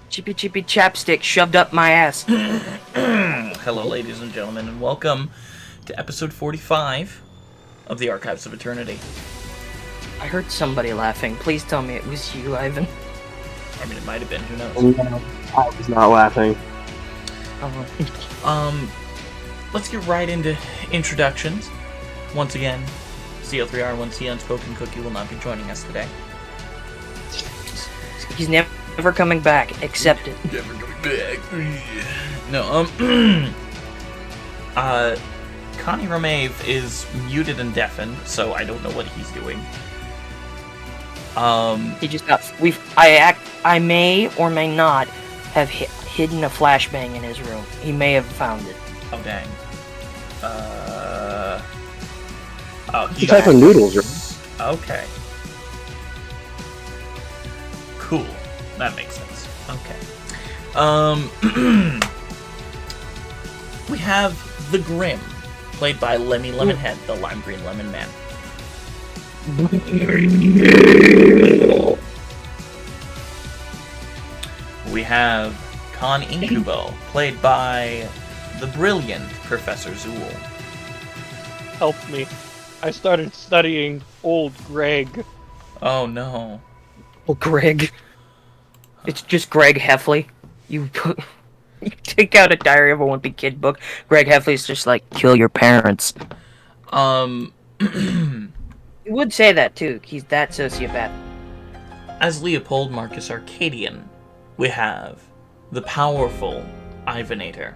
Chippy chippy chapstick shoved up my ass. Hello, ladies and gentlemen, and welcome to episode 45 of the Archives of Eternity. I heard somebody laughing. Please tell me it was you, Ivan. I mean, it might have been, who knows? No, I was not laughing. Let's get right into introductions. Once again, CO3R1C Unspoken Cookie will not be joining us today. He's never coming back. Accept it. Never coming back. No, Connie Romave is muted and deafened, so I don't know what he's doing. He just got. I may or may not have hidden a flashbang in his room. He may have found it. Oh dang. It's a type of noodles, right? Okay. Cool. That makes sense. Okay. We have the Grim, played by Lemmy Lemonhead, the lime green lemon man. We have Con Incubo, played by the brilliant Professor Zool. Help me. I started studying Old Greg. Oh no. Well, Greg. It's just Greg Heffley. You take out a Diary of a Wimpy Kid book. Greg Heffley's just like, kill your parents. He would say that too. He's that sociopath. As Leopold Marcus Arcadian, we have the powerful Ivanator.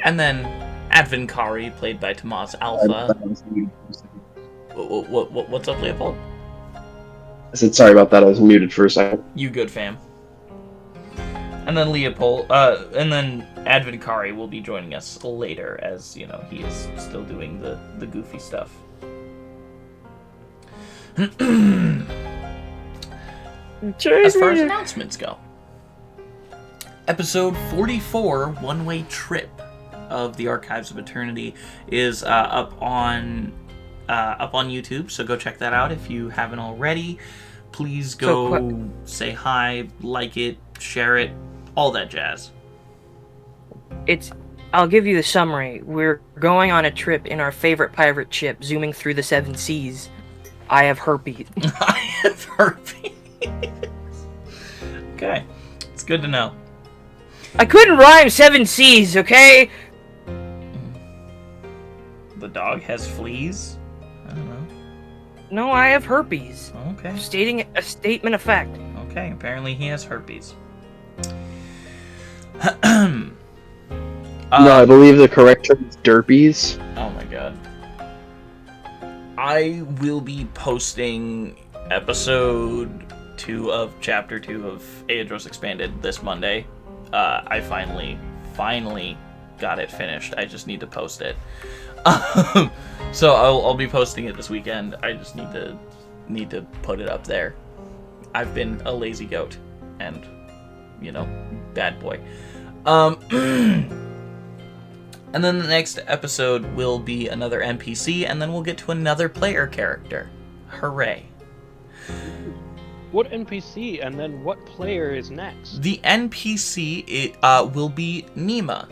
And then Advinkari, played by Tomas Alpha. What's up, Leopold? I said sorry about that. I was muted for a second. You good, fam. And then Advinkari will be joining us later, as you know, he is still doing the goofy stuff. As far as announcements go, episode 44, One Way Trip of the Archives of Eternity, is up on YouTube, so go check that out if you haven't already. Please go say hi, like it, share it, all that jazz. I'll give you the summary. We're going on a trip in our favorite pirate ship, zooming through the 7 seas. I have herpes. I have herpes. Okay, it's good to know. I couldn't rhyme 7 seas, okay? The dog has fleas? I don't know. No, I have herpes. Okay. Stating a statement of fact. Okay, apparently he has herpes. No, I believe the correct term is derpies. Oh my god. I will be posting episode 2 of chapter 2 of Aeidros Expanded this Monday. I finally got it finished. I just need to post it. So I'll be posting it this weekend. I just need to put it up there. I've been a lazy goat and, bad boy. And then the next episode will be another NPC, and then we'll get to another player character. Hooray. What NPC and then what player is next? The NPC will be Nima.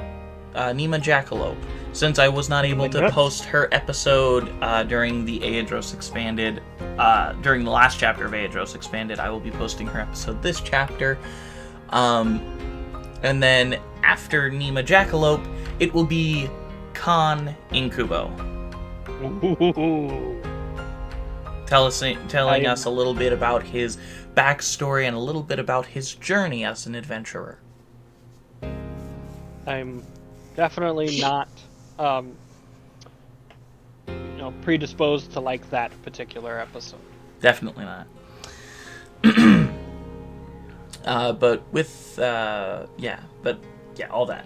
Nima Jackalope. Since I was not able to post her episode during the Aeidros Expanded, during the last chapter of Aeidros Expanded, I will be posting her episode this chapter. And then after Nima Jackalope, it will be Con Incubo. Telling us a little bit about his backstory and a little bit about his journey as an adventurer. I'm definitely not predisposed to like that particular episode. Definitely not. But all that.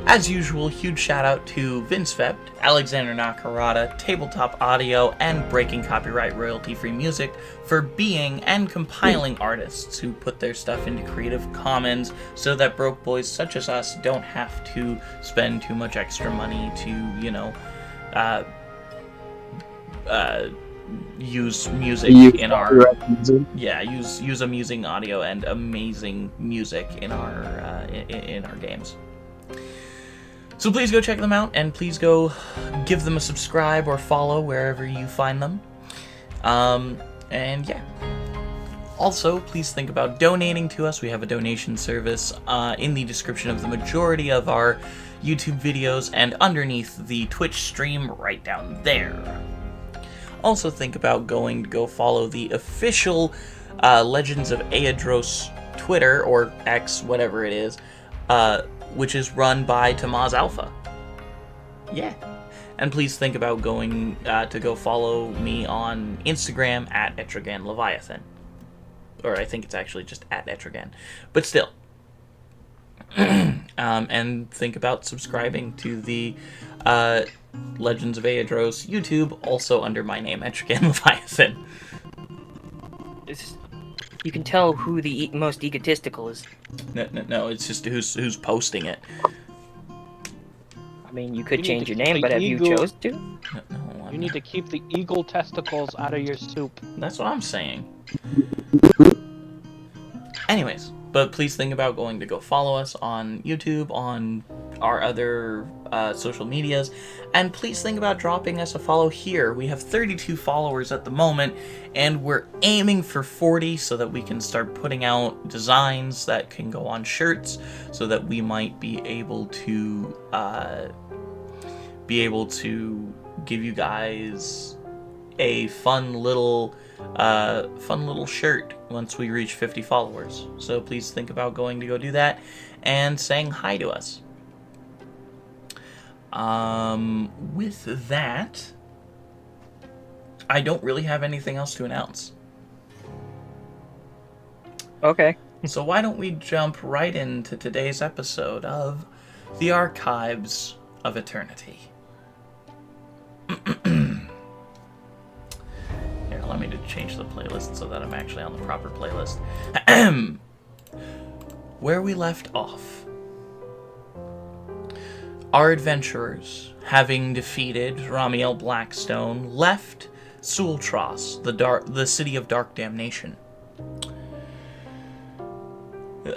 As usual, huge shout out to vindsvept, Alexander Nakarada, Tabletop Audio, and Breaking Copyright Royalty-Free Music for being and compiling artists who put their stuff into Creative Commons so that broke boys such as us don't have to spend too much extra money to, use music in our use amusing audio and amazing music in our games. So please go check them out, and please go give them a subscribe or follow wherever you find them. And yeah. Also, please think about donating to us. We have a donation service in the description of the majority of our YouTube videos and underneath the Twitch stream right down there. Also think about going to go follow the official Legends of Aeidros Twitter, or X, whatever it is, which is run by Tamaz Alpha. Yeah. And please think about going to go follow me on Instagram at echraganleviathan. Or I think it's actually just at Echragan. But still. And think about subscribing to the Legends of Aeidros YouTube, also under my name, echraganleviathan. You can tell who the most egotistical is. No, it's just who's posting it. I mean, you could change your name, but have you chose to? No, you need to keep the eagle testicles out of your soup. That's what I'm saying. Anyways, but please think about going to go follow us on YouTube, on our other social medias, and please think about dropping us a follow here. We have 32 followers at the moment, and we're aiming for 40 so that we can start putting out designs that can go on shirts, so that we might be able to give you guys a fun little shirt once we reach 50 followers. So please think about going to go do that and saying hi to us. With that, I don't really have anything else to announce. Okay. So why don't we jump right into today's episode of The Archives of Eternity. Here, let me just change the playlist so that I'm actually on the proper playlist. Where we left off. Our adventurers, having defeated Ramiel Blackstone, left Sultros, the city of dark damnation.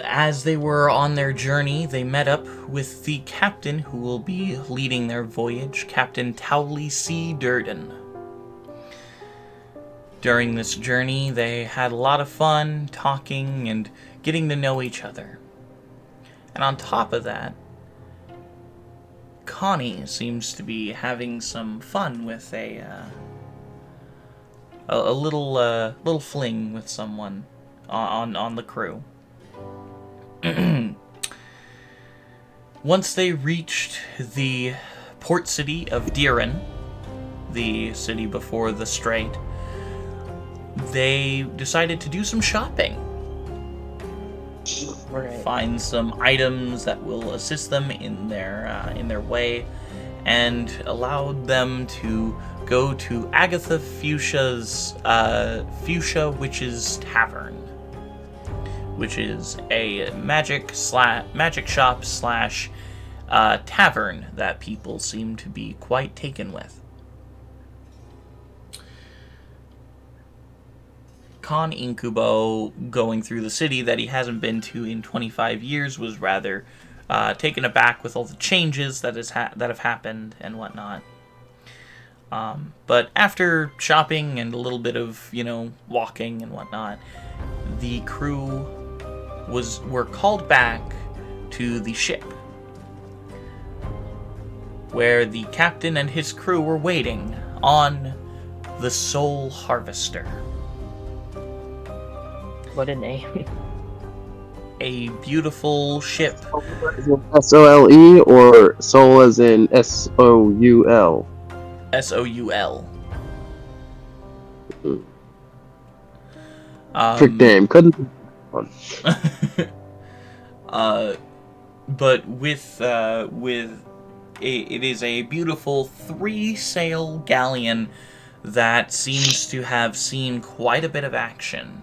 As they were on their journey, they met up with the captain who will be leading their voyage, Captain Towley C. Durden. During this journey, they had a lot of fun talking and getting to know each other. And on top of that, Connie seems to be having some fun with a little fling with someone on the crew. Once they reached the port city of Diran, the city before the strait, they decided to do some shopping. Right. Find some items that will assist them in their way, and allowed them to go to Agatha Fuchsia's Fuchsia Witch's Tavern, which is a magic shop slash tavern that people seem to be quite taken with. Con Incubo, going through the city that he hasn't been to in 25 years, was rather taken aback with all the changes that have happened and whatnot. But after shopping and a little bit of, walking and whatnot, the crew were called back to the ship, where the captain and his crew were waiting on the Soul Harvester. What a name. A beautiful ship. SOLE or soul as in SOUL? SOUL. Trick name. Couldn't. But it is a beautiful 3-sail galleon that seems to have seen quite a bit of action.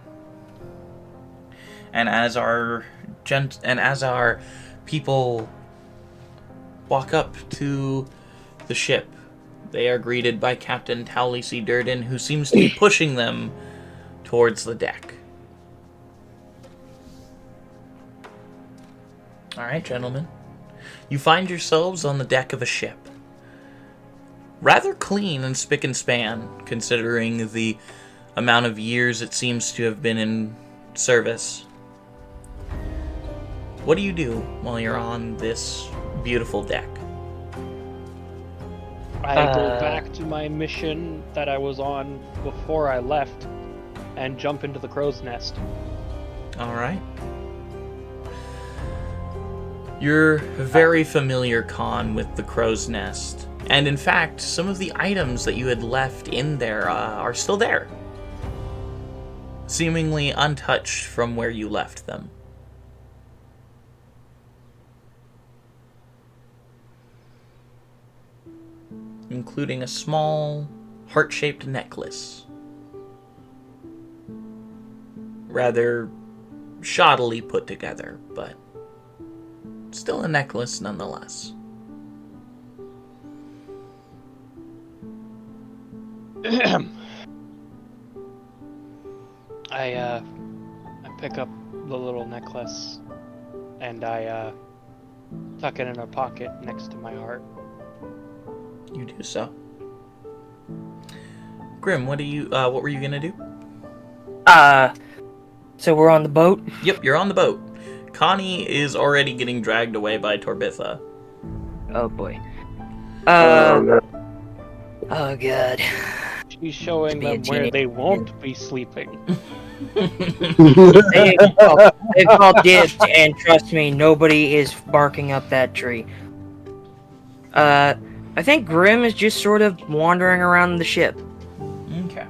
And as our people walk up to the ship, They are greeted by Captain Towley C. Durden, who seems to be pushing them towards the deck. Alright, gentlemen. You find yourselves on the deck of a ship. Rather clean and spick and span, considering the amount of years it seems to have been in service. What do you do while you're on this beautiful deck? I go back to my mission that I was on before I left and jump into the crow's nest. Alright. You're very familiar, Khan, with the crow's nest. And in fact, some of the items that you had left in there are still there. Seemingly untouched from where you left them. Including a small, heart-shaped necklace. Rather shoddily put together, but still a necklace nonetheless. I pick up the little necklace and I tuck it in a pocket next to my heart. You do so. Grim, what were you gonna do? So we're on the boat? Yep, you're on the boat. Connie is already getting dragged away by Torbitha. Oh boy. Oh god. She's showing them where they won't be sleeping. They called dibs, and trust me, nobody is barking up that tree. I think Grim is just sort of wandering around the ship. Okay.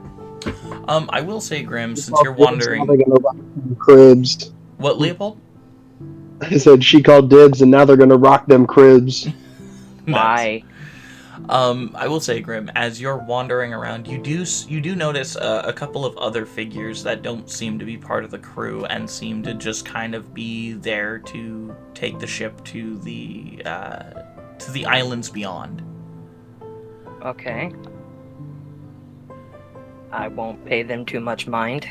I will say, Grim, since you're wandering... Now they're gonna rock them cribs. What, Leopold? I said she called dibs, and now they're gonna rock them cribs. Why? I will say, Grim, as you're wandering around, you do notice a couple of other figures that don't seem to be part of the crew and seem to just kind of be there to take the ship to the islands beyond. Okay. I won't pay them too much mind.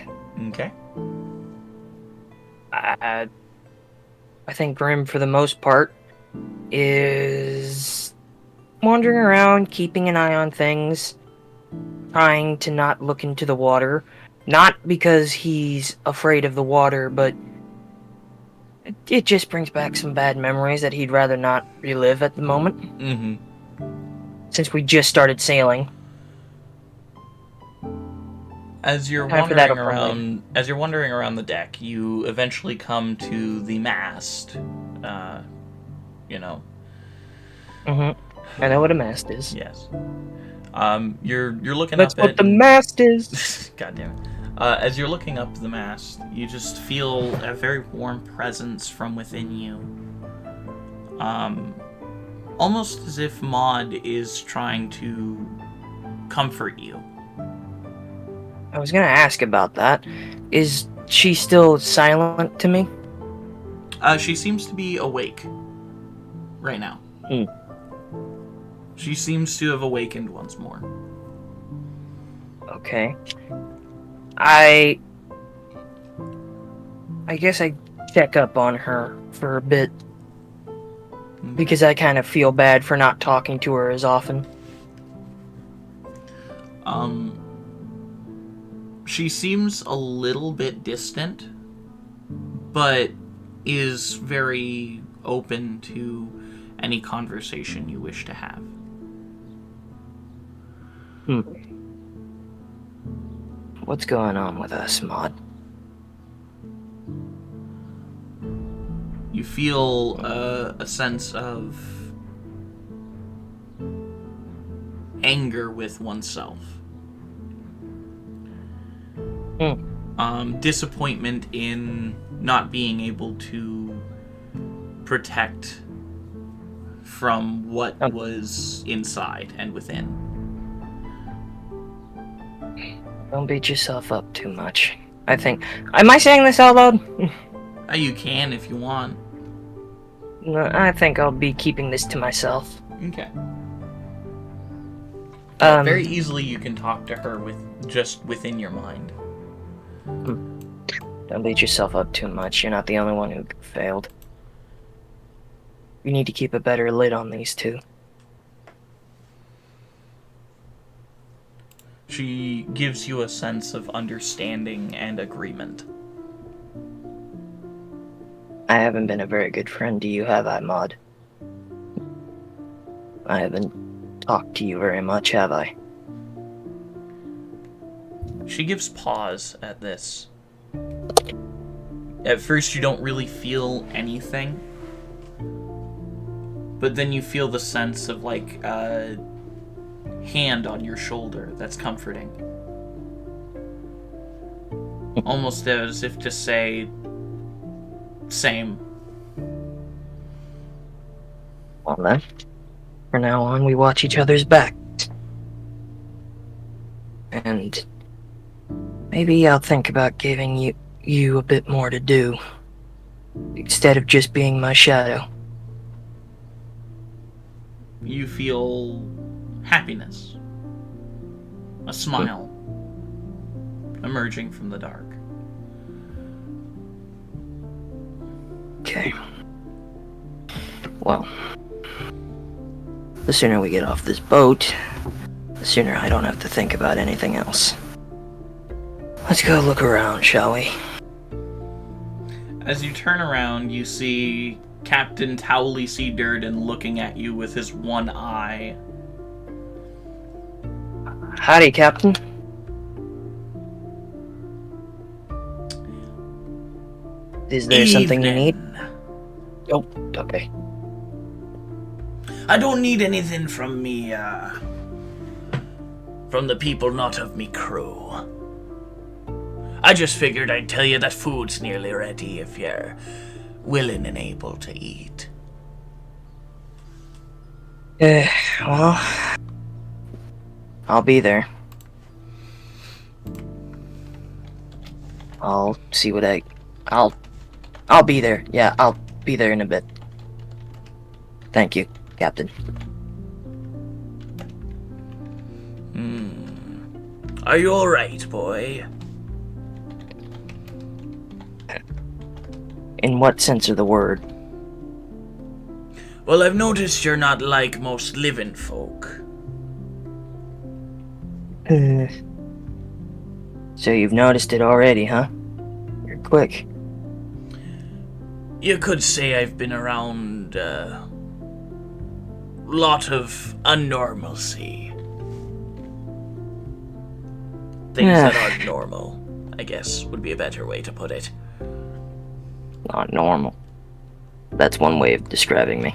Okay. I think Grim, for the most part, is wandering around, keeping an eye on things, trying to not look into the water. Not because he's afraid of the water, but it just brings back some bad memories that he'd rather not relive at the moment. Mm-hmm. Since we just started sailing. As you're wandering around the deck, you eventually come to the mast. Mm-hmm. I know what a mast is. Yes. You're looking That's up at... what the mast is! God damn it. As you're looking up the mast, you just feel a very warm presence from within you. Almost as if Maud is trying to comfort you. I was gonna ask about that. Is she still silent to me? She seems to be awake right now. She seems to have awakened once more. Okay. I guess I check up on her for a bit. Because I kind of feel bad for not talking to her as often. She seems a little bit distant, but is very open to any conversation you wish to have. What's going on with us, Maud? You feel a sense of anger with oneself. Disappointment in not being able to protect from what was inside and within. Don't beat yourself up too much. I think... Am I saying this out loud? You can if you want. No, I think I'll be keeping this to myself. Okay. Very easily you can talk to her within your mind. Don't beat yourself up too much. You're not the only one who failed. You need to keep a better lid on these two. She gives you a sense of understanding and agreement. I haven't been a very good friend to you, have I, Maud? I haven't talked to you very much, have I? She gives pause at this. At first you don't really feel anything, but then you feel the sense of like a hand on your shoulder that's comforting. Almost as if to say, same. Well then, from now on we watch each other's backs. And maybe I'll think about giving you a bit more to do, instead of just being my shadow. You feel happiness, a smile emerging from the dark. Okay. Well, the sooner we get off this boat, the sooner I don't have to think about anything else. Let's go look around, shall we? As you turn around, you see Captain Towley C. Durden looking at you with his one eye. Howdy, Captain. Is there something you need? Oh, okay. I don't need anything from me, from the people not of me crew. I just figured I'd tell you that food's nearly ready if you're willing and able to eat. Well, I'll be there. I'll see what I'll be there. Yeah, I'll be there in a bit. Thank you, Captain. Are you alright, boy? In what sense of the word? Well, I've noticed you're not like most living folk. So you've noticed it already, huh? You're quick. You could say I've been around a lot of unnormalcy. Things that aren't normal, I guess, would be a better way to put it. Not normal. That's one way of describing me.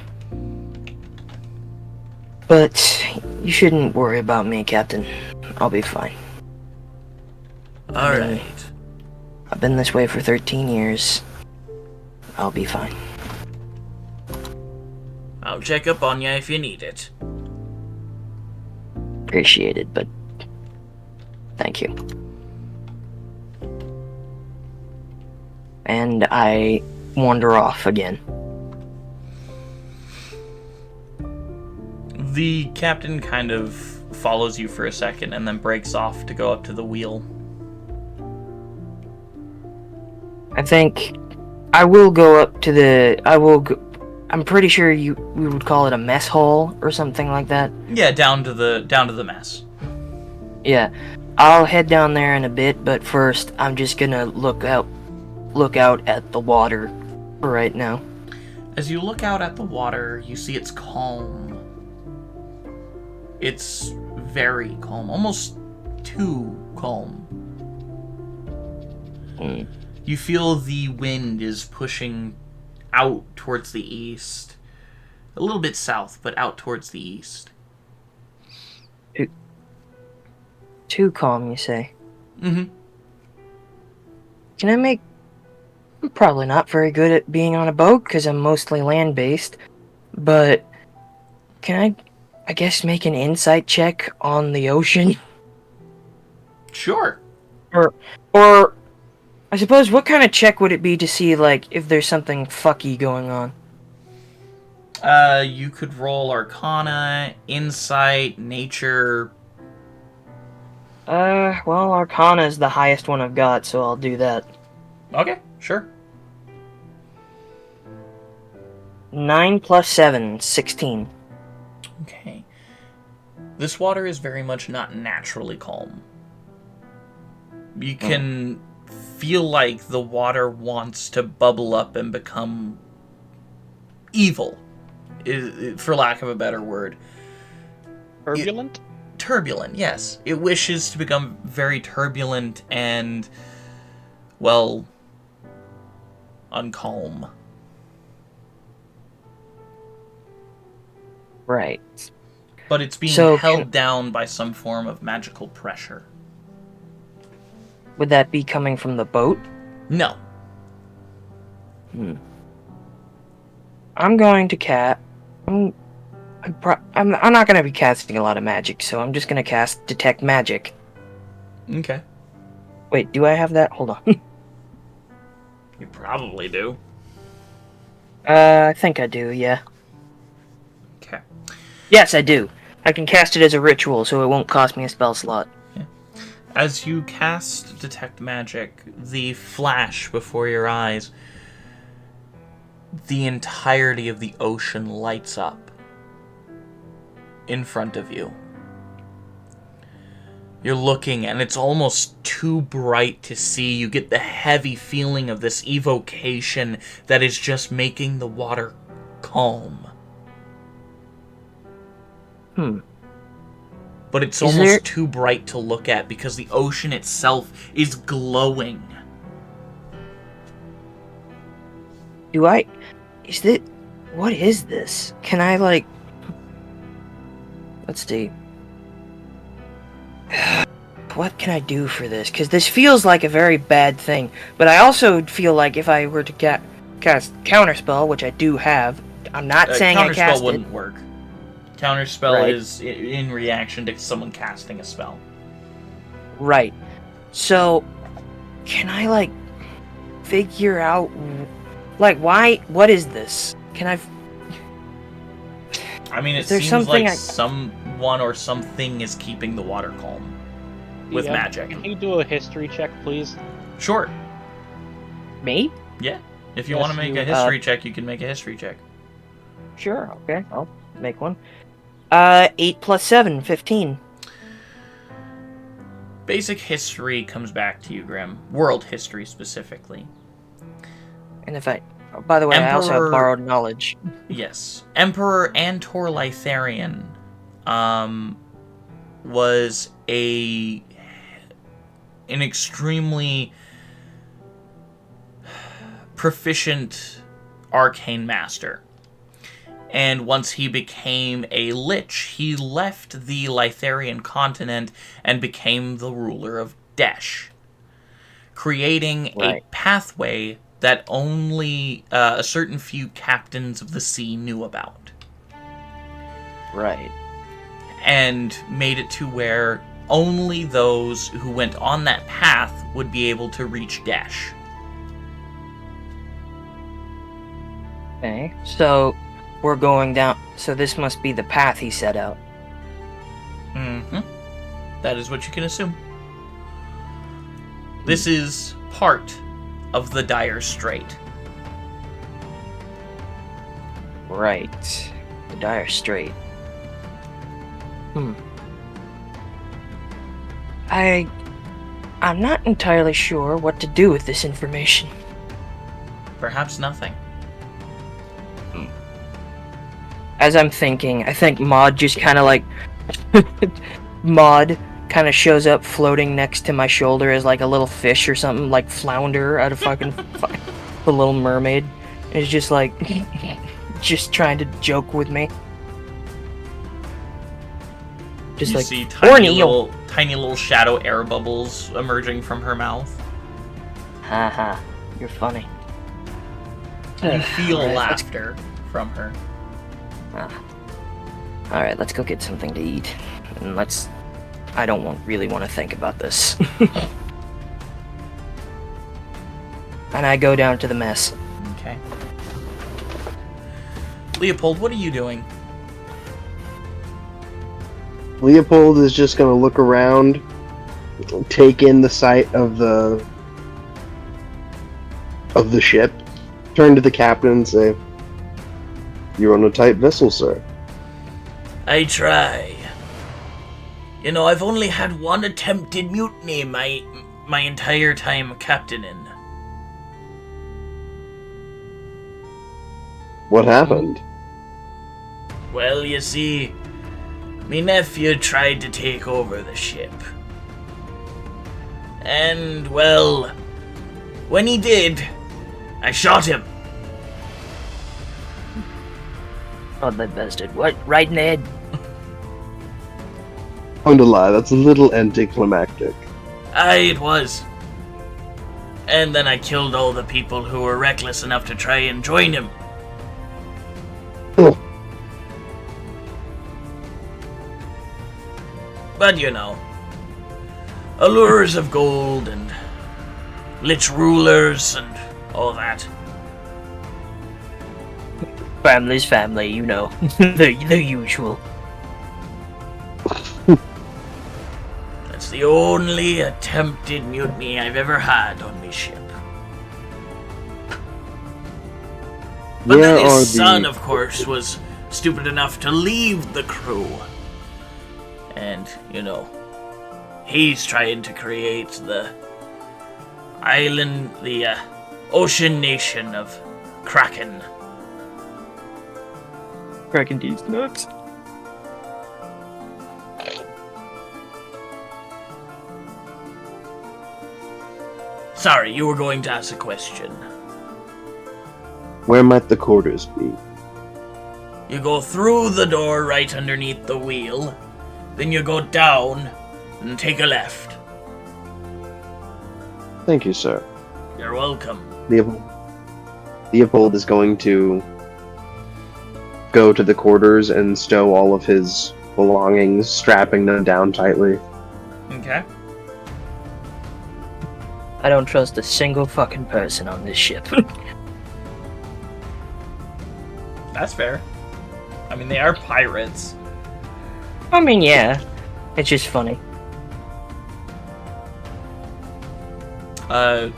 But you shouldn't worry about me, Captain. I'll be fine. Alright. I've been this way for 13 years. I'll be fine. I'll check up on you if you need it. Appreciate it, but thank you. And I wander off again. The captain kind of follows you for a second and then breaks off to go up to the wheel. I think I will go up to the. I'm pretty sure we would call it a mess hall or something like that. Yeah, down to the mess. Yeah, I'll head down there in a bit, but first I'm just gonna look out at the water for right now. As you look out at the water, you see it's calm. It's very calm, almost too calm. You feel the wind is pushing out towards the east. A little bit south, but out towards the east. Too calm, you say? Mm-hmm. Can I make... I'm probably not very good at being on a boat, because I'm mostly land-based, but can I guess, make an insight check on the ocean? Sure. Or, I suppose, what kind of check would it be to see, like, if there's something fucky going on? You could roll Arcana, Insight, Nature, Well, Arcana is the highest one I've got, so I'll do that. Okay, sure. 9 plus 7, 16. Okay. This water is very much not naturally calm. You can feel like the water wants to bubble up and become evil, for lack of a better word. Turbulent? Turbulent, yes. It wishes to become very turbulent and, well, uncalm. Right. But it's being So held down by some form of magical pressure. Would that be coming from the boat? No. I'm going to I'm not going to be casting a lot of magic, so I'm just going to cast Detect Magic. Okay. Wait, do I have that? Hold on. You probably do. I think I do, yeah. Okay. Yes, I do. I can cast it as a ritual, so it won't cost me a spell slot. As you cast Detect Magic, the flash before your eyes, the entirety of the ocean lights up in front of you. You're looking, and it's almost too bright to see. You get the heavy feeling of this evocation that is just making the water calm. But it's almost too bright to look at because the ocean itself is glowing. What is this? Can I, like... Let's see. What can I do for this? Because this feels like a very bad thing. But I also feel like if I were to cast Counterspell, which I do have, I'm not saying I cast Counterspell wouldn't work. Counterspell is in reaction to someone casting a spell. Right. So, can I, like, figure out... Like, why... What is this? Can I... I mean, it seems like someone or something is keeping the water calm. With magic. Can you do a history check, please? Sure. Me? Yeah. If you want to make a history check, you can make a history check. Sure, okay. I'll make one. 8 plus 7, 15. Basic history comes back to you, Grim. World history, specifically. And if I... Oh, by the way, I also have borrowed knowledge. Yes. Emperor Antor Lytharian was an extremely proficient arcane master. And once he became a lich, he left the Lytharian continent and became the ruler of Desh, creating a pathway that only a certain few captains of the sea knew about. Right. And made it to where only those who went on that path would be able to reach Desh. Okay, so we're going down... So this must be the path he set out. Mm-hmm. That is what you can assume. This is part of the Dire Strait. Right. The Dire Strait. I'm not entirely sure what to do with this information. Perhaps nothing. As I'm thinking, I think Maud just kind of like... Maud kind of shows up floating next to my shoulder as like a little fish or something, like Flounder out of fucking The Little Mermaid. And is just like... just trying to joke with me. Just you like, see tiny little shadow air bubbles emerging from her mouth. Haha, you're funny. You feel laughter from her. Alright, let's go get something to eat. And I don't really want to think about this. And I go down to the mess. Okay. Leopold, what are you doing? Leopold is just gonna look around take in the sight of the ship, turn to the captain and say, "You're on a tight vessel, sir." I try. You know, I've only had one attempted mutiny my entire time captaining. What happened? Well, you see, me nephew tried to take over the ship. And, well, when he did, I shot him. Oh, that bastard. What? Right in the head? I'm to lie, that's a little anticlimactic. Aye, it was. And then I killed all the people who were reckless enough to try and join him. Oh. But you know, allures of gold and lich rulers and all that. Family's family, you know. the usual. That's the only attempted mutiny I've ever had on me ship. But Where then are his son, the... of course, was stupid enough to leave the crew. And, you know, he's trying to create the island, the ocean nation of Kraken. Cracking these nuts. Sorry, you were going to ask a question. Where might the quarters be? You go through the door right underneath the wheel, then you go down and take a left. Thank you, sir. You're welcome. Leopold is going to go to the quarters and stow all of his belongings, strapping them down tightly. Okay. I don't trust a single fucking person on this ship. That's fair. I mean, they are pirates. I mean, yeah. It's just funny.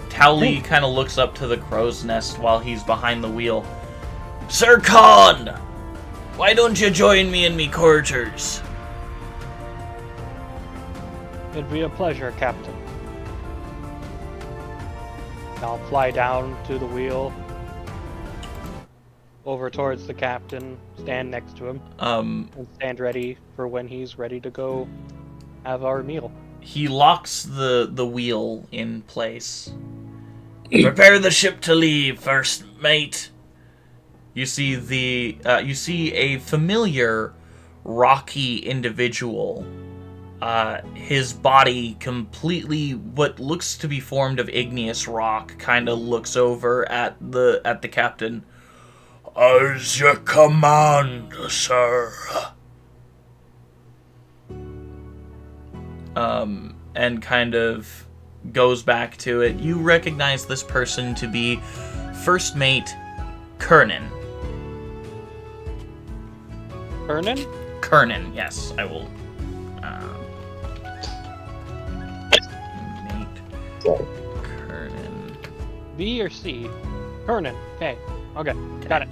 Towley kind of looks up to the crow's nest while he's behind the wheel. Sir Khan! Why don't you join me in me quarters? It'd be a pleasure, Captain. I'll fly down to the wheel, over towards the captain, stand next to him, and stand ready for when he's ready to go have our meal. He locks the wheel in place. Prepare the ship to leave, first mate. You see a familiar rocky individual. His body completely what looks to be formed of igneous rock kind of looks over at the captain. As you command, sir. And kind of goes back to it. You recognize this person to be First Mate Kernan. Kernan? Kernan, yes, I will. Mate Kernan. B or C? Kernan. Okay. Okay. Got it.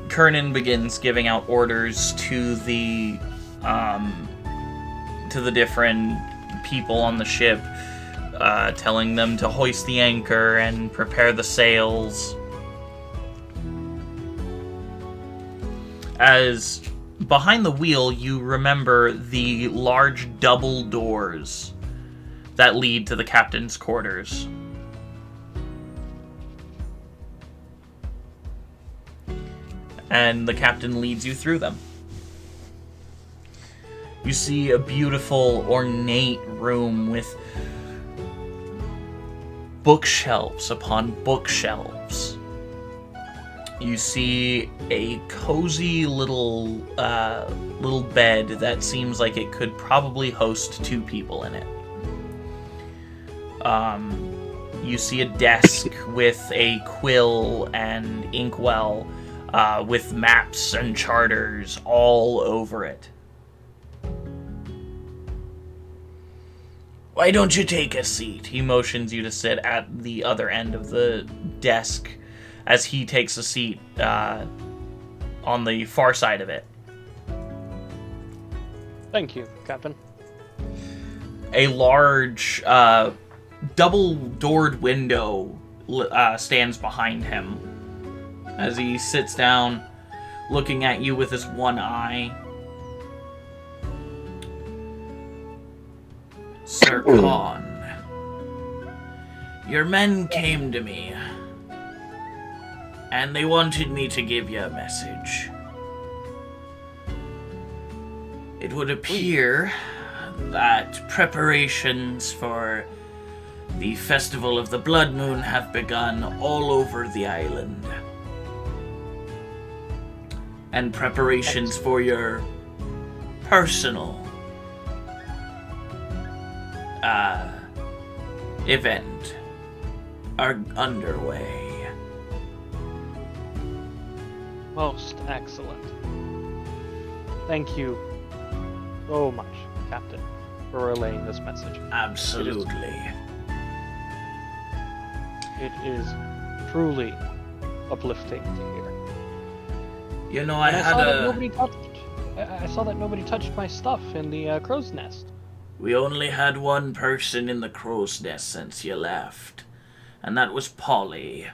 Kernan begins giving out orders to the different people on the ship, telling them to hoist the anchor and prepare the sails. As behind the wheel, you remember the large double doors that lead to the captain's quarters. And the captain leads you through them. You see a beautiful, ornate room with bookshelves upon bookshelves. You see a cozy little bed that seems like it could probably host 2 people in it. You see a desk with a quill and inkwell. with maps and charters all over it. Why don't you take a seat? He motions you to sit at the other end of the desk as he takes a seat on the far side of it. Thank you, Captain. A large, double-doored window stands behind him as he sits down, looking at you with his one eye. Sir Khan, your men came to me, and they wanted me to give you a message. It would appear that preparations for the Festival of the Blood Moon have begun all over the island. And preparations for your personal event are underway. Most excellent. Thank you so much, Captain, for relaying this message. Absolutely. It is truly uplifting to hear. You know, And I saw that nobody touched my stuff in the crow's nest. We only had one person in the crow's nest since you left, and that was Polly.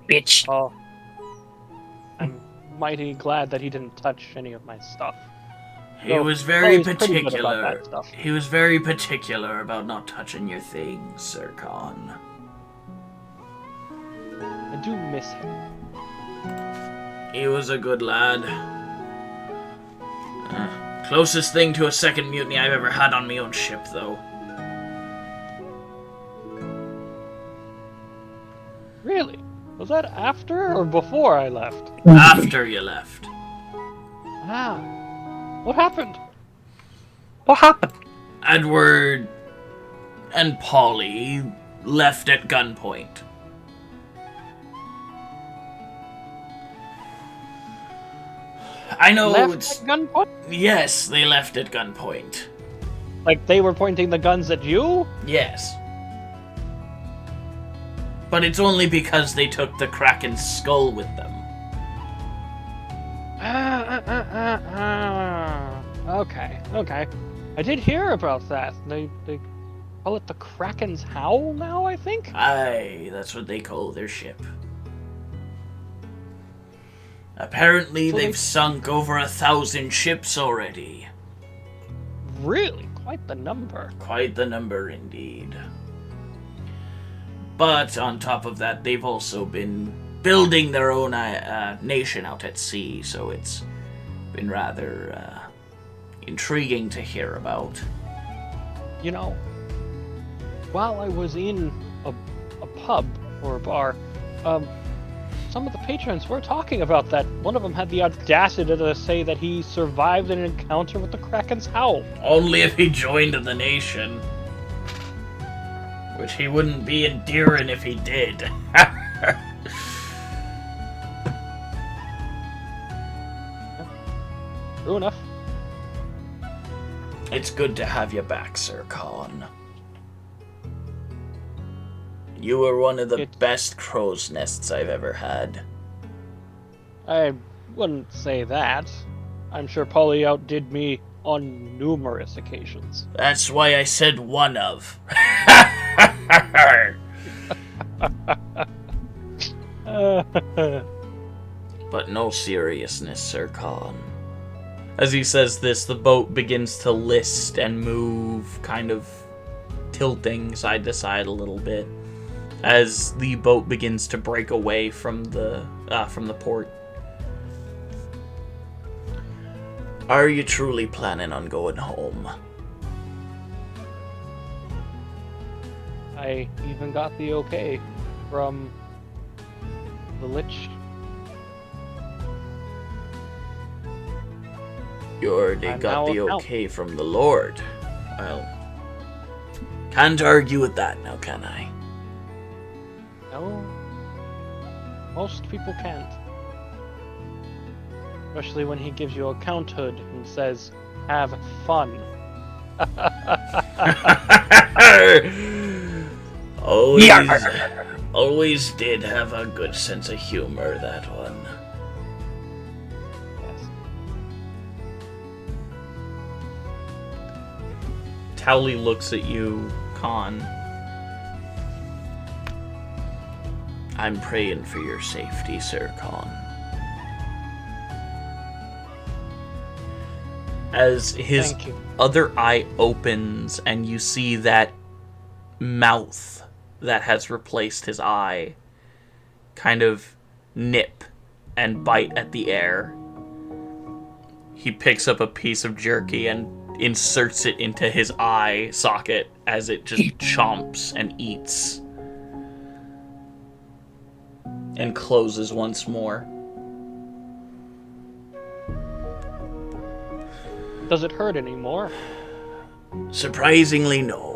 Bitch. Oh, I'm mighty glad that he didn't touch any of my stuff. He was very Polly's pretty good about particular. that stuff. He was very particular about not touching your things, Sir Khan. I do miss him. He was a good lad. Closest thing to a second mutiny I've ever had on my own ship, though. Really? Was that after or before I left? After you left. Ah. What happened? What happened? Edward and Polly left at gunpoint. I know Left it's... at gunpoint? Yes, they left at gunpoint. Like they were pointing the guns at you? Yes. But it's only because they took the Kraken's skull with them. Okay. I did hear about that. They call it the Kraken's Howl now, I think? Aye, that's what they call their ship. Apparently, So they've sunk over 1,000 ships already. Really? Quite the number. Quite the number indeed. But on top of that, they've also been building their own nation out at sea, so it's been rather intriguing to hear about. You know, while I was in a pub or a bar, some of the patrons were talking about that. One of them had the audacity to say that he survived an encounter with the Kraken's Howl. Only if he joined the nation. Which he wouldn't be endearing if he did. True enough. It's good to have you back, Sir Khan. You were one of the best crow's nests I've ever had. I wouldn't say that. I'm sure Polly outdid me on numerous occasions. That's why I said one of. But no seriousness, Sir Khan. As he says this, the boat begins to list and move, kind of tilting side to side a little bit, as the boat begins to break away from the port. Are you truly planning on going home? I even got the okay from the Lich. You already I'm got now the out. okay from the Lord. Well, can't argue with that now, can I? No. Most people can't. Especially when he gives you a count hood and says, "Have fun." Always did have a good sense of humor, that one. Yes. Towley looks at you, Khan. I'm praying for your safety, Sir Khan. As his Thank you. other eye opens and you see that mouth that has replaced his eye kind of nip and bite at the air. He picks up a piece of jerky and inserts it into his eye socket as it just chomps and eats. And closes once more. Does it hurt anymore? Surprisingly, no.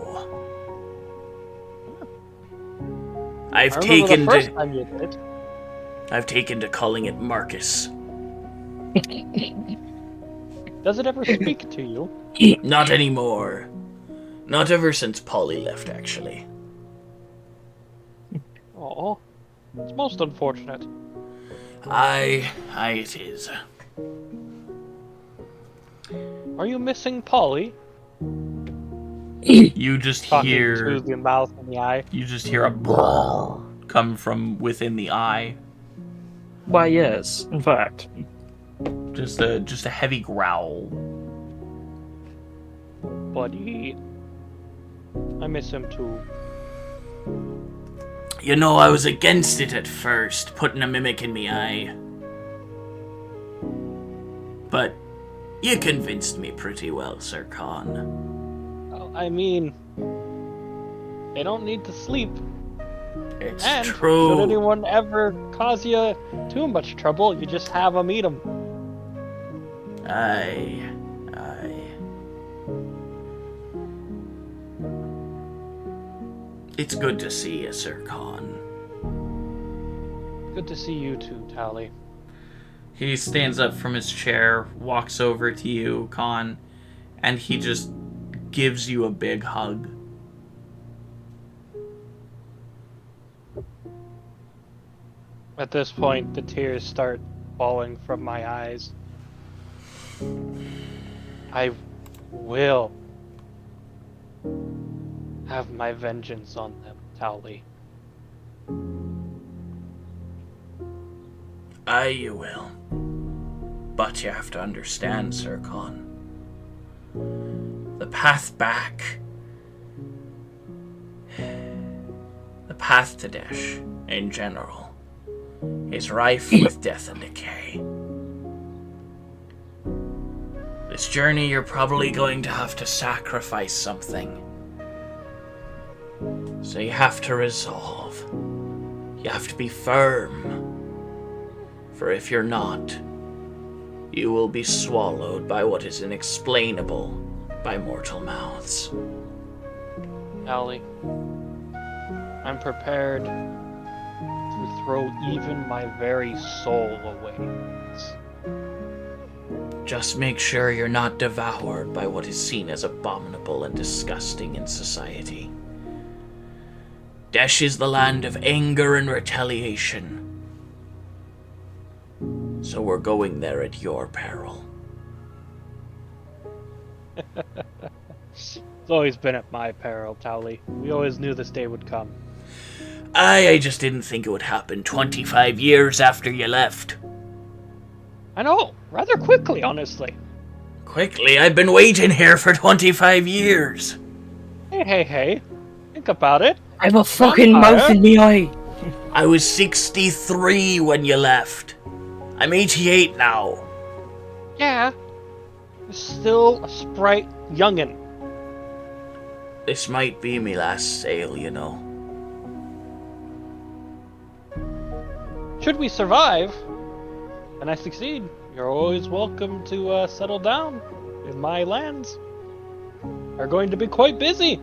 I remember the first time you did. I've taken to calling it Marcus. Does it ever speak to you? Not anymore. Not ever since Polly left, actually. Oh, it's most unfortunate. Aye, it is. Are you missing Polly? You just Talking hear... to the mouth and the eye. You just hear a brawl come from within the eye. Why, yes, in fact. Just a heavy growl. Buddy. I miss him too. You know, I was against it at first, putting a mimic in me eye. But you convinced me pretty well, Sir Khan. I mean, they don't need to sleep. It's And true. should anyone ever cause you too much trouble, you just have them eat them. Aye. It's good to see you, Sir Khan. Good to see you too, Tally. He stands up from his chair, walks over to you, Khan, and he just gives you a big hug. At this point, the tears start falling from my eyes. I will have my vengeance on them, Towley. Aye, you will. But you have to understand, Sir Khan. The path back... The path to Desh, in general, is rife with death and decay. This journey, you're probably going to have to sacrifice something. So you have to resolve. You have to be firm. For if you're not, you will be swallowed by what is inexplainable by mortal mouths. Towley, I'm prepared to throw even my very soul away. Just make sure you're not devoured by what is seen as abominable and disgusting in society. Desh is the land of anger and retaliation. So we're going there at your peril. It's always been at my peril, Towley. We always knew this day would come. I just didn't think it would happen 25 years after you left. I know, rather quickly, honestly. Quickly, I've been waiting here for 25 years. Hey. Think about it. I have a fucking Vampire? mouth in the eye. I was 63 when you left. I'm 88 now. Yeah. You're still a sprite youngin'. This might be me last sail, you know. Should we survive, and I succeed, you're always welcome to settle down in my lands. Are going to be quite busy.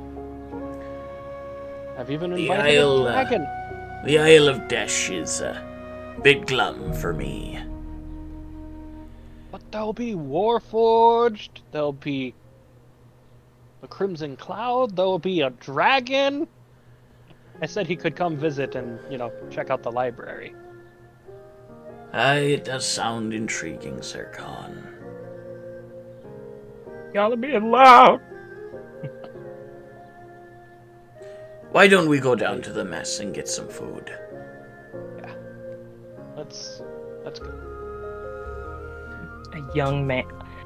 I've even invited a dragon. The Isle of Desh is bit glum for me. But there'll be Warforged, there'll be the Crimson Cloud, there'll be a dragon. I said he could come visit and, check out the library. It does sound intriguing, Sir Khan. Y'all are being loud. Why don't we go down to the mess and get some food? Yeah. Let's go. A young man.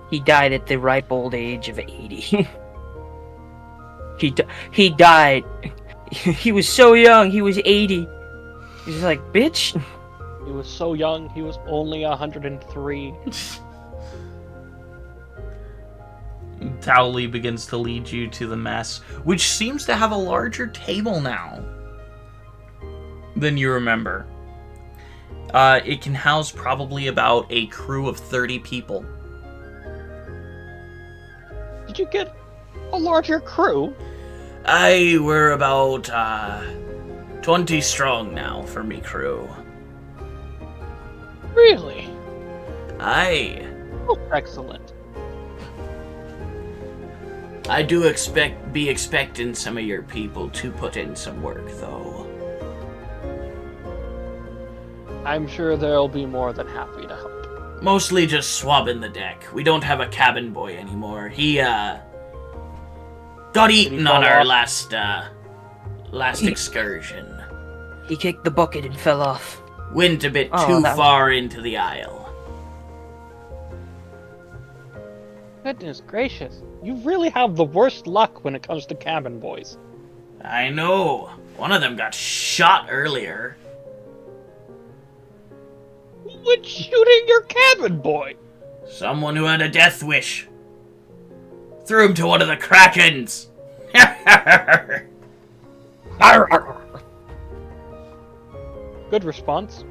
He died at the ripe old age of 80. He died. He was so young. He was 80. He's like, bitch. He was so young, he was only 103. Towley begins to lead you to the mess, which seems to have a larger table now than you remember. It can house probably about a crew of 30 people. Did you get a larger crew? We're about 20 strong now for me crew. Really? Aye. Oh, excellent. I do be expecting some of your people to put in some work, though. I'm sure they'll be more than happy to help. Mostly just swabbing the deck. We don't have a cabin boy anymore. He, got eaten on our last excursion. He kicked the bucket and fell off. Went a bit too far into the aisle. Goodness gracious. You really have the worst luck when it comes to cabin boys. I know. One of them got shot earlier. Who was shooting your cabin boy? Someone who had a death wish. Threw him to one of the Krakens. Good response.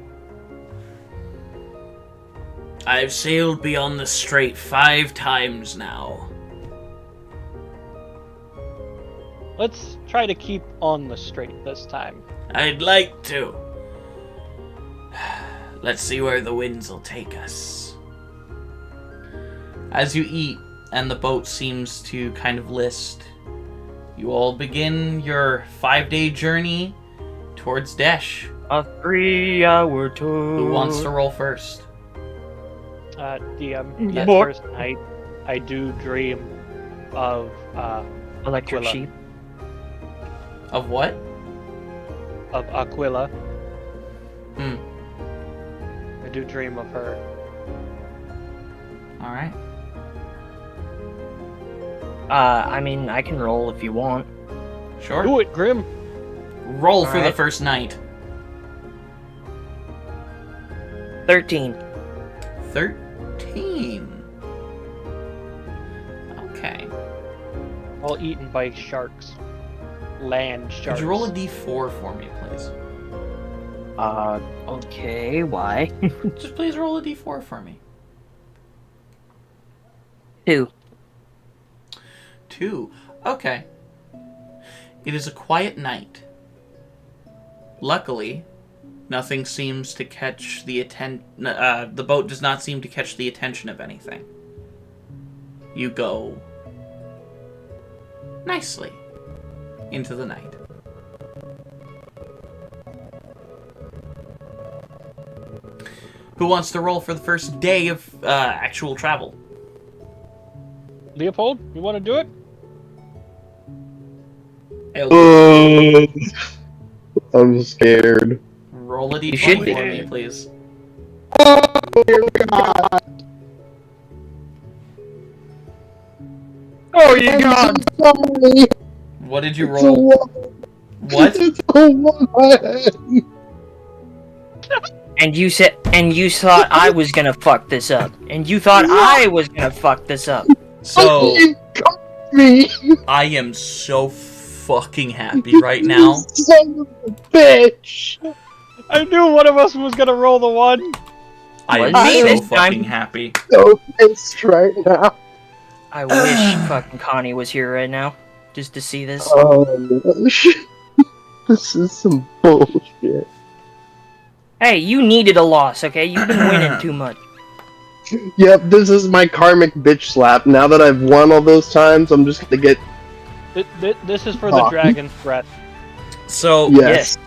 I've sailed beyond the strait 5 times now. Let's try to keep on the straight this time. I'd like to. Let's see where the winds will take us. As you eat, and the boat seems to kind of list, you all begin your 5-day journey towards Desh. A 3-hour tour. Who wants to roll first? DM, that More. first night, I do dream of, Electric Aquila. sheep. Of what? Of Aquila. Hmm. I do dream of her. Alright. I mean, I can roll if you want. Sure. Do it, Grim! Roll for the Alright. first night. 13. 13. Okay. All eaten by sharks. Land sharks. Could you roll a d4 for me, please? Okay, why? Just please roll a d4 for me. 2. 2. Okay. It is a quiet night. Luckily, nothing seems to catch the the boat does not seem to catch the attention of anything. You go nicely into the night. Who wants to roll for the first day of actual travel? Leopold, you want to do it? I'm scared. Roll a You should d20 be. for me, please. Oh, you god! Sorry. What did you roll? What? And you thought I was gonna fuck this up. And you thought I was gonna fuck this up. So, You got me, I am so fucking happy right now. son of a bitch! I knew one of us was gonna roll the 1. I am Was me so this fucking time? happy. So pissed right now. I wish fucking Connie was here right now. Just to see this. Oh, this is some bullshit. Hey, you needed a loss, okay? You've been winning too much. Yep, this is my karmic bitch slap. Now that I've won all those times, I'm just gonna get... This is for the dragon's breath. So Yes.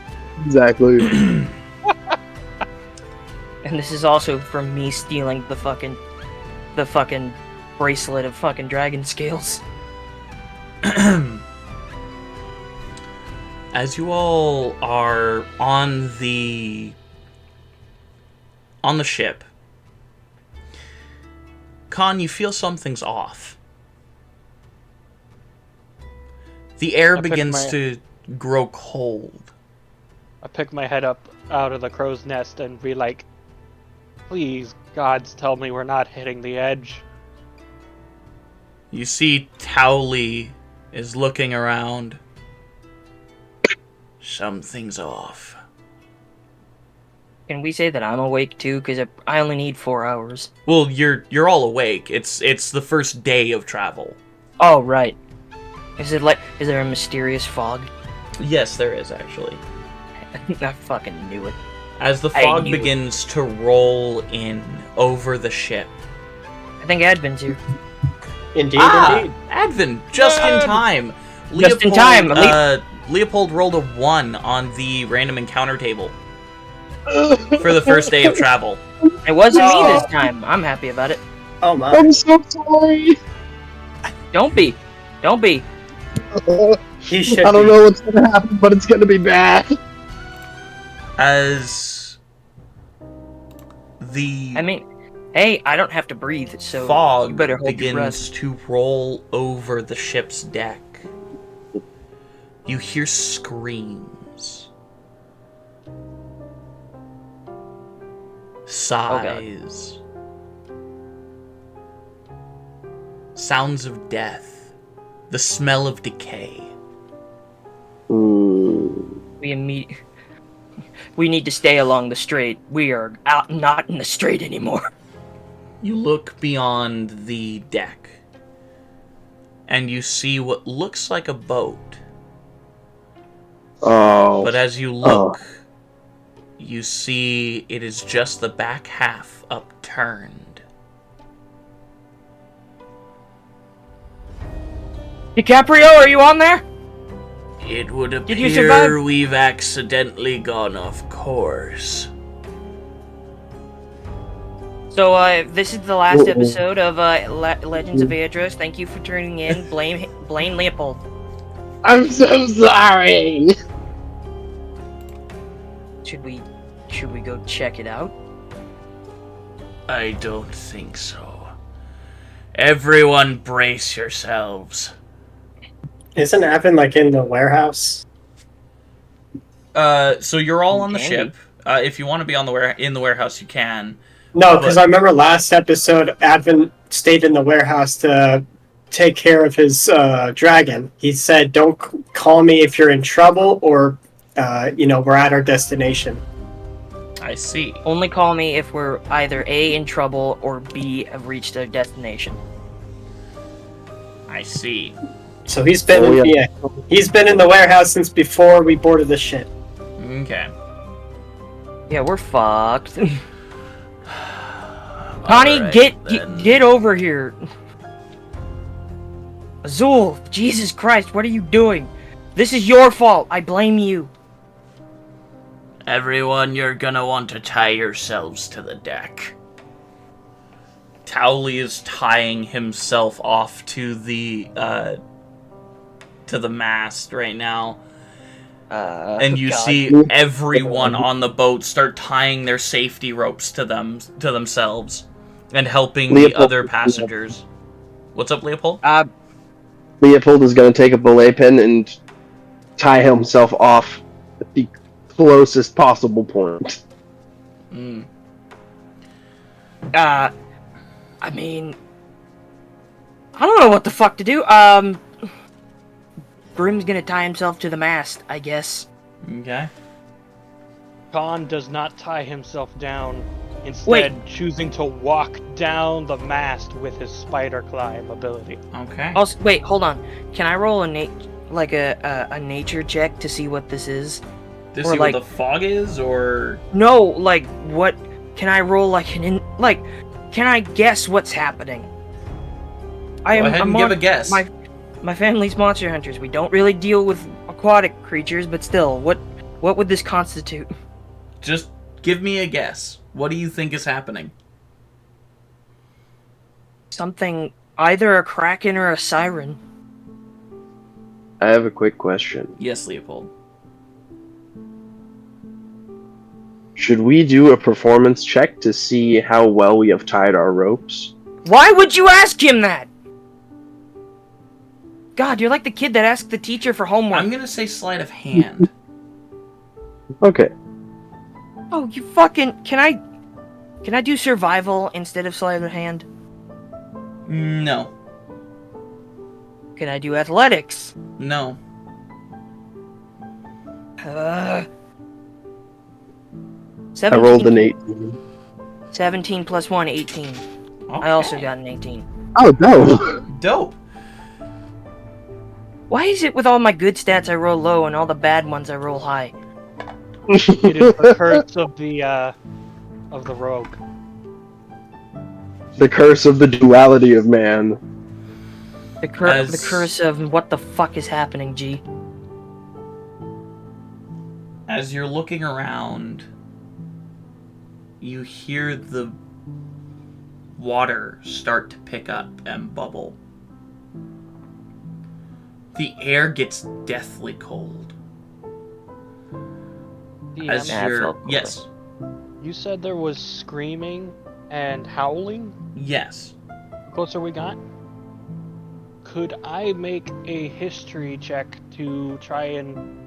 Exactly. And this is also from me stealing the fucking bracelet of fucking dragon scales. as you all are on the ship, Khan, you feel something's off. The air begins to grow cold. I pick my head up out of the crow's nest and be like, please, gods, tell me we're not hitting the edge. You see Towley is looking around. Something's off. Can we say that I'm awake too? Because I only need 4 hours. Well, you're all awake. It's the first day of travel. Oh, right. Is there a mysterious fog? Yes, there is actually. I fucking knew it. As the fog begins to roll in over the ship. I think Advin's here. Indeed. Advin, just in time. Just in time. Leopold rolled a 1 on the random encounter table for the first day of travel. It wasn't me this time. I'm happy about it. Oh my. I'm so sorry. Don't be. He should I don't know what's gonna happen, but it's gonna be bad. As the hey, I don't have to breathe, so fog you better hold your breath. begins to roll over the ship's deck, you hear screams, sighs, sounds of death, the smell of decay. We need to stay along the strait. We are not in the strait anymore. You look beyond the deck, and you see what looks like a boat. Oh. But as you look, you see it is just the back half upturned. DiCaprio, are you on there? It would Did you survive? appear we've accidentally gone off course. So, this is the last episode of Legends of Aeidros. Thank you for tuning in. Blame Leopold. I'm so sorry. Should we go check it out? I don't think so. Everyone brace yourselves. Isn't Avin like in the warehouse? So you're all on the ship. If you want to be on in the warehouse, you can. No, because I remember last episode, Advin stayed in the warehouse to take care of his dragon. He said, "Don't call me if you're in trouble, or we're at our destination." I see. Only call me if we're either A, in trouble, or B, have reached our destination. I see. So he's been he's been in the warehouse since before we boarded the ship. Okay. Yeah, we're fucked. Connie, Alright, get over here. Azul, Jesus Christ, what are you doing? This is your fault. I blame you. Everyone, you're gonna want to tie yourselves to the deck. Towley is tying himself off to the mast right now. And you see everyone on the boat start tying their safety ropes to themselves and helping the other passengers. What's up, Leopold? Leopold is going to take a belay pin and tie himself off at the closest possible point. I don't know what the fuck to do. Grim's gonna tie himself to the mast, I guess. Okay. Khan does not tie himself down, instead choosing to walk down the mast with his spider climb ability. Okay. Also, wait, hold on. Can I roll a nature check to see what this is? To Or see like- what the fog is, or No, like, what... Can I roll, like, can I guess what's happening? go ahead and give a guess. My family's monster hunters. We don't really deal with aquatic creatures, but still, what would this constitute? Just give me a guess. What do you think is happening? Something, either a kraken or a siren. I have a quick question. Yes, Leopold. Should we do a performance check to see how well we have tied our ropes? Why would you ask him that? God, you're like the kid that asked the teacher for homework. I'm gonna say sleight of hand. Okay. Oh, you fucking... Can I do survival instead of sleight of hand? No. Can I do athletics? No. I 17, rolled an 18. 17 plus 1, 18. I also got an 18. Oh, no! Dope. Why is it with all my good stats I roll low and all the bad ones I roll high? It is the curse of the rogue. The curse of the duality of man. The curse of what the fuck is happening, G. As you're looking around, you hear the water start to pick up and bubble. The air gets deathly cold. As I you're... felt cold. Yes. You said there was screaming and howling Yes. the closer we got. Could I make a history check to try and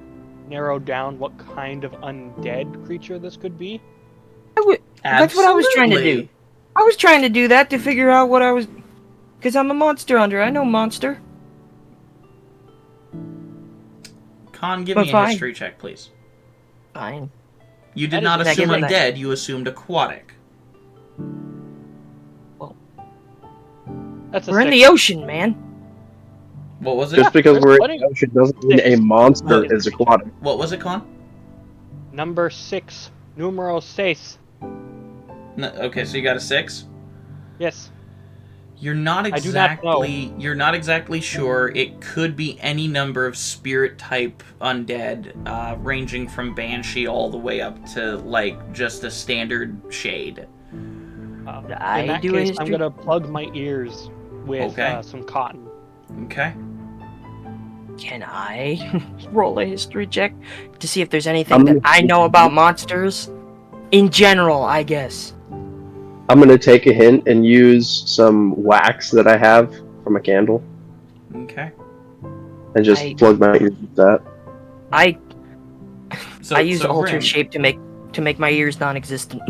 narrow down what kind of undead creature this could be? That's what I was trying to do. Absolutely. I was trying to do that to figure out what I was... Because I'm a monster hunter. I know monster. Con, give But me a fine. history check, please. Fine. You That did not is assume negative. undead, you assumed aquatic. That's a We're in 6. the ocean, man. What was it? Just because there's we're in plenty. the ocean doesn't mean a monster What? is aquatic. What was it, Con? Number 6. Numero 6. No, okay, so you got a 6? Yes. You're not I do not know. you're not exactly sure. It could be any number of spirit type undead, ranging from banshee all the way up to like just a standard shade. I In that do a case, I'm history- gonna plug my ears with Okay. some cotton. Okay. Can I roll a history check to see if there's anything I'm that gonna- I know about monsters? In general, I guess. I'm gonna take a hint and use some wax that I have from a candle Okay. and just I- plug my ears with that. I So use so alter Grim, shape to make my ears non-existent.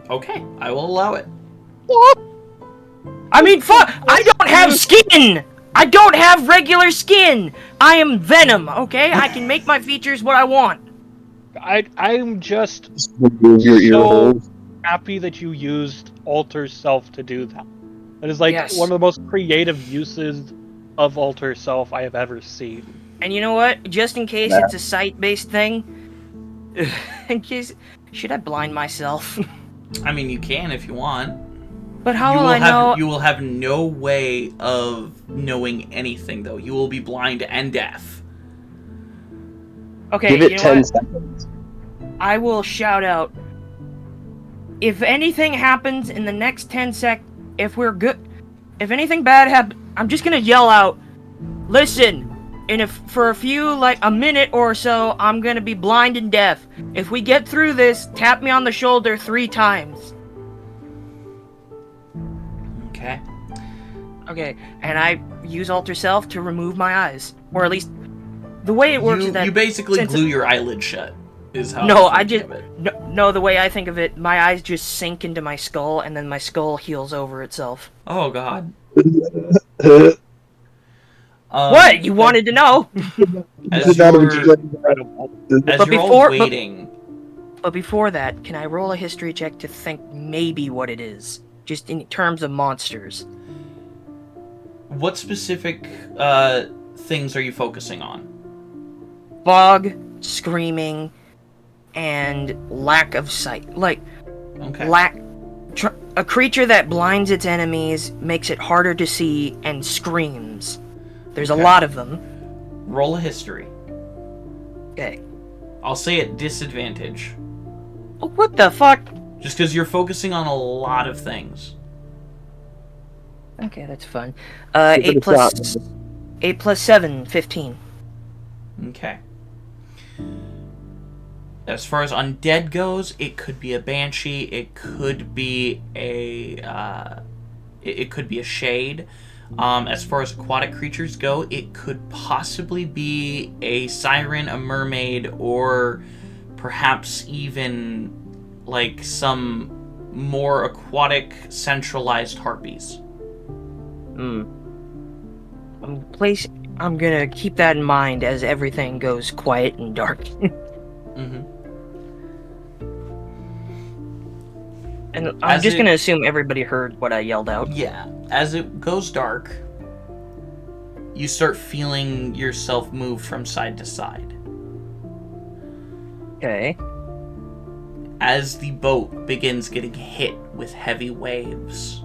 Okay, I will allow it. I mean, fuck! I don't have skin! I don't have regular skin! I am Venom, okay? I can make my features what I want. I'm just Move your ear So- holes. happy that you used Alter Self to do that. That is like Yes. one of the most creative uses of Alter Self I have ever seen. And you know what? Just in case Yeah. it's a sight-based thing, in case... Should I blind myself? I mean, you can if you want. But how you will will I have know... you will have no way of knowing anything though. You will be blind and deaf. Okay, Give you it know 10 what? seconds. I will shout out. If anything happens in the next 10 if we're good, if anything bad happens, I'm just gonna yell out, listen, and if for a few, like a minute or so, I'm gonna be blind and deaf. If we get through this, tap me on the shoulder 3 times. Okay. Okay, and I use Alter Self to remove my eyes. Or at least, the way it works You, is that... you basically since- glue your eyelid shut. Is how No, I'm I thinking just... of it. No, the way I think of it, my eyes just sink into my skull, and then my skull heals over itself. Oh God. What? You wanted to know? As That you're, was just like- Incredible. as But you're all before- waiting, But before that, can I roll a history check to think maybe what it is? Just in terms of monsters. what specific things are you focusing on? Fog, screaming, and lack of sight. Like, Okay. a creature that blinds its enemies, makes it harder to see, and screams. There's a Okay. lot of them. Roll a history. Okay. I'll say at disadvantage. Oh, what the fuck? Just because you're focusing on a lot of things. Okay, that's fun. Give it 8 a plus... shot. 8 plus 7, 15. Okay. As far as undead goes, it could be a banshee. It could be a it could be a shade. As far as aquatic creatures go, it could possibly be a siren, a mermaid, or perhaps even like some more aquatic centralized harpies. I'm gonna keep that in mind as everything goes quiet and dark. Mm-hmm. And I'm As just it- gonna assume everybody heard what I yelled out. Yeah, as it goes dark, you start feeling yourself move from side to side. Okay. As the boat begins getting hit with heavy waves.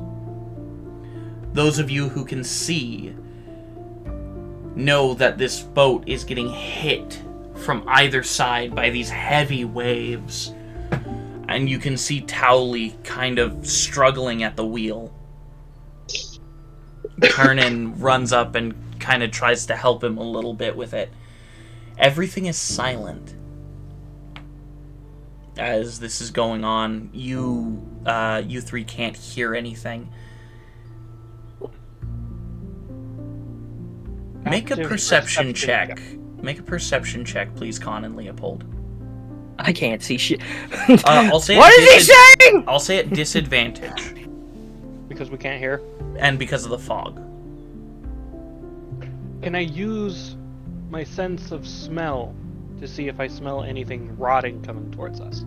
Those of you who can see know that this boat is getting hit from either side by these heavy waves. And you can see Towley kind of struggling at the wheel. Kernan runs up and kind of tries to help him a little bit with it. Everything is silent. As this is going on, you three can't hear anything. Make a perception check. Make a perception check, please, Con and Leopold. I can't see shit. I'll say What is he saying? I'll say at disadvantage. Because we can't hear. And because of the fog. Can I use my sense of smell to see if I smell anything rotting coming towards us?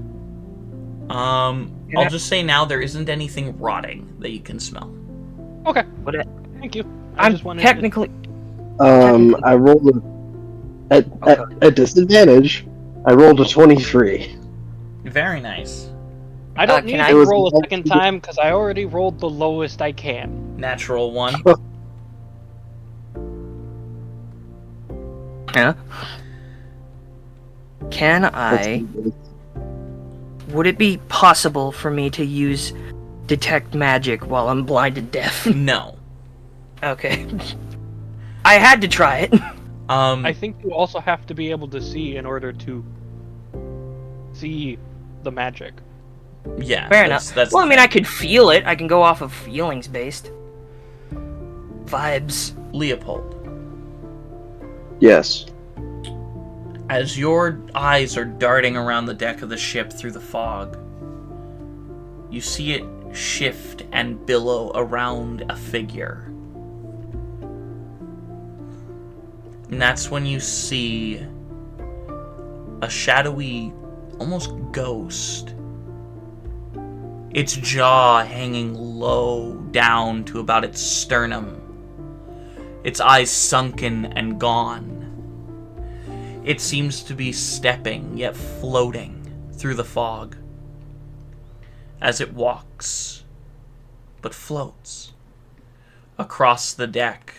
I'll just say now there isn't anything rotting that you can smell. Okay. What? Thank you. I'm just wanted technically. I rolled at disadvantage. I rolled a 23. Very nice. I don't can need I- to It was- roll a second time because I already rolled the lowest I can. Natural 1. Huh? Can I? Would it be possible for me to use detect magic while I'm blind and deaf? No. Okay. I had to try it. I think you also have to be able to see in order to see the magic. Yeah. Fair that's, enough. That's Well, I the mean, I thing. could feel it. I can go off of feelings based. Vibes. Leopold, Yes. as your eyes are darting around the deck of the ship through the fog, you see it shift and billow around a figure. And that's when you see a shadowy, almost ghost. Its jaw hanging low down to about its sternum. Its eyes sunken and gone. It seems to be stepping, yet floating, through the fog. As it walks, but floats, across the deck,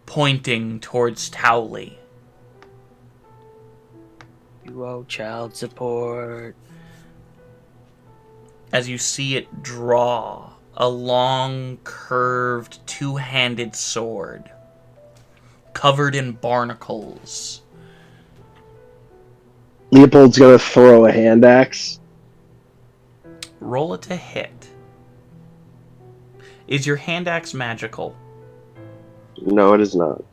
pointing towards Towley. You owe child support. As you see it draw a long, curved, two-handed sword, covered in barnacles. Leopold's gonna throw a hand axe. Roll it to hit. Is your hand axe magical? No, it is not.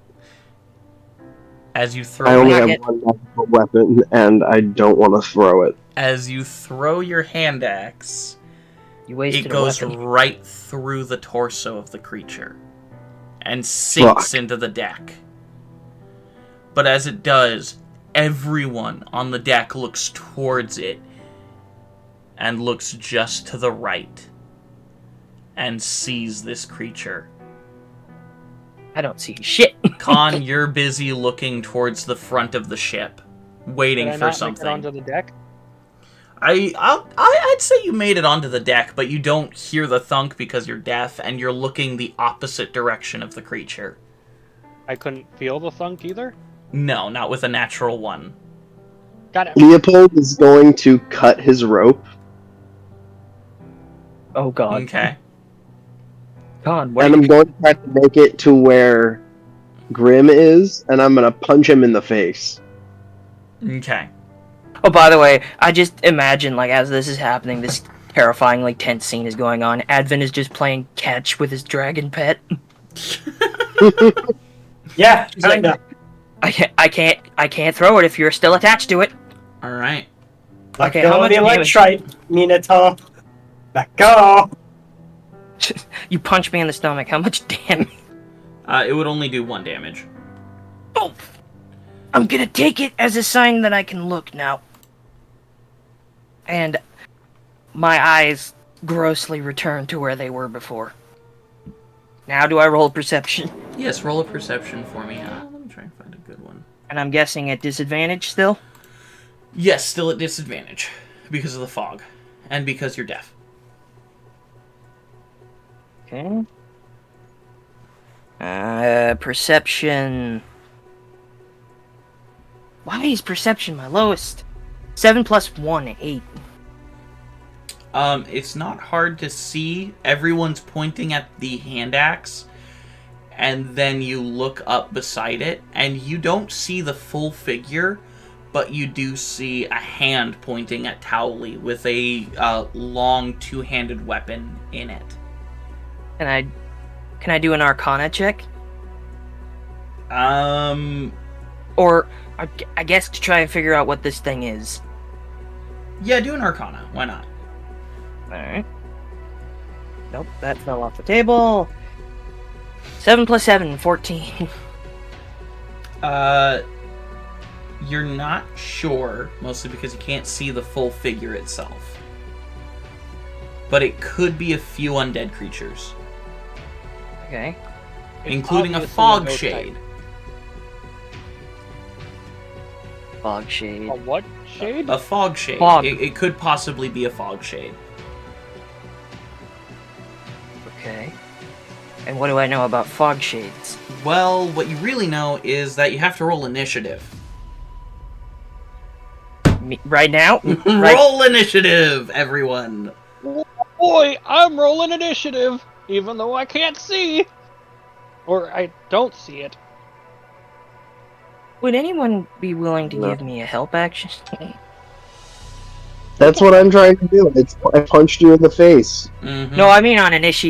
As you throw I only not have yet. one magical weapon, and I don't want to throw it. As you throw your hand axe, You wasted it goes a weapon. right through the torso of the creature and sinks Fuck. into the deck. But as it does, everyone on the deck looks towards it and looks just to the right and sees this creature. I don't see shit. Khan, you're busy looking towards the front of the ship, waiting Did I for not make it something. onto the deck? I'd say you made it onto the deck, but you don't hear the thunk because you're deaf and you're looking the opposite direction of the creature. I couldn't feel the thunk either? No, not with a natural one. Got it. Leopold is going to cut his rope, Oh god. Okay. God, what and are I'm you... going to try to make it to where Grim is, and I'm going to punch him in the face. Okay. Oh, by the way, I just imagine, like, as this is happening, this terrifyingly tense scene is going on. Advent is just playing catch with his dragon pet. Yeah, He's like, kinda. I can't throw it if you're still attached to it. All right. Let Okay, go how of much the damage? electrite, Minato. Let go. You punch me in the stomach. How much damage? It would only do 1 damage. Oh, I'm gonna take it as a sign that I can look now. And my eyes grossly return to where they were before. Now do I roll perception? Yes, roll a perception for me. Let me try and find a good one. And I'm guessing at disadvantage still? Yes, still at disadvantage because of the fog and because you're deaf. Okay. Perception. Why is perception my lowest? 7 plus 1, 8. It's not hard to see. Everyone's pointing at the hand axe, and then you look up beside it, and you don't see the full figure, but you do see a hand pointing at Towley with a long two-handed weapon in it. Can I do an Arcana check? Or I guess to try and figure out what this thing is. Yeah, do an Arcana. Why not? Alright. Nope, that fell off the table. 7 plus 7, 14. You're not sure, mostly because you can't see the full figure itself. But it could be a few undead creatures, Okay. including a obviously fog ghost shade. type. Fog shade. A what shade? A fog shade. Fog. It could possibly be a fog shade. Okay. And what do I know about fog shades? Well, what you really know is that you have to roll initiative. Right now? Right. Roll initiative, everyone! Boy, I'm rolling initiative, even though I can't see. Or I don't see it. Would anyone be willing to No. give me a help action? That's what I'm trying to do. I punched you in the face. Mm-hmm. No, I mean on We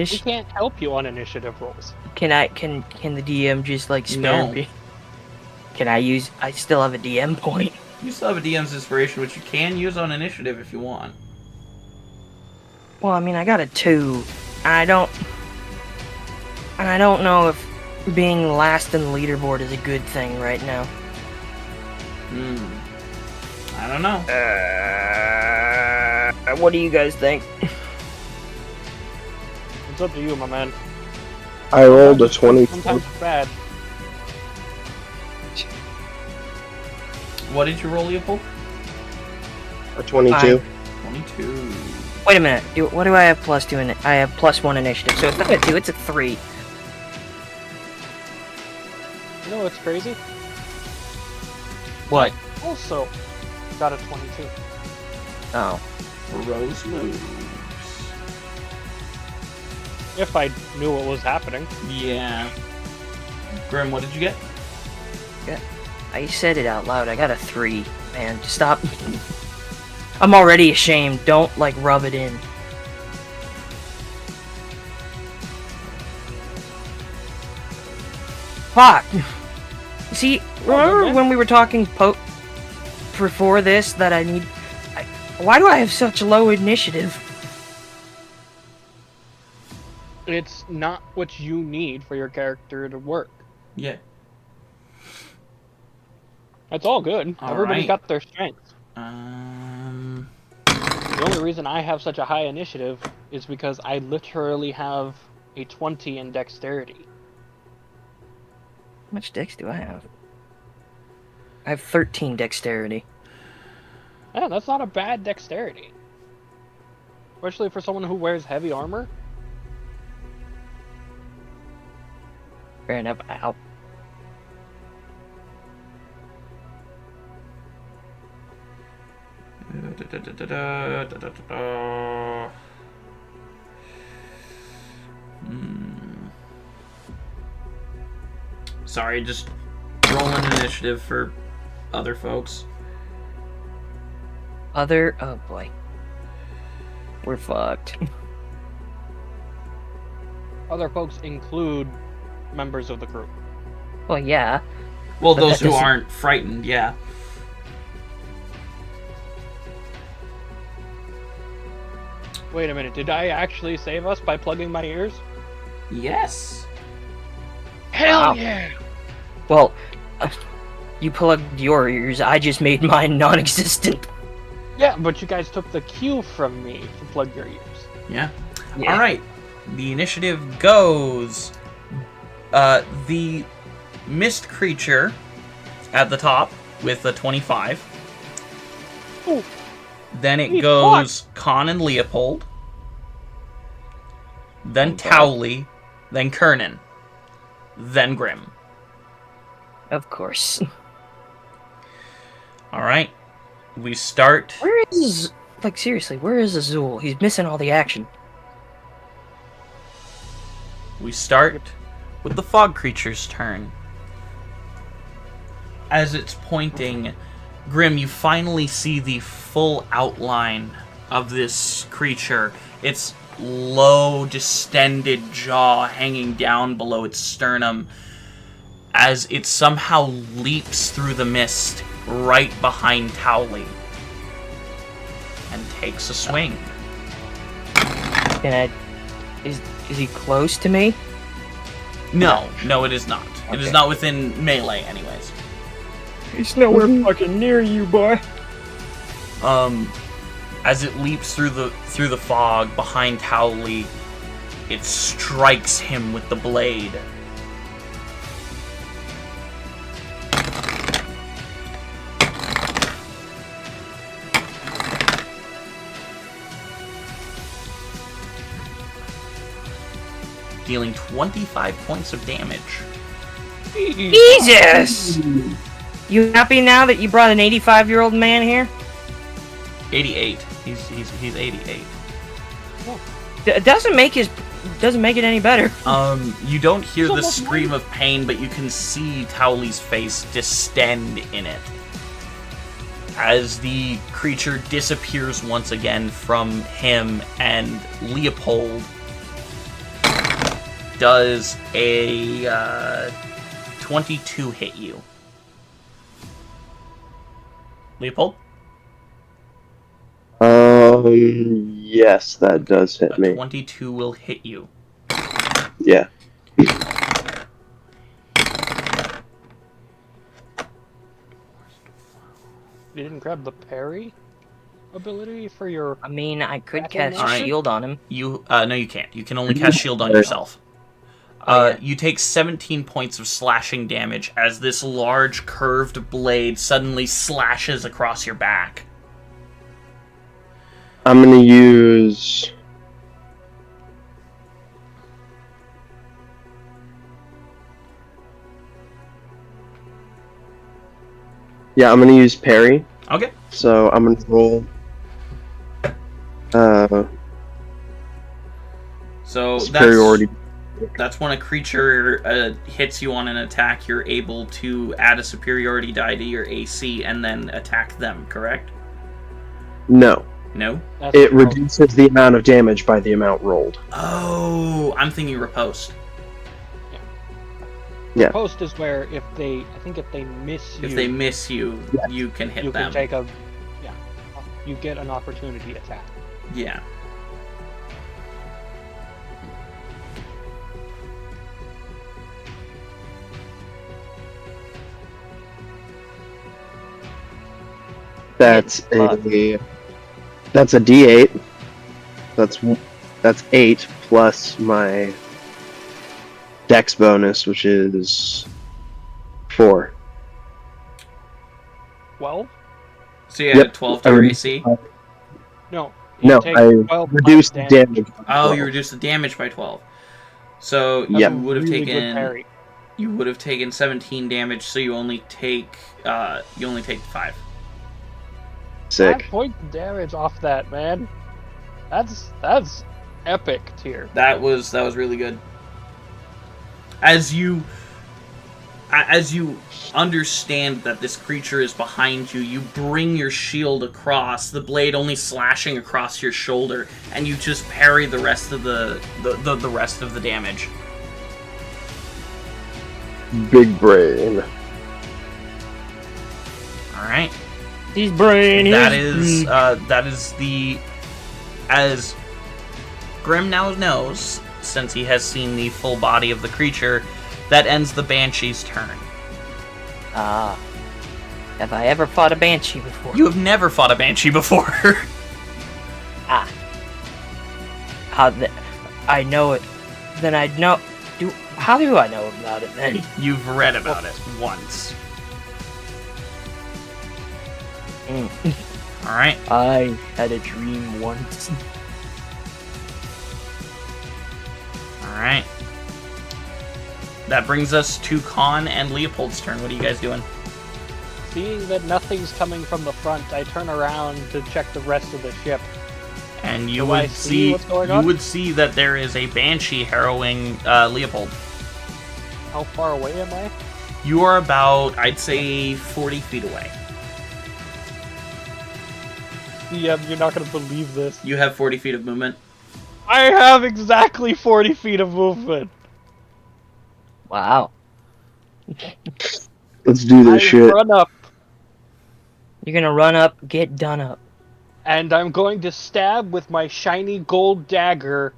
can't help you on initiative rolls. Can the DM just like spare No. me? Can I still have a DM point. You still have a DM's inspiration, which you can use on initiative if you want. Well, I mean I got a 2. And I don't know if being last in the leaderboard is a good thing right now. I don't know. What do you guys think? It's up to you, my man. I rolled a 20. Sometimes it's bad. What did you roll, Leopold? A 22. 22. Wait a minute. What do I have plus 2 in it? I have plus 1 initiative, so it's not a 2, it's a 3. You know what's crazy? What? Also got a 22. Oh. Rose moves. If I knew what was happening. Yeah. Grim, what did you get? I said it out loud. I got a 3. Man, stop. I'm already ashamed. Don't, like, rub it in. Fuck. See, remember man. when we were talking before this that I need... why do I have such low initiative? It's not what you need for your character to work. Yeah. That's all good. All Everybody's right. got their strengths. The The only reason I have such a high initiative is because I literally have a 20 in dexterity. How much dex do I have? I have 13 dexterity. Yeah, that's not a bad dexterity. Especially for someone who wears heavy armor. Fair enough. Ow. Sorry, just rolling initiative for other folks. Oh boy. We're fucked. Other folks include members of the crew. Well, yeah. Well, But those that who doesn't- aren't frightened, yeah. Wait a minute, did I actually save us by plugging my ears? Yes. Hell Wow. yeah! Well, you plugged your ears. I just made mine non-existent. Yeah, but you guys took the cue from me to plug your ears. Yeah. Yeah. All right. The initiative goes. The mist creature at the top with a 25. Ooh. Then it Hey, goes Con and Leopold. Then Okay. Towley. Then Kernan. Then Grim. Of course. All right. We start. Where is... Like, seriously, where is Azul? He's missing all the action. We start with the fog creature's turn. As it's pointing, Grim, you finally see the full outline of this creature. Its low, distended jaw hanging down below its sternum as it somehow leaps through the mist right behind Towley and takes a swing. Can I... Is he close to me? No, it is not. It is Okay. not within melee, anyways. He's nowhere fucking near you, boy. As it leaps through the fog behind Towley, it strikes him with the blade. Dealing 25 points of damage. Jesus! You happy now that you brought an 85-year-old man here? 88. He's 88. It doesn't make it any better. You don't hear the Almost scream of pain, but you can see Towley's face distend in it. As the creature disappears once again from him, and Leopold does a 22 hit you. Leopold? Yes, that does hit A me. 22 will hit you. Yeah. You didn't grab the parry ability for your... I mean, I could Back cast in a there? shield on him. You no, you can't. You can only cast shield on yourself. Oh, yeah. You take 17 points of slashing damage as this large curved blade suddenly slashes across your back. I'm gonna use... Yeah, I'm gonna use parry. Okay. So I'm gonna roll... So superiority. that's when a creature hits you on an attack, you're able to add a superiority die to your AC and then attack them, correct? No. No? That's It reduces the amount of damage by the amount rolled. Oh, I'm thinking riposte. Yeah. Post is where if they miss you, If they miss you, Yeah. you can hit you them. can take a... Yeah. You get an opportunity attack. Yeah. That's a D8. That's 8 plus my Dex bonus, which is 4. 12? So you had a 12 to your AC? No. You No, take I 12 reduced the damage. damage. by Oh, 12. you reduced the damage by 12. So That's Yep. a you would have really good taken parry. 17 damage. So you only take 5. 5 Sick. points of damage off that, man. That's epic tier. That was really good. As you understand that this creature is behind you, you bring your shield across, the blade only slashing across your shoulder, and you just parry the rest of the rest of the damage. Big brain. All right. He's brain. That is the, as Grim now knows, since he has seen the full body of the creature, that ends the Banshee's turn. Ah. Have I ever fought a banshee before? You have never fought a Banshee before. Ah. I know it. Then I'd know. How do I know about it then? You've read about it once. All right. I had a dream once. All right. That brings us to Khan and Leopold's turn. What are you guys doing? Seeing that nothing's coming from the front, I turn around to check the rest of the ship. And you Do I would see what's going on? You would see that there is a Banshee harrowing Leopold. How far away am I? You are about, I'd say, 40 feet away. Yeah, you're not gonna believe this. You have 40 feet of movement. I have exactly 40 feet of movement. Wow. Let's do this I shit. run up, You're gonna run up, get done up. and I'm going to stab with my shiny gold dagger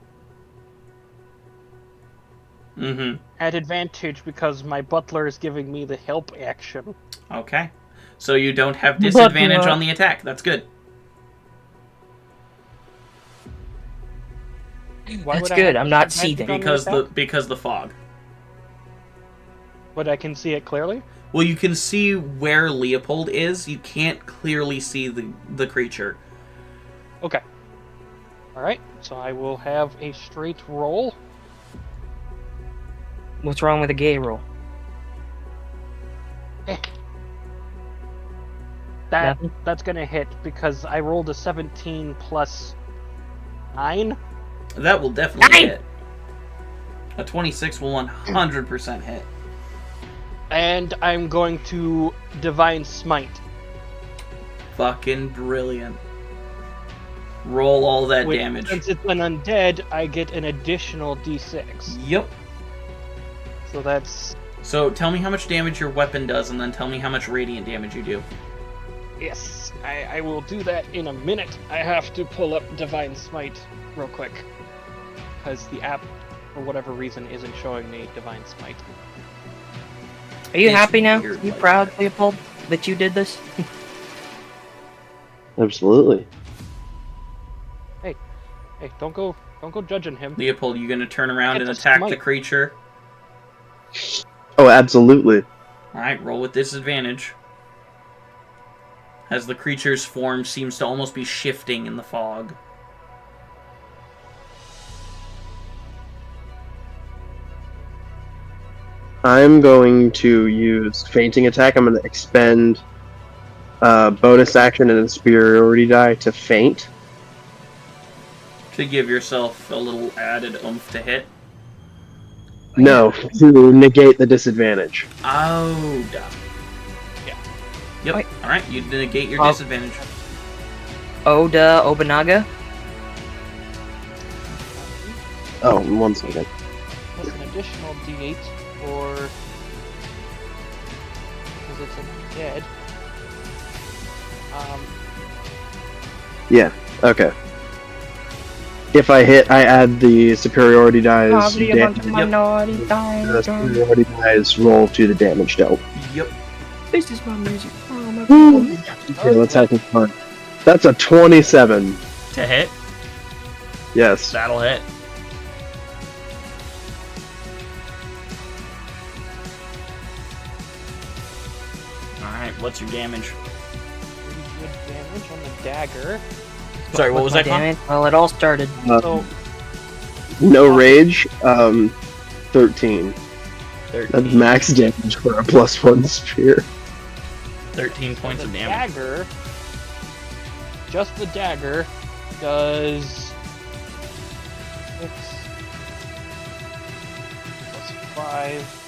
Mm-hmm. at advantage because my butler is giving me the help action. Okay. So you don't have disadvantage But, on the attack. That's good. Why That's would I good. have I'm not disadvantage seething. on Because the attack? fog. But I can see it clearly? Well, you can see where Leopold is. You can't clearly see the creature. Okay. Alright, so I will have a straight roll. What's wrong with a gay roll? Nothing? That's gonna hit because I rolled a 17 plus 9. That will definitely 9! hit. A 26 will 100% hit. And I'm going to Divine Smite. Fucking brilliant. Roll all that Which, damage. since it's an undead, I get an additional d6. Yep. So that's... So tell me how much damage your weapon does, and then tell me how much radiant damage you do. Yes, I will do that in a minute. I have to pull up Divine Smite real quick. Because the app, for whatever reason, isn't showing me Divine Smite. Are you It's happy now? weird You like proud, that. Leopold, that you did this? Absolutely. Hey, don't go judging him. Leopold, you gonna turn around and It's a attack the smite. creature? Oh, absolutely. Alright, roll with disadvantage. As the creature's form seems to almost be shifting in the fog. I'm going to use fainting attack. I'm going to expend bonus action and a superiority die to faint. To give yourself a little added oomph to hit. No, to negate the disadvantage. Oh, duh. Yeah. Yep. Wait. Alright, you negate your Oh. disadvantage. Oda Obanaga? Oh, 1 second. Plus an additional d8 for... because it's undead. Yeah, okay. If I hit, I add the superiority dice. The superiority dice roll to the damage dealt. Yep. This is my music. Oh my Woo! god. Okay, let's have some fun. That's a 27. To hit, Yes. that'll hit. Alright, what's your damage? good damage on the dagger. Sorry, what was that, Con? Damn it. Well, it all started. So No rage. 13. 13. That's max damage for a +1 spear. 13 points the of damage. dagger, just the dagger, does 6 plus 5,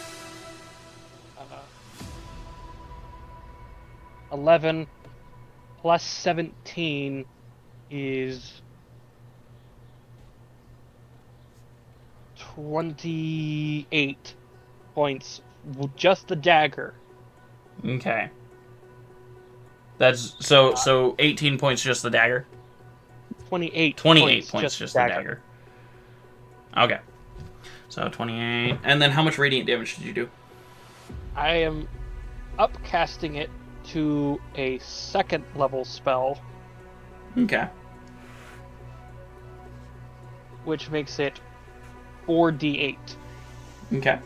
11 plus 17 is 28 points. Just the dagger. Okay. That's so 18 points just the dagger. 28. 28 points just the dagger. Okay. So 28. And then how much radiant damage did you do? I am upcasting it to a 2nd level spell, Okay. which makes it 4d8. Okay.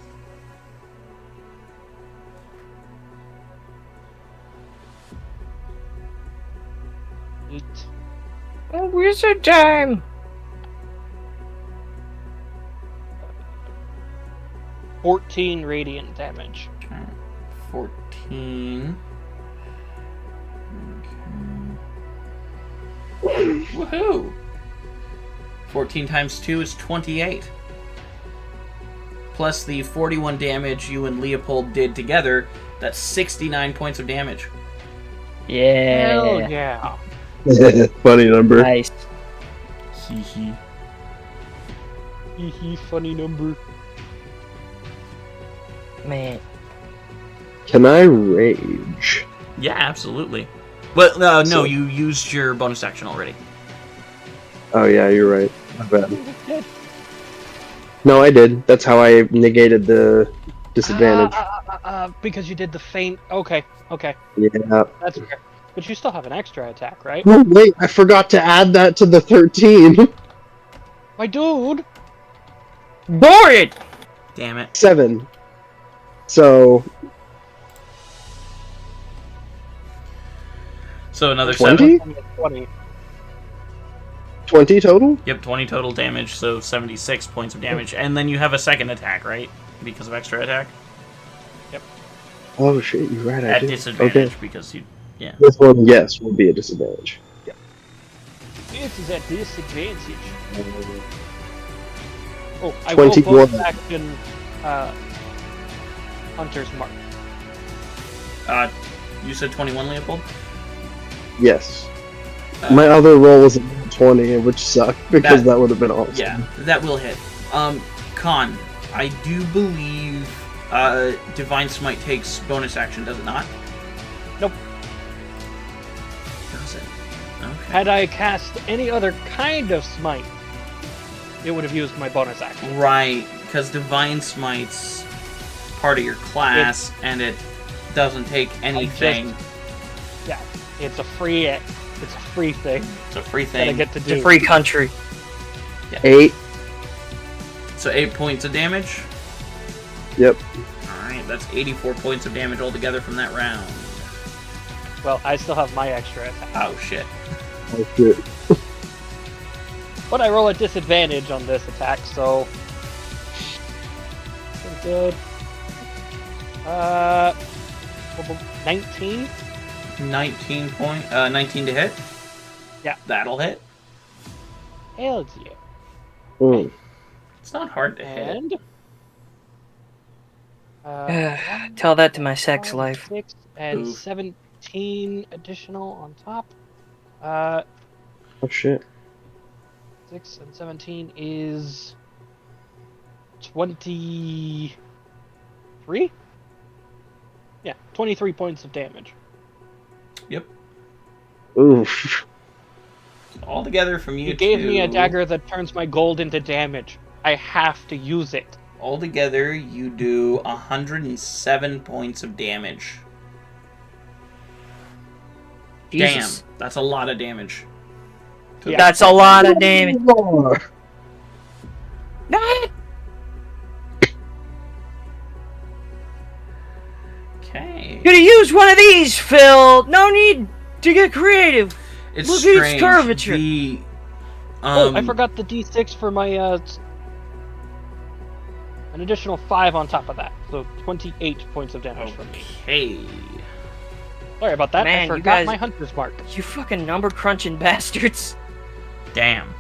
Eight. Oh, wizard time! 14 radiant damage. Okay. 14. Okay. Woohoo! 14 times 2 is 28. Plus the 41 damage you and Leopold did together, that's 69 points of damage. Hell Yeah. yeah. Funny number. Nice. Hee hee. Hee hee, funny number. Man. Can I rage? Yeah, absolutely. Well, no, So- you used your bonus action already. Oh yeah, you're right. My bad. No, I did. That's how I negated the disadvantage. Because you did the feint. Okay, Yeah. that's fair. But you still have an extra attack, right? Oh wait, I forgot to add that to the 13. My dude! Bore it! Damn it. 7. So So another 20? 7. 20. 20 total? Yep, 20 total damage, so 76 points of damage. And then you have a second attack, right? Because of extra attack? Oh shit, you're right. I At do. disadvantage, Okay. because you... Yeah. This one, yes, will be a disadvantage. It is at disadvantage. Oh, I 21. will both action Hunter's Mark. You said 21, Leopold? Yes. Uh, My other roll was a 20, which sucked because That- that would have been awesome. Yeah, that will hit. Con, I do believe Divine Smite takes bonus action, does it not? Nope. Does it? Okay. Had I cast any other kind of smite, it would have used my bonus action. Right, because Divine Smite's part of your class, and it doesn't take anything. Yeah, it's a free thing It's a free that I thing. get to It's do. a free country. 8. So 8 points of damage. Yep. Alright, that's 84 points of damage altogether from that round. Well, I still have my extra attack. Oh shit. Oh, shit. But I roll a disadvantage on this attack, so... Pretty good. 19? 19 to hit? Yeah. That'll hit. Hell yeah. Mm. It's not hard to hit. And... one, Tell that to my sex five, life. 6 and Oof. 17 additional on top. Oh shit. 6 and 17 is 23? Yeah, 23 points of damage. Yep. Oof. All together from you You gave two. me a dagger that turns my gold into damage. I have to use it. All together, you do 107 points of damage. Jesus. Damn, that's a lot of damage. Yeah. That's a lot of damage. More. Okay. Could have used one of these, Phil. No need to get creative. It's Look at its strange. curvature. I forgot the D6 for my an additional 5 on top of that, so 28 points of damage from me. Okay. Sorry about that. Man, I you forgot guys- my hunter's mark. You fucking number crunching bastards. Damn.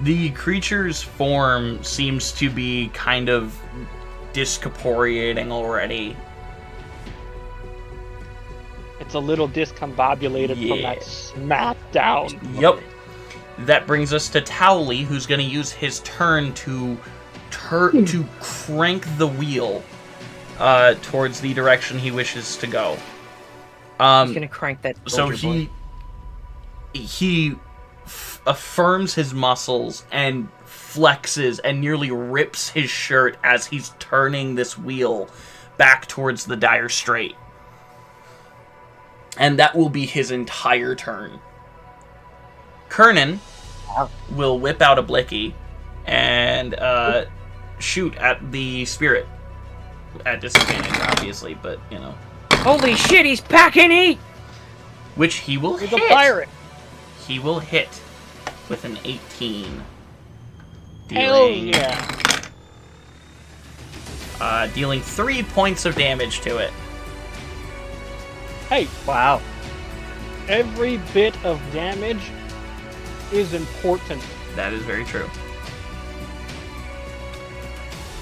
The creature's form seems to be kind of discorporeating already. It's a little discombobulated from Yeah. that smackdown. Yep. That brings us to Towley, who's going to use his turn to crank the wheel towards the direction he wishes to go. He's gonna crank that. So soldier he affirms his muscles and flexes and nearly rips his shirt as he's turning this wheel back towards the dire strait. And that will be his entire turn. Kernan will whip out a blicky and shoot at the spirit. At disadvantage, obviously, but, you know. Holy shit, he's packing heat! Which he will He's hit. a pirate. He will hit with an 18. Hell Dealing, yeah. dealing 3 points of damage to it. Hey, Wow. every bit of damage is important. That is very true.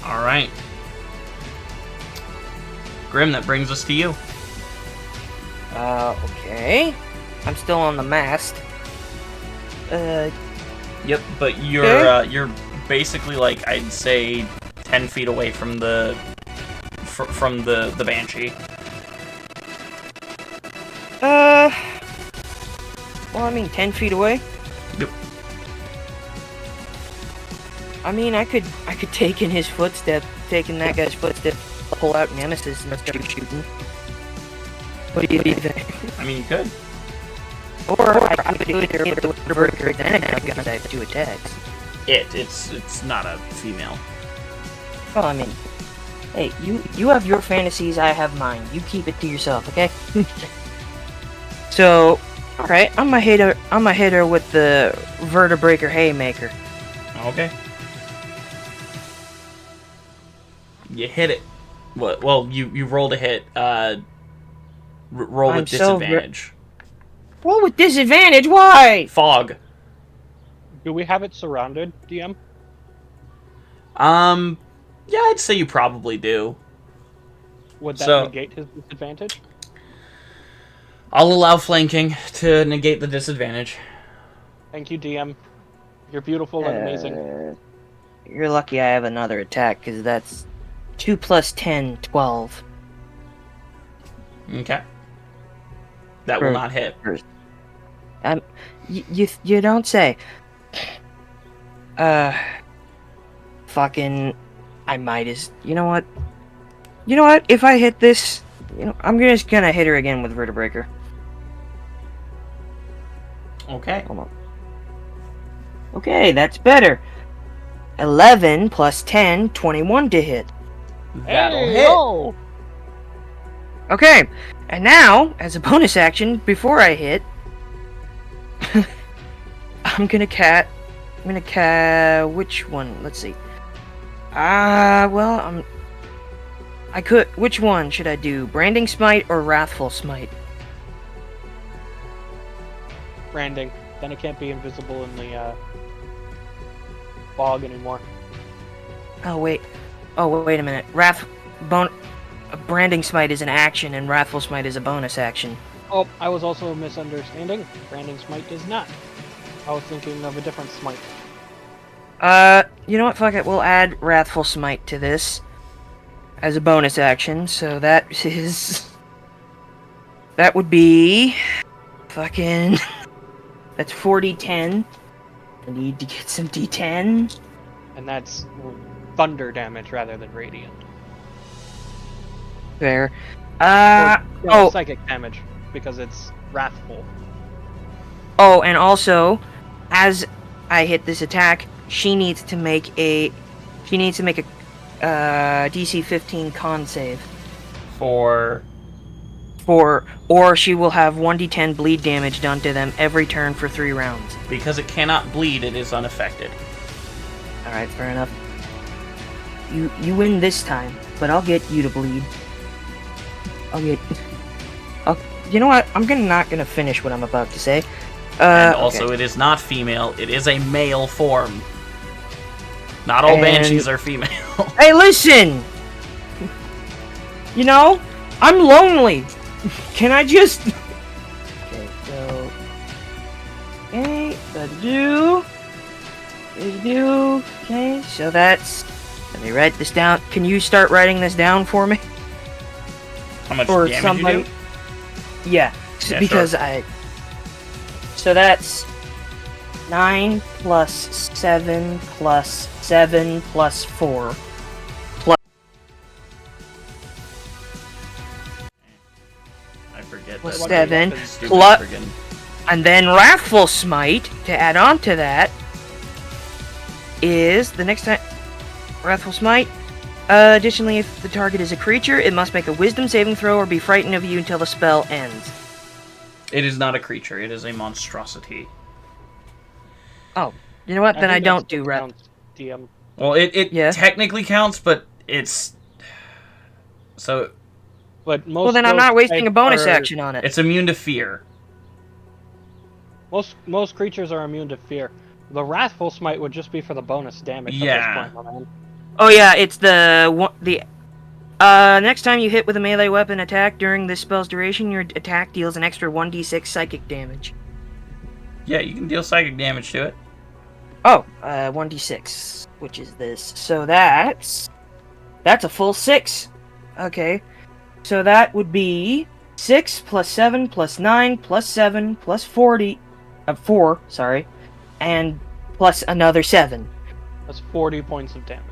Alright. Grim, that brings us to you. Okay. I'm still on the mast. Yep, but you're basically like, I'd say 10 feet away from the banshee. Well, I mean, 10 feet away. Yep. I mean, I could take in his footstep, taking that guy's footstep, pull out Nemesis and start shooting. What do you think? I mean, you could. Or I could do it here with the Berserker, then I have 2 attacks. It's not a female. Well, I mean, hey, you have your fantasies, I have mine. You keep it to yourself, okay? So, alright, I'm gonna hit her with the Vertebreaker Haymaker. Okay. You hit it. What? Well, you rolled a hit. Roll with I'm so disadvantage. Roll with disadvantage, why? Fog. Do we have it surrounded, DM? Yeah, I'd say you probably do. Would that So- negate his disadvantage? I'll allow flanking to negate the disadvantage. Thank you, DM. You're beautiful and amazing. You're lucky I have another attack, because that's 2 plus 10, 12. Okay. That will not hit. You don't say. Fucking, I might as. You know what? If I hit this, I'm just gonna hit her again with Vertebreaker. Okay. Hold on. Okay, that's better. 11 plus 10, 21 to hit. That'll Hey, hit. yo! Okay, and now, as a bonus action, before I hit, I'm gonna which one? Let's see. Which one should I do? Branding Smite or Wrathful Smite? Branding. Then it can't be invisible in the fog anymore. Oh wait a minute. Branding Smite is an action, and Wrathful Smite is a bonus action. Oh, I was also misunderstanding. Branding Smite does not. I was thinking of a different smite. You know what? Fuck it. We'll add Wrathful Smite to this as a bonus action. So that would be fucking. That's 40-10. I need to get some D10. And that's thunder damage rather than radiant. Fair. Or psychic damage, because it's wrathful. Oh, and also, as I hit this attack, she needs to make a DC 15 con save. For or she will have 1d10 bleed damage done to them every turn for 3 rounds. Because it cannot bleed, it is unaffected. Alright, fair enough. You win this time, but I'll get you to bleed. You know what? I'm not gonna finish what I'm about to say. And also, okay. it is not female, it is a male form. Not all banshees are female. Hey, listen! You know, I'm lonely. Can I just... Okay, so... Okay, okay, so that's... Let me write this down. Can you start writing this down for me? How much Or damage somebody... you do? Yeah, because sure. So that's 9 plus 7 plus 7 plus 4 plus... I forget plus that. 7 Stupid plus... friggin- And then Wrathful Smite, to add on to that, is the next time... Wrathful Smite. Additionally, if the target is a creature, it must make a Wisdom saving throw or be frightened of you until the spell ends. It is not a creature, it is a monstrosity. Oh, you know what? Then I think don't that do still Wrath... counts, DM. Well, it Yeah. technically counts, but it's... So, But most Well, then I'm not ghost wasting a types bonus are- action on it. it's immune to fear. Most creatures are immune to fear. The Wrathful Smite would just be for the bonus damage Yeah. at this point, my man. Oh yeah, it's the next time you hit with a melee weapon attack during this spell's duration, your attack deals an extra 1d6 psychic damage. Yeah, you can deal psychic damage to it. Oh, 1d6, which is this. So that's a full 6. Okay. So that would be 6 plus 7 plus 9 plus 7 plus 4, sorry, and plus another 7. That's 40 points of damage.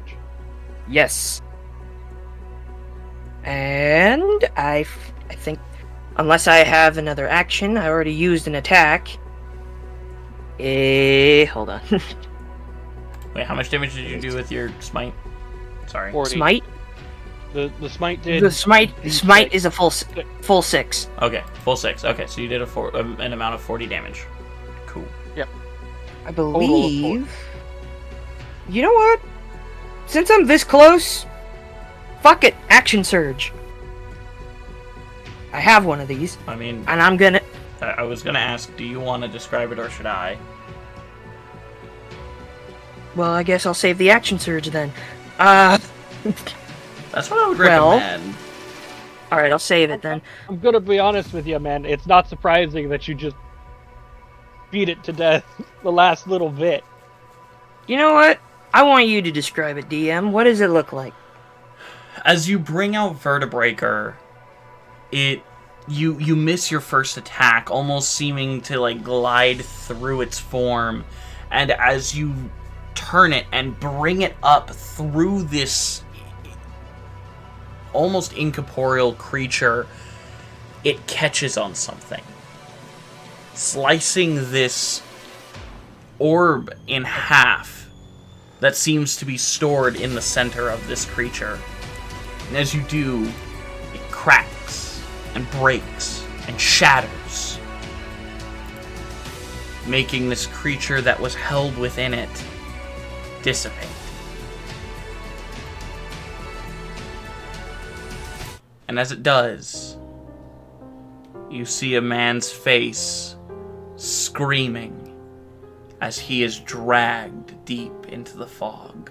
Yes. And I think, unless I have another action, I already used an attack. Hold on. Wait, how much damage did you do with your smite? Sorry. 40. Smite? The smite did. The smite is a full 6. Okay, full 6. Okay, so you did an amount of 40 damage. Cool. I believe. You know what? Since I'm this close, fuck it, action surge. I have one of these, I mean, and I'm gonna. I was gonna ask, do you want to describe it or should I? Well, I guess I'll save the action surge then. That's what I would Well- recommend. All right, I'll save it then. I'm gonna be honest with you, man. It's not surprising that you just beat it to death the last little bit. You know what? I want you to describe it, DM. What does it look like? As you bring out Vertebreaker, you miss your first attack, almost seeming to like glide through its form, and as you turn it and bring it up through this almost incorporeal creature, it catches on something, slicing this orb in half that seems to be stored in the center of this creature. And as you do, it cracks and breaks and shatters, making this creature that was held within it dissipate. And as it does, you see a man's face screaming as he is dragged deep into the fog.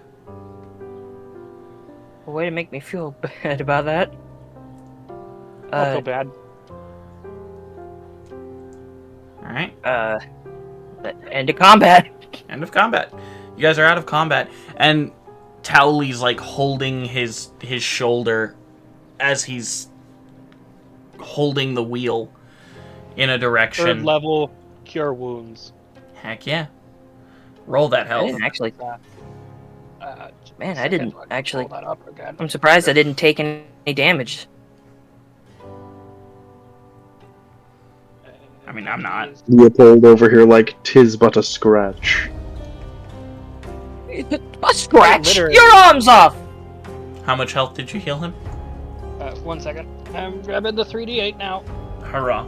A way to make me feel bad about that. Don't feel bad. Alright, End of combat. end of combat. You guys are out of combat, and Towley's like holding his shoulder as he's holding the wheel in a direction. 3rd level, cure wounds. Heck yeah. Roll that I health. didn't actually. Man, I Second, didn't can actually. pull that up again. I'm surprised I didn't take any damage. I mean, I'm not. Leopold over here like 'tis but a scratch. A scratch Literally. your arms off. How much health did you heal him? 1 second. I'm grabbing the 3d8 now. Hurrah.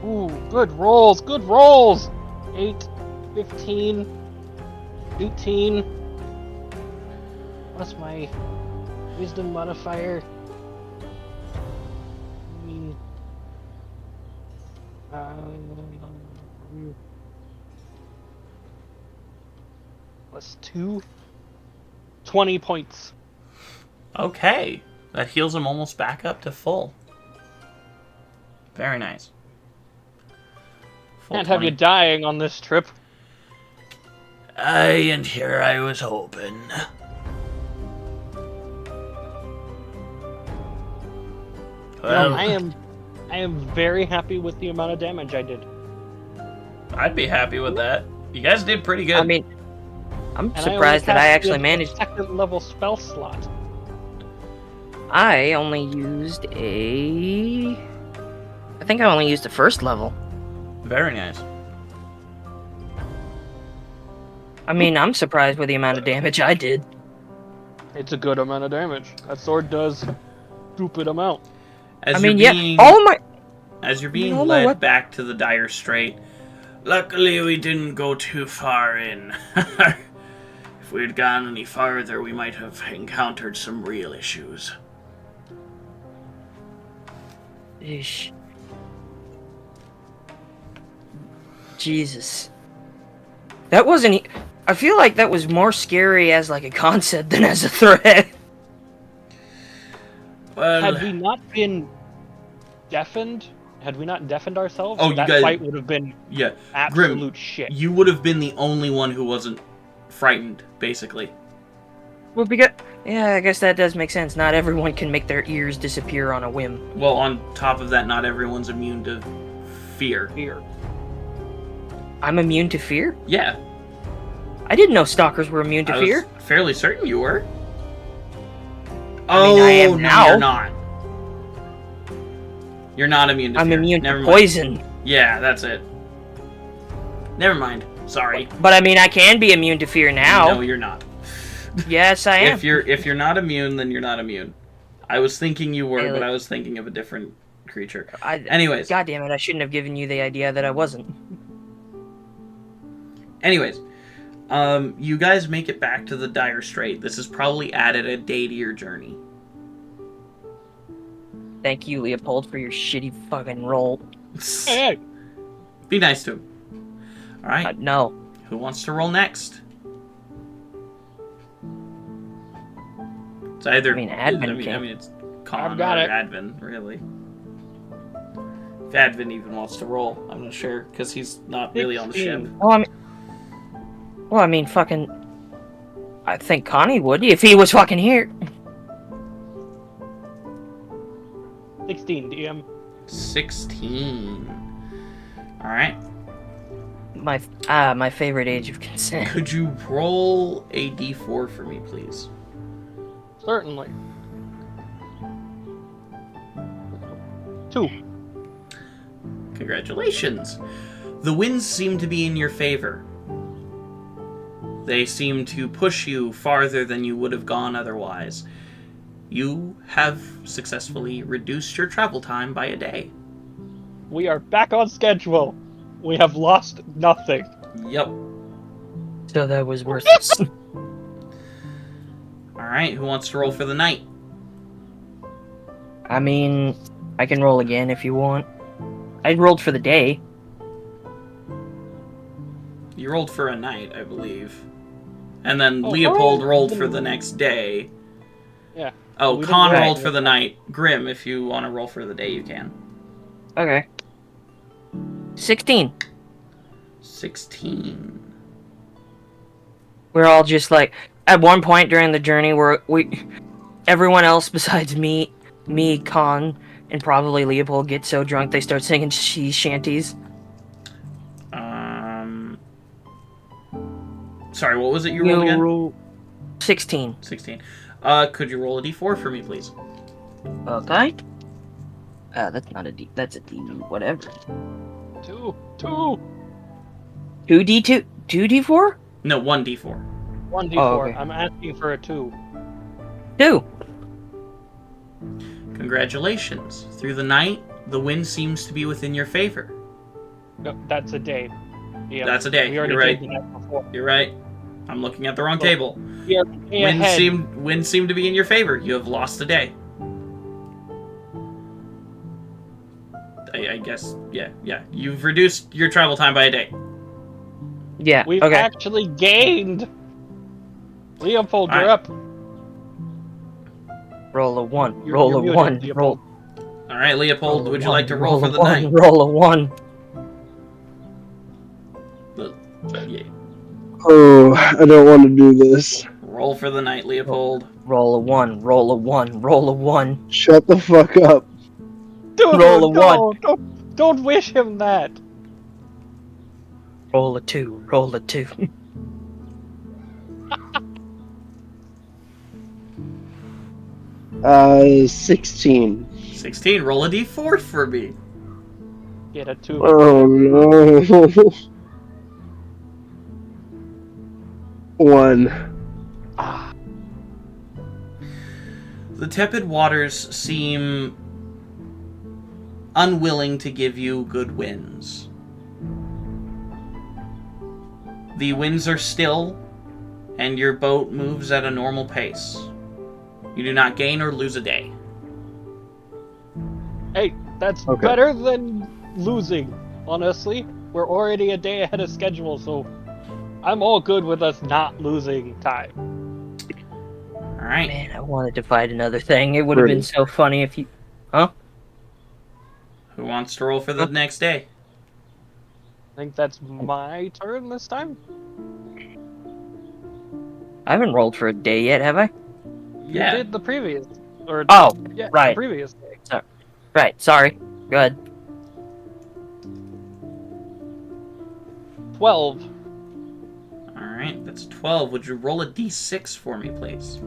Ooh, good rolls, good rolls! 8, 15, 18. What's my wisdom modifier? Plus 2. 20 points. Okay. That heals him almost back up to full. Very nice. Full Can't have 20. you dying on this trip. Aye, and here I was hoping. Well, I am very happy with the amount of damage I did. I'd be happy with that. You guys did pretty good. I mean, I'm And surprised that I actually managed. Second level spell slot. I only used a. I think I only used the first level. Very nice. I mean, I'm surprised with the amount of damage I did. It's a good amount of damage. That sword does stupid amount. As I mean, you're yeah, being, all my. as you're being all my led wep- back to the dire strait, luckily we didn't go too far in. If we had gone any farther, we might have encountered some real issues. Ish. Jesus. That wasn't. I feel like that was more scary as like a concept than as a threat. Well, Had we not been deafened, had we not deafened ourselves, Oh, you that guys- fight would have been yeah, absolute shit. you would have been the only one who wasn't frightened, basically. Well, because yeah, I guess that does make sense. Not everyone can make their ears disappear on a whim. Well, on top of that, not everyone's immune to fear. Fear. I'm immune to fear? Yeah, I didn't know stalkers were immune to I fear. was fairly certain you were. I mean, I am no, now. you're not. You're not immune to I'm fear. immune Never to mind. poison. Yeah, that's it. Never mind. Sorry. But I mean, I can be immune to fear now. No, you're not. Yes, I am. If you're not immune, then you're not immune. I was thinking you were, Hey, but look. I was thinking of a different creature. I, Anyways, God damn it, I shouldn't have given you the idea that I wasn't. you guys make it back to the dire strait. This has probably added a day to your journey. Thank you, Leopold, for your shitty fucking roll. Hey, Be nice to him. All right. No. Who wants to roll next? It's either. I mean, Advin I can. mean, it's Con I've got or it. Advin, really. If Advin even wants to roll, I'm not sure because he's not really on the ship. 16. Well, I mean, fucking. I think Connie would if he was fucking here. 16, DM. 16. All right. My favorite age of consent. Could you roll a d4 for me, please? Certainly. 2. Congratulations. The winds seem to be in your favor. They seem to push you farther than you would have gone otherwise. You have successfully reduced your travel time by a day. We are back on schedule. We have lost nothing. Yep. So that was worth it. Alright, who wants to roll for the night? I mean, I can roll again if you want. I rolled for the day. You rolled for a night, I believe. And then Oh, Leopold oh, rolled for the next day. Yeah. Oh, We didn't Con roll. rolled for the night. Grim, if you want to roll for the day, you can. Okay. 16. 16. We're all just like, at one point during the journey, everyone else besides me, Con, and probably Leopold get so drunk they start singing sea shanties. Sorry, what was it you rolled again? Roll 16. 16. Could you roll a d4 for me, please? Okay. That's not a D. That's a D. Whatever. 2. 2D2? 2D4? No, 1d4. 1d4. Oh, okay. I'm asking for a 2. 2. Congratulations. Through the night, the wind seems to be within your favor. No, that's a day. Yeah, That's a day. We already You're right. did the night before. You're right. I'm looking at the wrong Oh, table. We are way Wind ahead. seemed to be in your favor. You have lost a day. I guess, yeah. You've reduced your travel time by a day. Yeah, We've okay. actually gained. Leopold, All you're right. up. Roll a 1. You're Roll a muted, 1. Leopold. All right, Leopold, would you like to roll roll for a the 1, night? Roll a 1. Yeah. Oh, I don't want to do this. Roll for the night, Leopold. Roll a 1. Roll a 1. Roll a 1. Shut the fuck up. Dude, Roll a no, don't wish him that. Roll a 2. Roll a 2. 16. 16. Roll a d4 for me. Get a 2. Oh no. 1. Ah, The tepid waters seem unwilling to give you good winds. The winds are still, and your boat moves at a normal pace. You do not gain or lose a day. hey, that's Okay. better than losing. Honestly, we're already a day ahead of schedule, so I'm all good with us not losing time. All right. Man, I wanted to fight another thing. It would have been so funny if you... Who wants to roll for the next day? I think that's my turn this time. I haven't rolled for a day yet, have I? You Yeah. did the previous, or Oh, yeah, right. the previous day. Right, sorry. Go ahead. 12. All right, that's 12. Would you roll a d6 for me, please?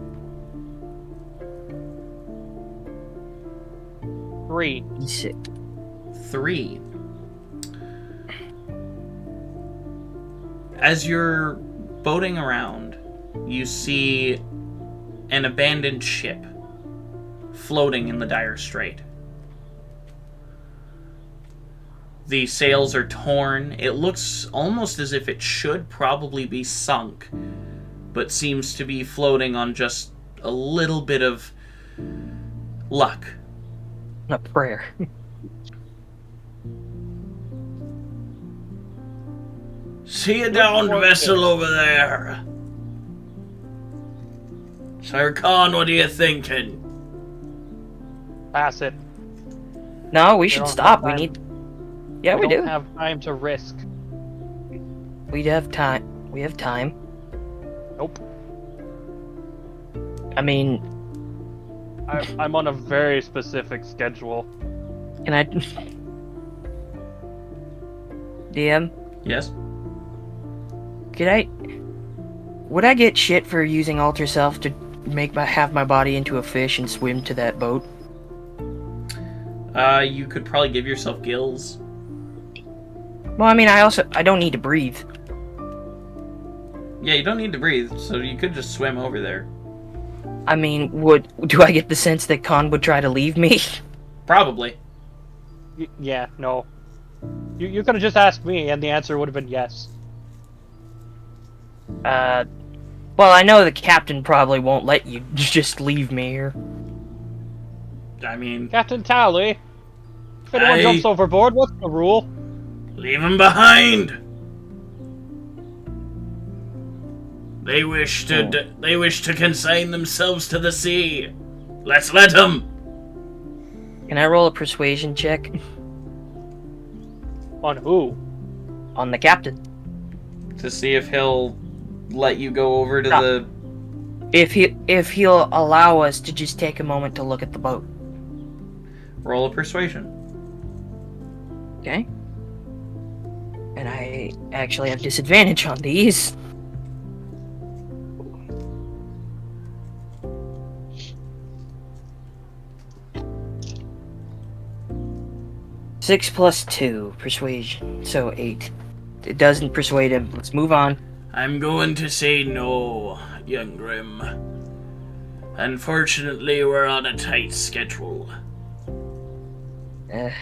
3. 3. As you're boating around, you see an abandoned ship floating in the dire strait. The sails are torn. It looks almost as if it should probably be sunk, but seems to be floating on just a little bit of luck. A prayer. See a downed vessel over there. Sir Khan, what are you thinking? Pass it. No, we We should don't stop. have We time. need... Yeah, we don't do. have time to risk. We'd have time. We have time. Nope. I mean, I'm on a very specific schedule. can I... DM, Yes? could I... Would I get shit for using Alter Self to have my body into a fish and swim to that boat? You could probably give yourself gills. Well, I mean, I don't need to breathe. Yeah, you don't need to breathe, so you could just swim over there. I mean, do I get the sense that Khan would try to leave me? Probably. Yeah, no. You could have just asked me, and the answer would have been yes. Well, I know the captain probably won't let you just leave me here. I mean, Captain Tally, if anyone Aye. jumps overboard, what's the rule? leave him behind. They wish to consign themselves to the sea. Let's let them. Can I roll a persuasion check On who? on the captain? To see if he'll let you go over to No. the... If he'll allow us to just take a moment to look at the boat. Roll a persuasion. Okay. And I actually have disadvantage on these. Six plus 2, persuasion, so 8. It doesn't persuade him. Let's move on. I'm going to say no, young Grim. Unfortunately, we're on a tight schedule. I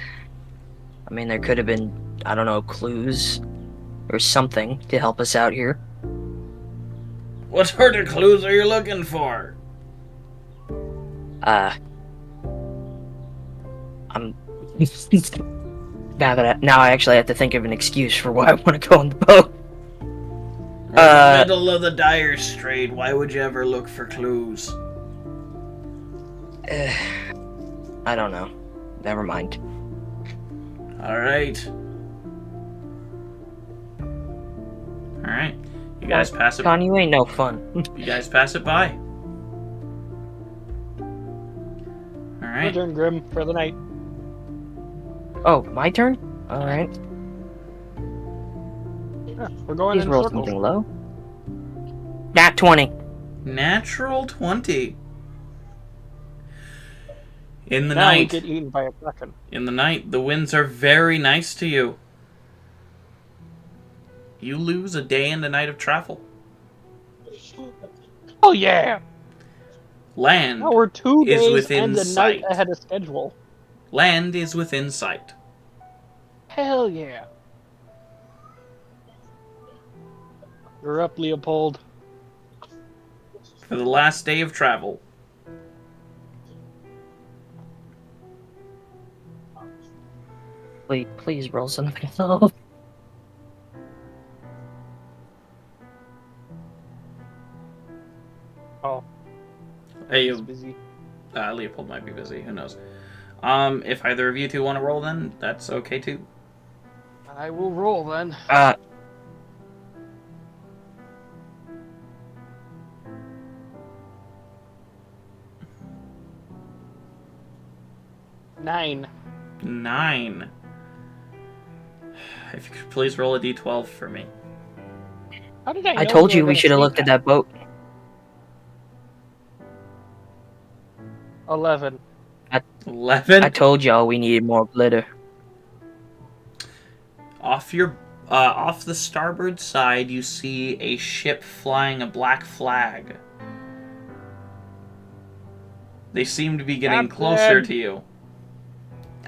mean, there could have been, I don't know, clues or something to help us out here. What sort of clues are you looking for? I'm now I actually have to think of an excuse for why I want to go on the boat. We're in the middle of the dire strait. Why would you ever look for clues? I don't know. Never mind. Alright. Alright. You guys pass it. Con, you ain't no fun. You guys pass it by. Alright. Return Grim for the night. Oh, my turn? Alright. Yeah, we're going Please in roll circles. something low. Nat 20. Natural 20. In the Now we night. get eaten by a kraken. In the night, the winds are very nice to you. You lose a day and a night of travel. Oh yeah! Land Now we're 2 is days within and a sight. night ahead of schedule. Land is within sight. Hell yeah! You're up, Leopold. For the last day of travel. Please roll something low. Oh, Hey, he's busy. Leopold might be busy. Who knows? If either of you two want to roll, then that's okay too. I will roll then. 9. 9. If you could please roll a d12 for me. How did I know I told we you were we gonna should have see looked at that boat. 11. 11. I told y'all we needed more glitter. Off the starboard side, you see a ship flying a black flag. They seem to be getting closer to you.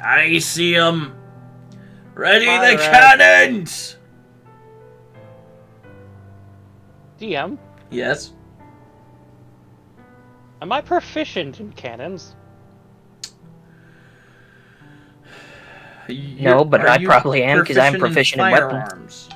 I see them. Ready the cannons! DM, Yes. am I proficient in cannons? No, but Are I you probably am, 'cause I'm proficient in weapons. firearms?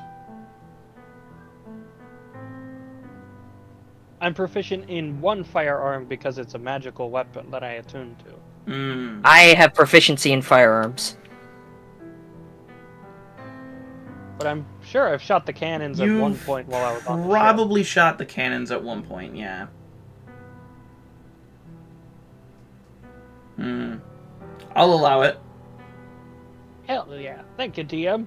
I'm proficient in one firearm because it's a magical weapon that I attune to. Hmm. I have proficiency in firearms. But I'm sure I've shot the cannons at one You've point while I was on the ship. probably shot the cannons at one point, yeah. I'll allow it. Hell yeah. Thank you, DM.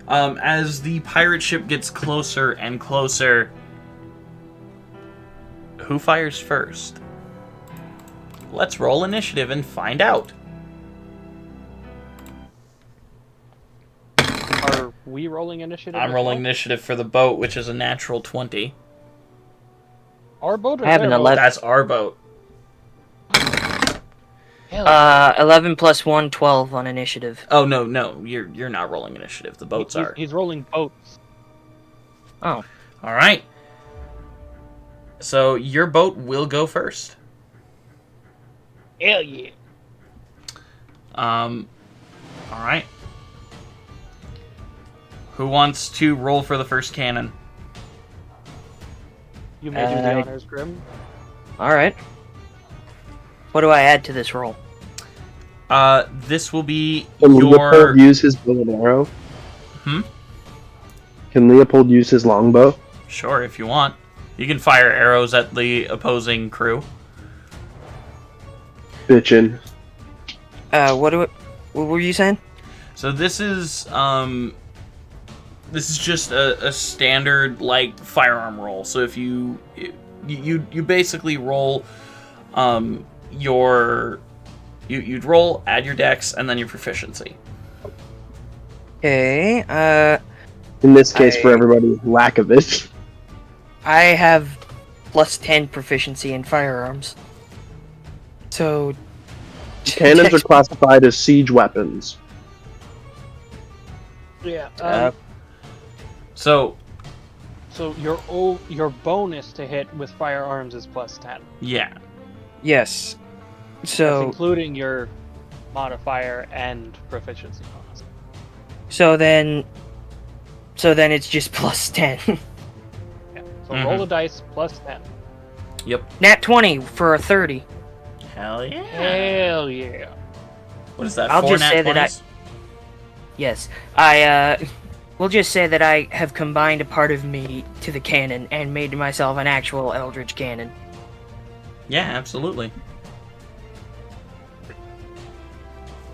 As the pirate ship gets closer and closer, who fires first? Let's roll initiative and find out. Are we rolling initiative? I'm as rolling well? initiative for the boat, which is a natural 20. Our boat or I have their an boat? 11. That's our boat. Hell 11 plus 1, 12 on initiative. Oh, no, you're not rolling initiative. The boats are. He's rolling boats. Oh. All right. So your boat will go first. Hell yeah. All right. Who wants to roll for the first cannon? You may do the honors, Grim. Alright. What do I add to this roll? This will be Can your. Leopold use his bow and arrow? Can Leopold use his longbow? Sure, if you want. You can fire arrows at the opposing crew. Bitchin'. What were you saying? So this is just a standard like firearm roll. So if you basically roll you'd roll, add your dex, and then your proficiency. Okay, In this case, for everybody, lack of it. I have plus 10 proficiency in firearms. So Cannons are classified as siege weapons. Yeah. So So your bonus to hit with firearms is plus 10. yeah. yes. That's So including your modifier and proficiency bonus. so then it's just plus 10. Yeah. So roll the dice plus 10. Yep. Nat 20 for a 30. Hell yeah. Hell yeah. What is that? I'll 4 just nat say that 20s? Yes. We'll just say that I have combined a part of me to the cannon and made myself an actual eldritch cannon. Yeah, absolutely.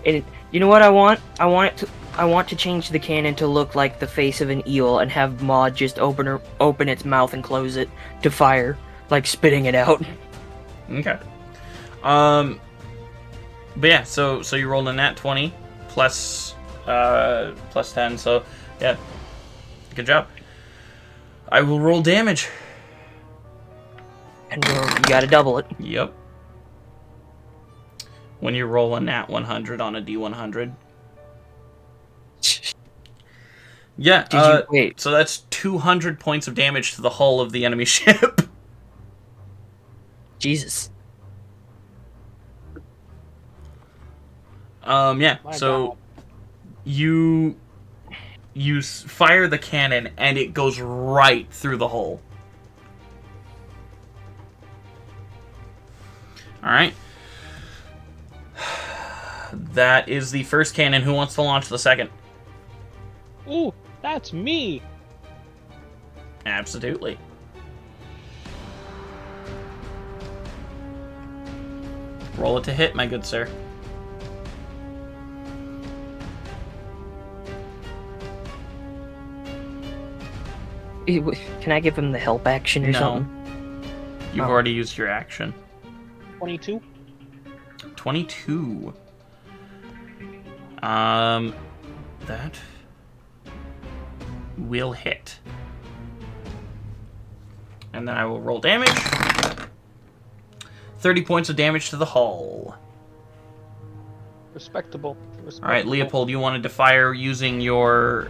And you know what I want? I want to change the cannon to look like the face of an eel and have Maud just open its mouth and close it to fire, like spitting it out. Okay. But yeah, so you rolled a nat 20 plus 10, so yeah. Good job. I will roll damage. And you gotta double it. Yep. When you roll a nat 100 on a D100. Yeah, Wait. so that's 200 points of damage to the hull of the enemy ship. Jesus. Yeah, My so God. you fire the cannon and it goes right through the hole. Alright. That is the first cannon. Who wants to launch the second? Ooh, that's me. Absolutely. Roll it to hit, my good sir. Can I give him the help action or No. something? You've Oh. already used your action. 22. 22. That will hit. And then I will roll damage. 30 points of damage to the hull. Respectable. Alright, Leopold, you wanted to fire using your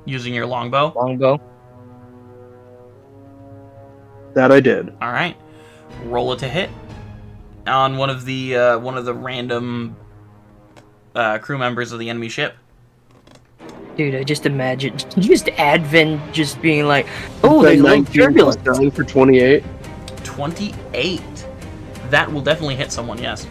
longbow? Longbow. That I did. Alright. Roll it to hit. On one of the random crew members of the enemy ship. Dude, I just imagine just Advent just being like, oh, there's a little 19 plus turbulence. 9 for 28. 28. That will definitely hit someone, yes.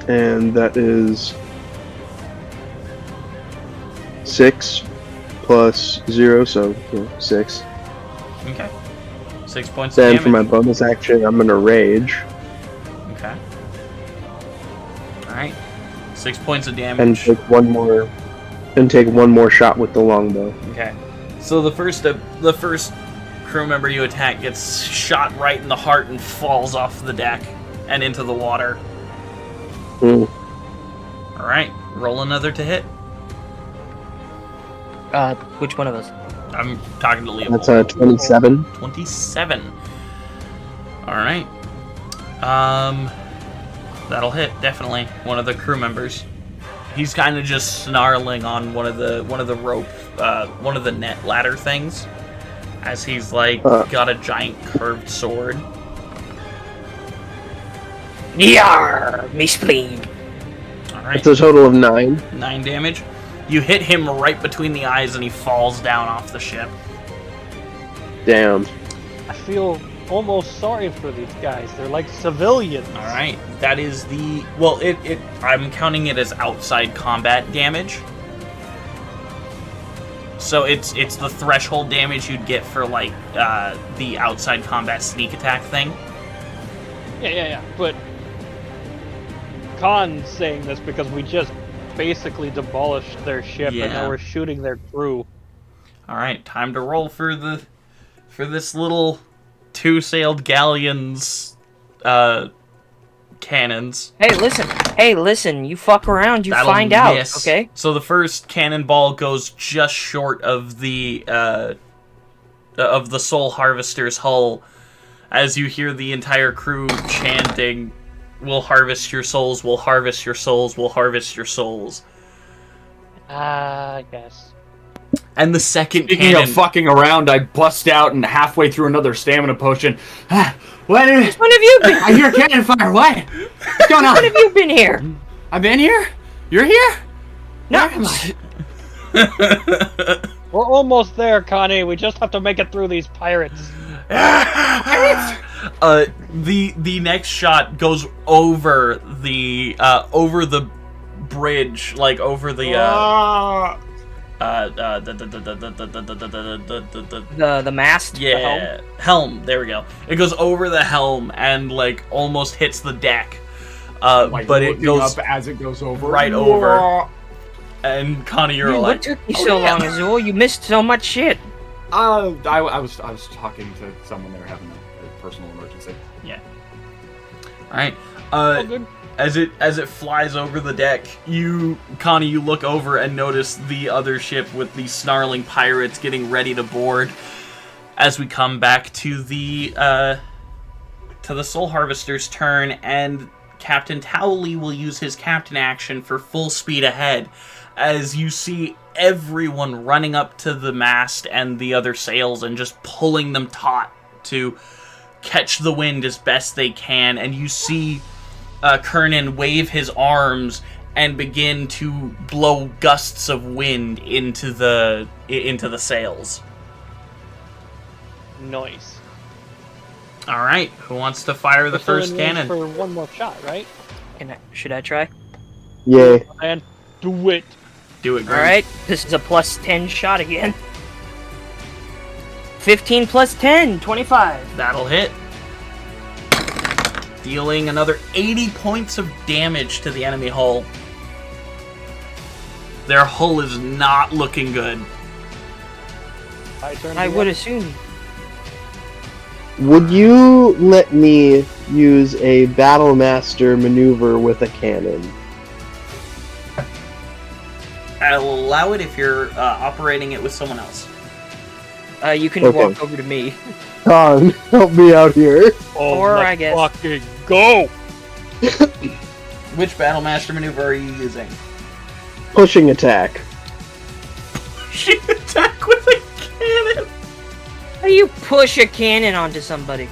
And that is 6 plus 0, so 6. Okay. 6 points Then of for my damage. bonus action, I'm gonna rage Okay. Alright. 6 points of and damage. take one more shot with the longbow. Okay. So the first crew member you attack gets shot right in the heart and falls off the deck and into the water. Mm. Alright. Roll another to hit. Which one of us? I'm talking to Leopold. That's a 27. 27. Alright. That'll hit, definitely. One of the crew members. He's kind of just snarling on one of the rope, one of the net ladder things, as he's like got a giant curved sword. Yarr, me spleen. Alright. It's a total of 9. 9 damage. You hit him right between the eyes and he falls down off the ship. Damn. I feel almost sorry for these guys. They're like civilians. Alright. That is the... Well, I'm counting it as outside combat damage. So it's the threshold damage you'd get for, like, the outside combat sneak attack thing. Yeah. But Khan's saying this because we just basically demolished their ship and Yeah. now we're shooting their crew. Alright, time to roll for this little two-sailed galleon's cannons. Hey, listen. Hey, listen, you fuck around, you That'll find out, miss. okay? So the first cannonball goes just short of the Soul Harvester's hull, as you hear the entire crew chanting, "We'll harvest your souls, we'll harvest your souls, we'll harvest your souls." Yes. And the second Speaking cannon... of fucking around, I bust out and halfway through another stamina potion. What? When have you been? I hear cannon fire. What? What's going on? When have you been here? I've been here? You're here? No. Where am I? We're almost there, Connie. We just have to make it through these pirates. The next shot goes over the bridge, like over the The mast? The helm? yeah, helm. There we go. It goes over the helm and like almost hits the deck. Like, But it looking goes up as it goes over. right over. And Connie, you're Dude, like, what took you so long, Azul? You missed so much shit. I was talking to someone there having a personal emergency. yeah. All right. Oh, good. As it flies over the deck, Connie, you look over and notice the other ship with the snarling pirates getting ready to board. As we come back to the Soul Harvester's turn, and Captain Towley will use his captain action for full speed ahead, as you see everyone running up to the mast and the other sails and just pulling them taut to catch the wind as best they can, and you see Kernan wave his arms and begin to blow gusts of wind into the sails. Nice. All right, who wants to fire the We're still first in range cannon? for one more shot, right? Should I try? Yay. And do it. Do it, Grim. Alright, this is a plus 10 shot again. 15 plus 10, 25. That'll hit. Dealing another 80 points of damage to the enemy hull. Their hull is not looking good. I would assume. Would you let me use a battle master maneuver with a cannon? I'll allow it if you're operating it with someone else. You can Okay. walk over to me. Con, help me out here. Oh, Or let's I guess- fucking go. Which battle master maneuver are you using? Pushing attack. She attack with a cannon. How do you push a cannon onto somebody?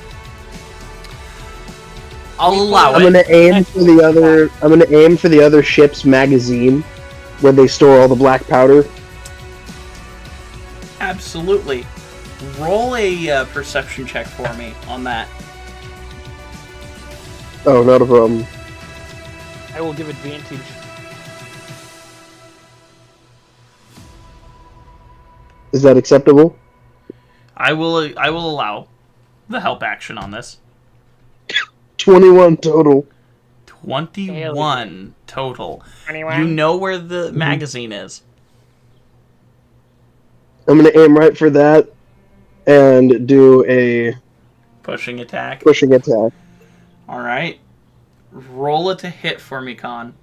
I'll allow I'm it. gonna aim for the other. I'm gonna aim for the other ship's magazine, where they store all the black powder. Absolutely. Roll a perception check for me on that. Oh, not a problem. I will give advantage. Is that acceptable? I will allow the help action on this. 21 total. 21 total. 21. You know where the magazine is. I'm gonna aim right for that, and do a Pushing attack. pushing attack. Alright. Roll it to hit for me, Con.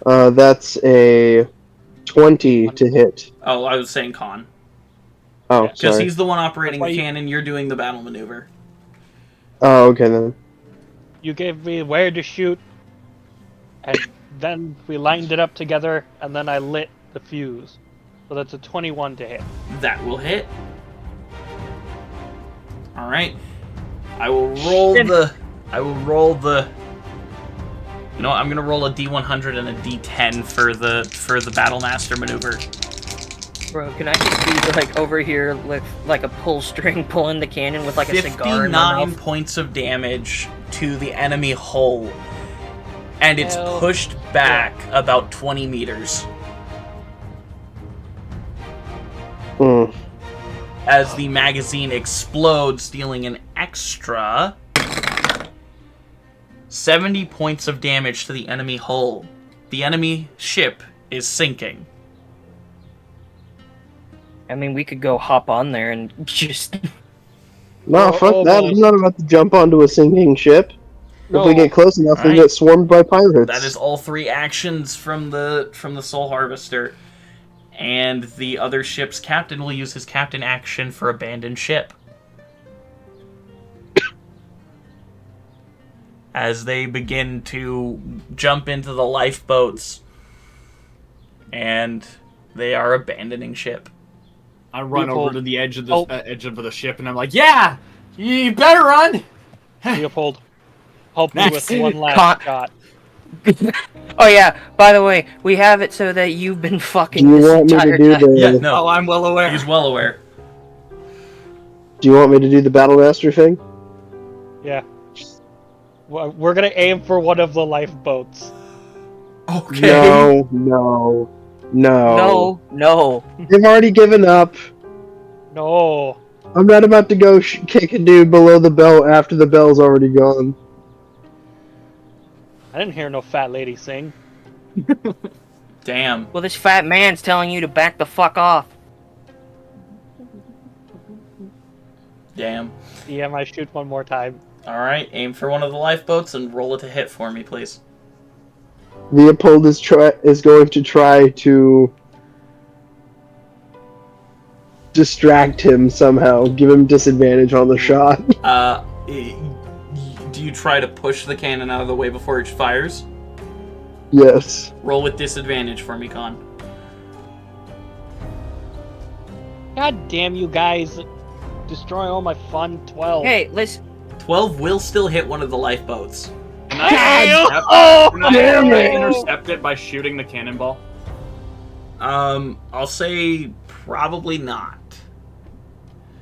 That's a 20 to hit. Oh, I was saying Con. Oh, Because sorry. he's the one operating That's why the you- cannon, you're doing the battle maneuver. Oh, okay then. You gave me where to shoot, and then we lined it up together, and then I lit the fuse. So that's a 21 to hit. That will hit. Alright. I will roll Shit. the... You know what, I'm gonna roll a D100 and a D10 for the Battle Master maneuver. Bro, can I just be like over here with like a pull string pulling the cannon with like a cigar in my 59 mouth? points of damage to the enemy hull. And it's Hell pushed back about 20 meters. Mm. As the magazine explodes, dealing an extra 70 points of damage to the enemy hull. The enemy ship is sinking. I mean, we could go hop on there and just No, fuck that. I'm not about to jump onto a sinking ship. No. If we get close enough, we'll Alright. get swarmed by pirates. That is all 3 actions from the Soul Harvester. And the other ship's captain will use his captain action for abandoned ship. As they begin to jump into the lifeboats. And they are abandoning ship. I run Leopold. over to the edge of the ship, and I'm like, "Yeah, you better run." Leopold, help me Next. with one last shot. Oh yeah, by the way, we have it so that you've been fucking Do you this want me entire to do time. the? Yeah, no. Oh, I'm well aware. He's well aware. Do you want me to do the battle master thing? Yeah. Well, we're gonna aim for one of the lifeboats. Okay. No. No. They've already given up. No. I'm not about to go kick a dude below the belt after the bell's already gone. I didn't hear no fat lady sing. Damn. Well, this fat man's telling you to back the fuck off. Damn. Yeah, I shoot one more time. Alright, aim for one of the lifeboats and roll it to hit for me, please. Leopold is going to try to distract him somehow, give him disadvantage on the shot. Do you try to push the cannon out of the way before it fires? Yes. Roll with disadvantage for me, Con. God damn you guys. Destroying all my fun. 12. Hey, listen. 12 will still hit one of the lifeboats. Can I damn it. intercept it by shooting the cannonball? I'll say probably not.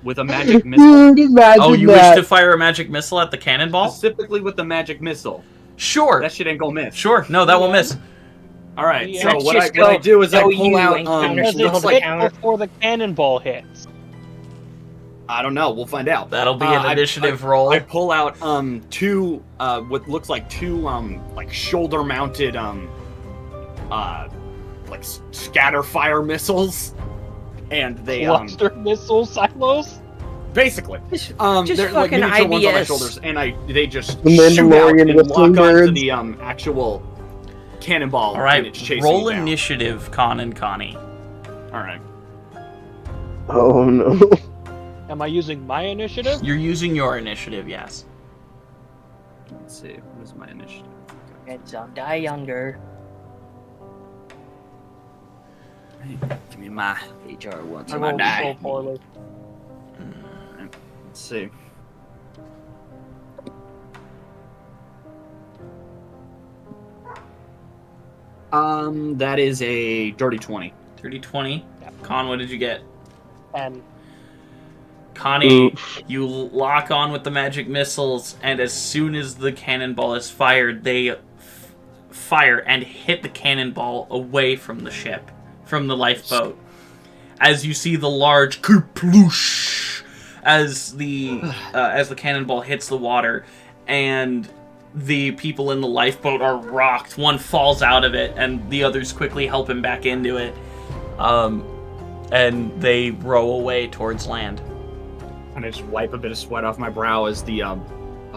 With a magic missile? Dude, imagine Oh, you that. wish to fire a magic missile at the cannonball? Specifically with the magic missile. Sure. That shit ain't gonna miss. Sure. No, that will miss. Alright, Yeah. so Let's what just I do is I go pull you out, and counter Does spell it the hit counter. before the cannonball hits? I don't know, we'll find out. That'll be an initiative roll. I pull out, two, what looks like two, like shoulder-mounted, like scatter fire missiles. And they, Cluster missile silos? basically. Just they're like fucking miniature ones on my IBS. shoulders, and they just The shoot out Mandalorian and with lock onto lingers. the actual cannonball. All right, and it's chasing roll me down. initiative, Con and Connie. All right. Oh no. Am I using my initiative? You're using your initiative, yes. Let's see. What is my initiative? It's die younger. Give me my HR once. I My rolled die. so poorly. Let's see. That is a dirty 20. 30-20. Yeah. Con, what did you get? And Connie, you lock on with the magic missiles, and as soon as the cannonball is fired, they fire and hit the cannonball away from the ship, from the lifeboat. As you see the large kerploosh as the cannonball hits the water, and the people in the lifeboat are rocked. One falls out of it, and the others quickly help him back into it. And they row away towards land. And I just wipe a bit of sweat off my brow as the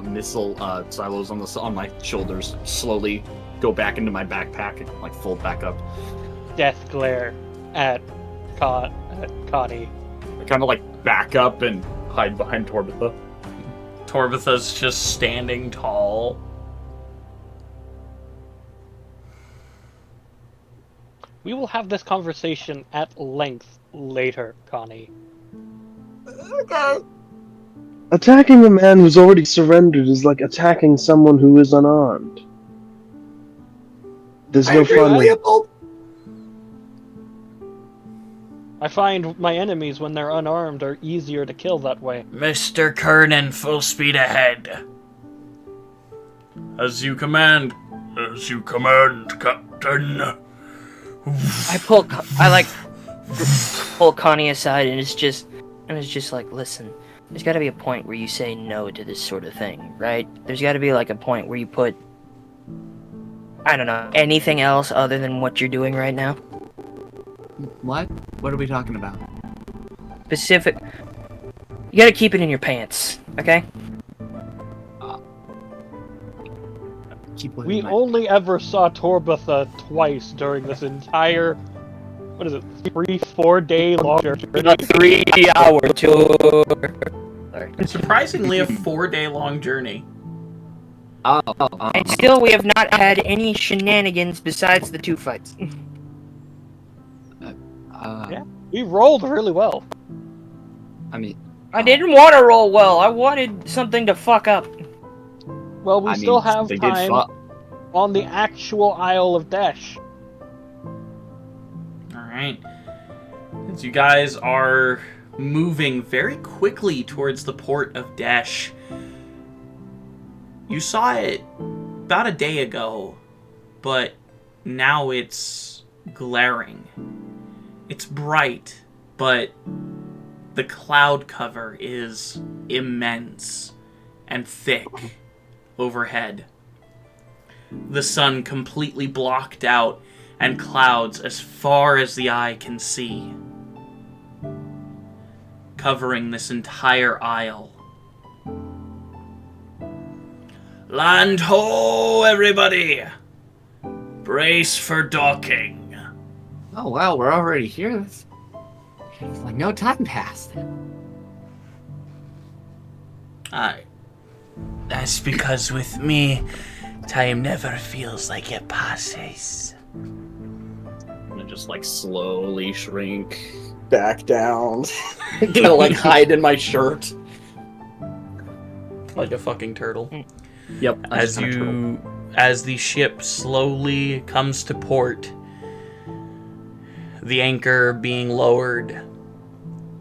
missile silos on my shoulders slowly go back into my backpack and like fold back up. death glare at Connie. I kind of like back up and hide behind Torbitha. Torbitha's just standing tall. We will have this conversation at length later, Connie. Attacking a man who's already surrendered is like attacking someone who is unarmed. There's no fun. I find my enemies, when they're unarmed, are easier to kill that way. Mr. Kernan, full speed ahead. As you command, Captain. I pull Connie aside, and it's just like, listen, there's got to be a point where you say no to this sort of thing, right? There's got to be like a point where you put, I don't know, anything else other than what you're doing right now. What? What are we talking about? Specific. You gotta keep it in your pants, okay? Keep one We in my- only ever saw Torbatha twice during this entire, what is it, 3-4 day long journey. A 3-hour tour. Sorry. Surprisingly, a 4-day-long journey. And still, we have not had any shenanigans besides the 2 fights. Yeah. We rolled really well. I mean, I didn't want to roll well. I wanted something to fuck up. Well, we still have they did time fuck. on the actual Isle of Desh. Alright. As you guys are moving very quickly towards the port of Desh, you saw it about a day ago, but now it's glaring. It's bright, but the cloud cover is immense and thick overhead. The sun completely blocked out, and clouds as far as the eye can see, covering this entire isle. Land ho, everybody! Brace for docking. oh wow, we're already here. It's like no time passed. That's because with me, time never feels like it passes. I'm gonna just like slowly shrink back down. Kind of like hide in my shirt. Like a fucking turtle. Yep. I'm As just kinda turtle. as the ship slowly comes to port, the anchor being lowered,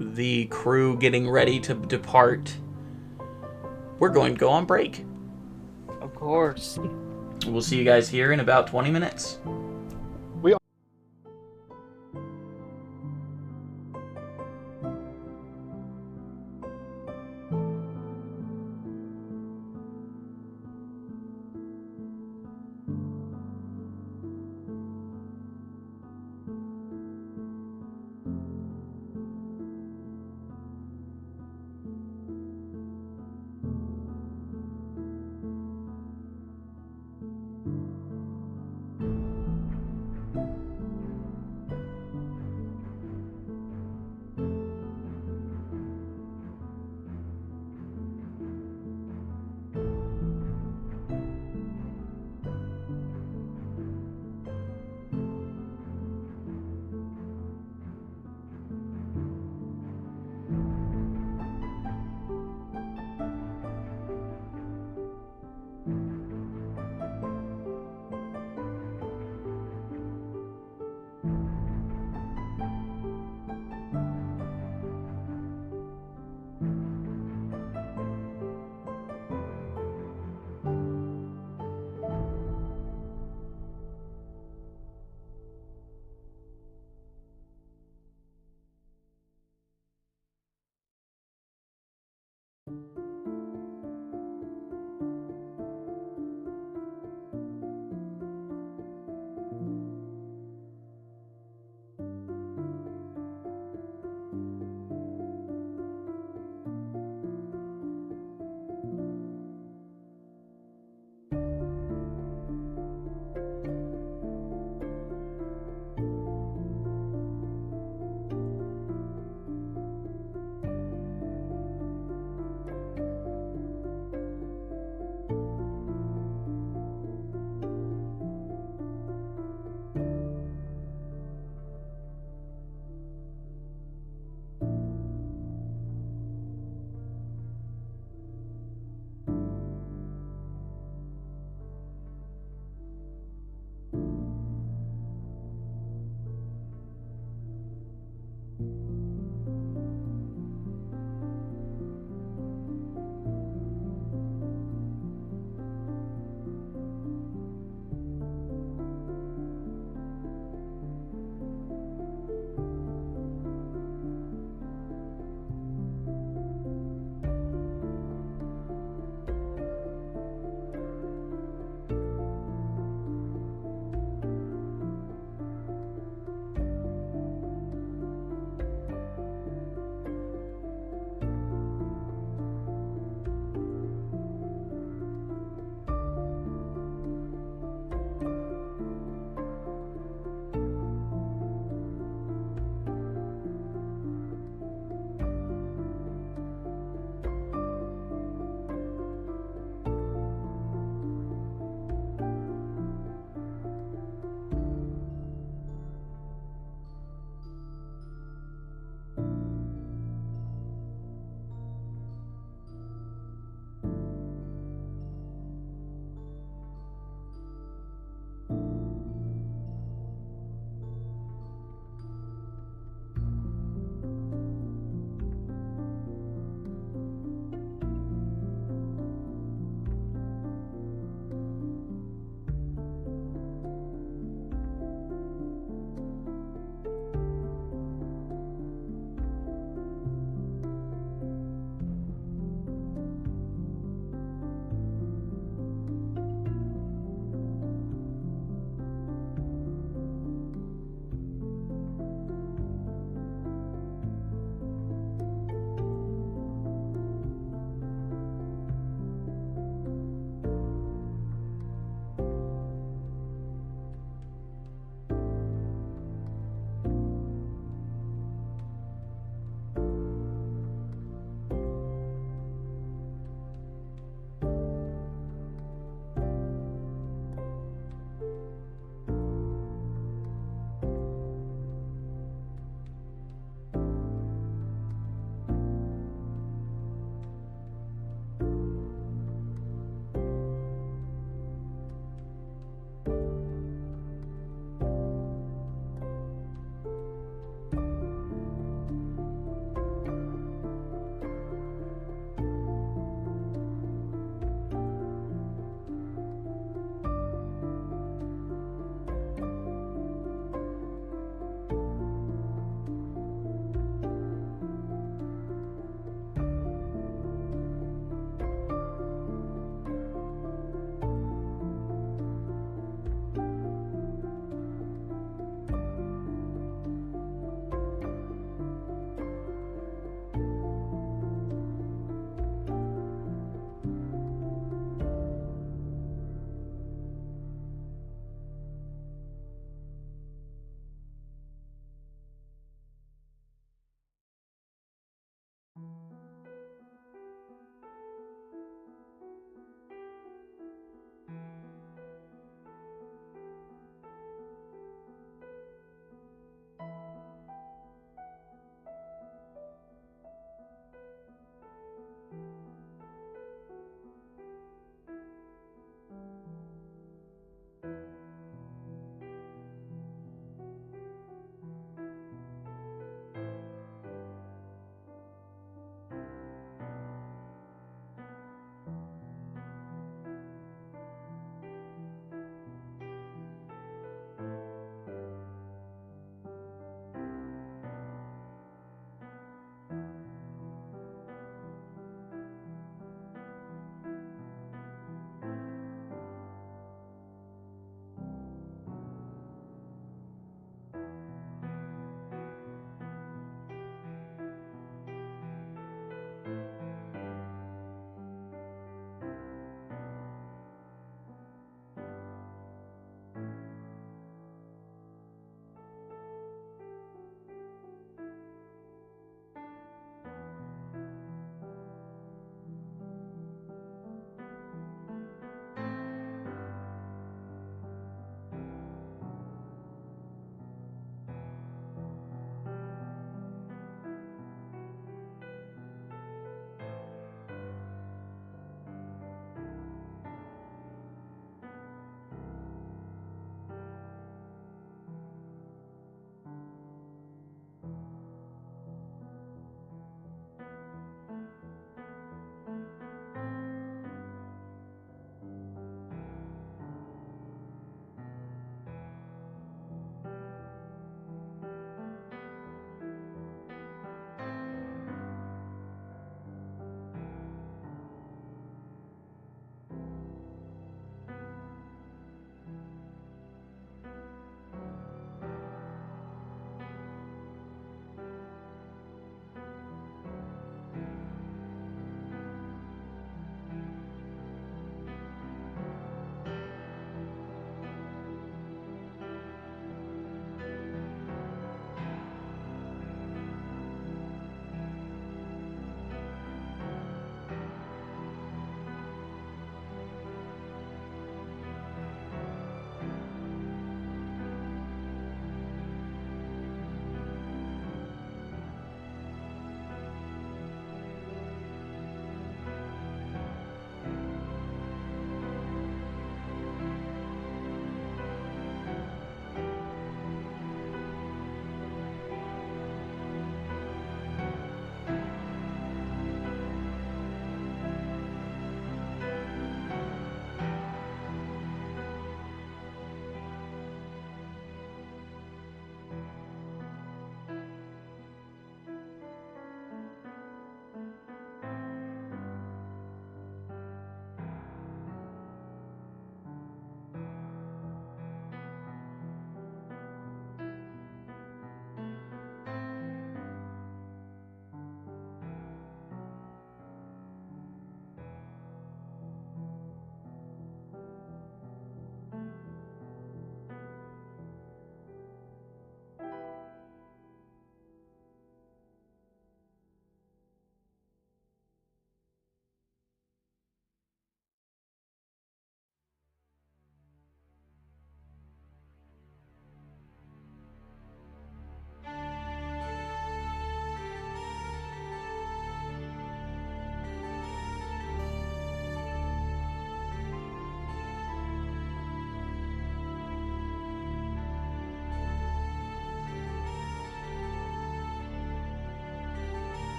the crew getting ready to depart, we're going to go on break. Of course. We'll see you guys here in about 20 minutes.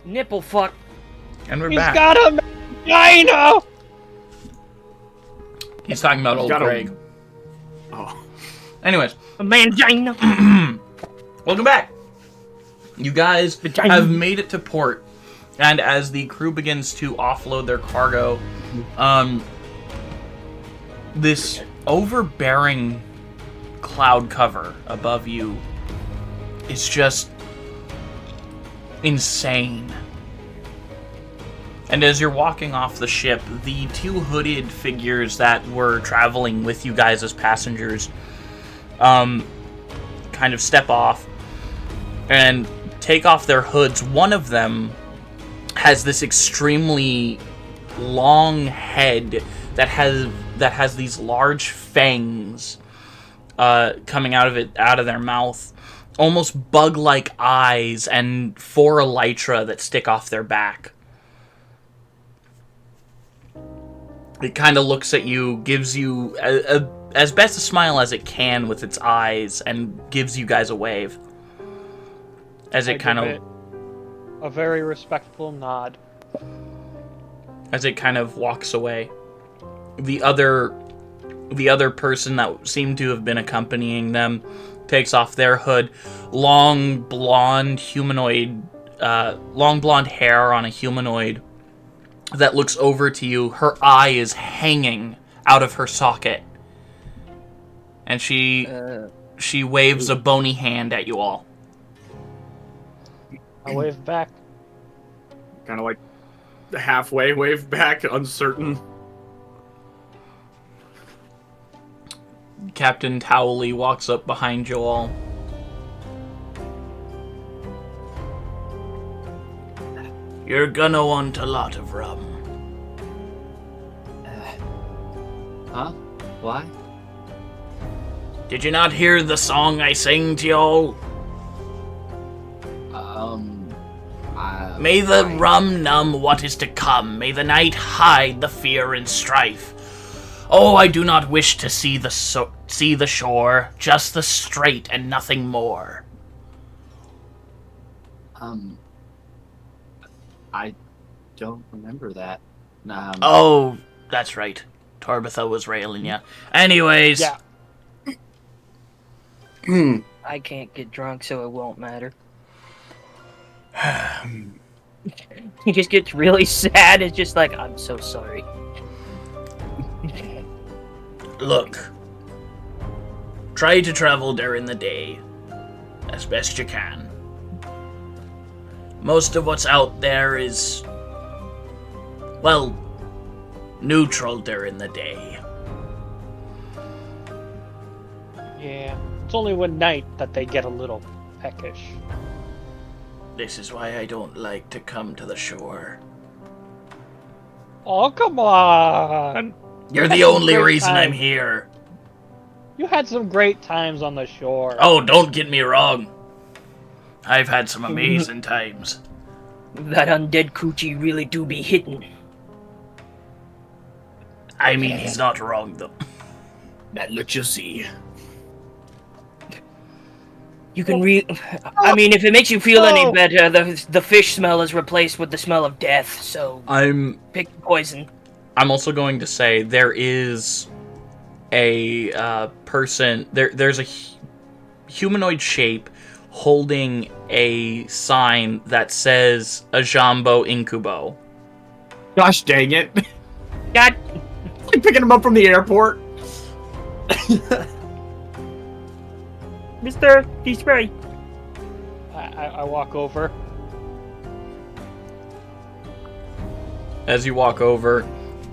Nipple fuck. And we're He's back. got a vagina! He's talking about old Got a- Greg. Oh. Anyways, A mangina. welcome back. You guys Vagina. have made it to port, and as the crew begins to offload their cargo, this overbearing cloud cover above you is just insane. And as you're walking off the ship, the two hooded figures that were traveling with you guys as passengers kind of step off and take off their hoods. One of them has this extremely long head that has these large fangs coming out of their mouth, almost bug-like eyes and 4 elytra that stick off their back. It kind of looks at you, gives you as best a smile as it can with its eyes, and gives you guys a wave. As it kind of... a very respectful nod. As it kind of walks away. The other person that seemed to have been accompanying them takes off their hood. Long blonde hair on a humanoid that looks over to you. Her eye is hanging out of her socket. And she waves a bony hand at you all. I wave back. Kind of like halfway wave back, uncertain. Captain Towley walks up behind you all. You're gonna want a lot of rum. Huh? Why? Did you not hear the song I sang to y'all? May the rum numb what is to come. May the night hide the fear and strife. Oh, I do not wish to see the shore, just the strait and nothing more. I don't remember that. Oh, that's right. Torbitha was railing ya. Anyways. Yeah. I can't get drunk, so it won't matter. He just gets really sad. It's just like, I'm so sorry. Look. Try to travel during the day. As best you can. Most of what's out there is... well, neutral during the day. Yeah. It's only when night that they get a little peckish. This is why I don't like to come to the shore. Oh, come on! You're the only reason I'm here. You had some great times on the shore. Oh, don't get me wrong. I've had some amazing times. That undead coochie really do be hitting. I mean, he's not wrong, though. That let you see. You can I mean, if it makes you feel any better, the fish smell is replaced with the smell of death, so... pick poison. I'm also going to say there is a person... There's a humanoid shape holding a sign that says Ajambo Incubo. Gosh dang it. God... Like picking him up from the airport. Mr. Despair. I walk over. As you walk over,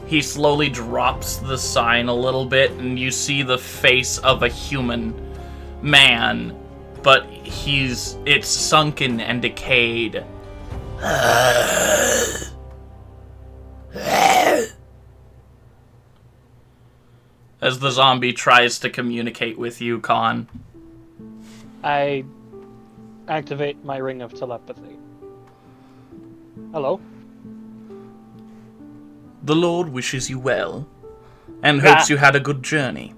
he slowly drops the sign a little bit, and you see the face of a human man, but it's sunken and decayed. As the zombie tries to communicate with you, Khan. I activate my ring of telepathy. Hello? The Lord wishes you well, and hopes you had a good journey.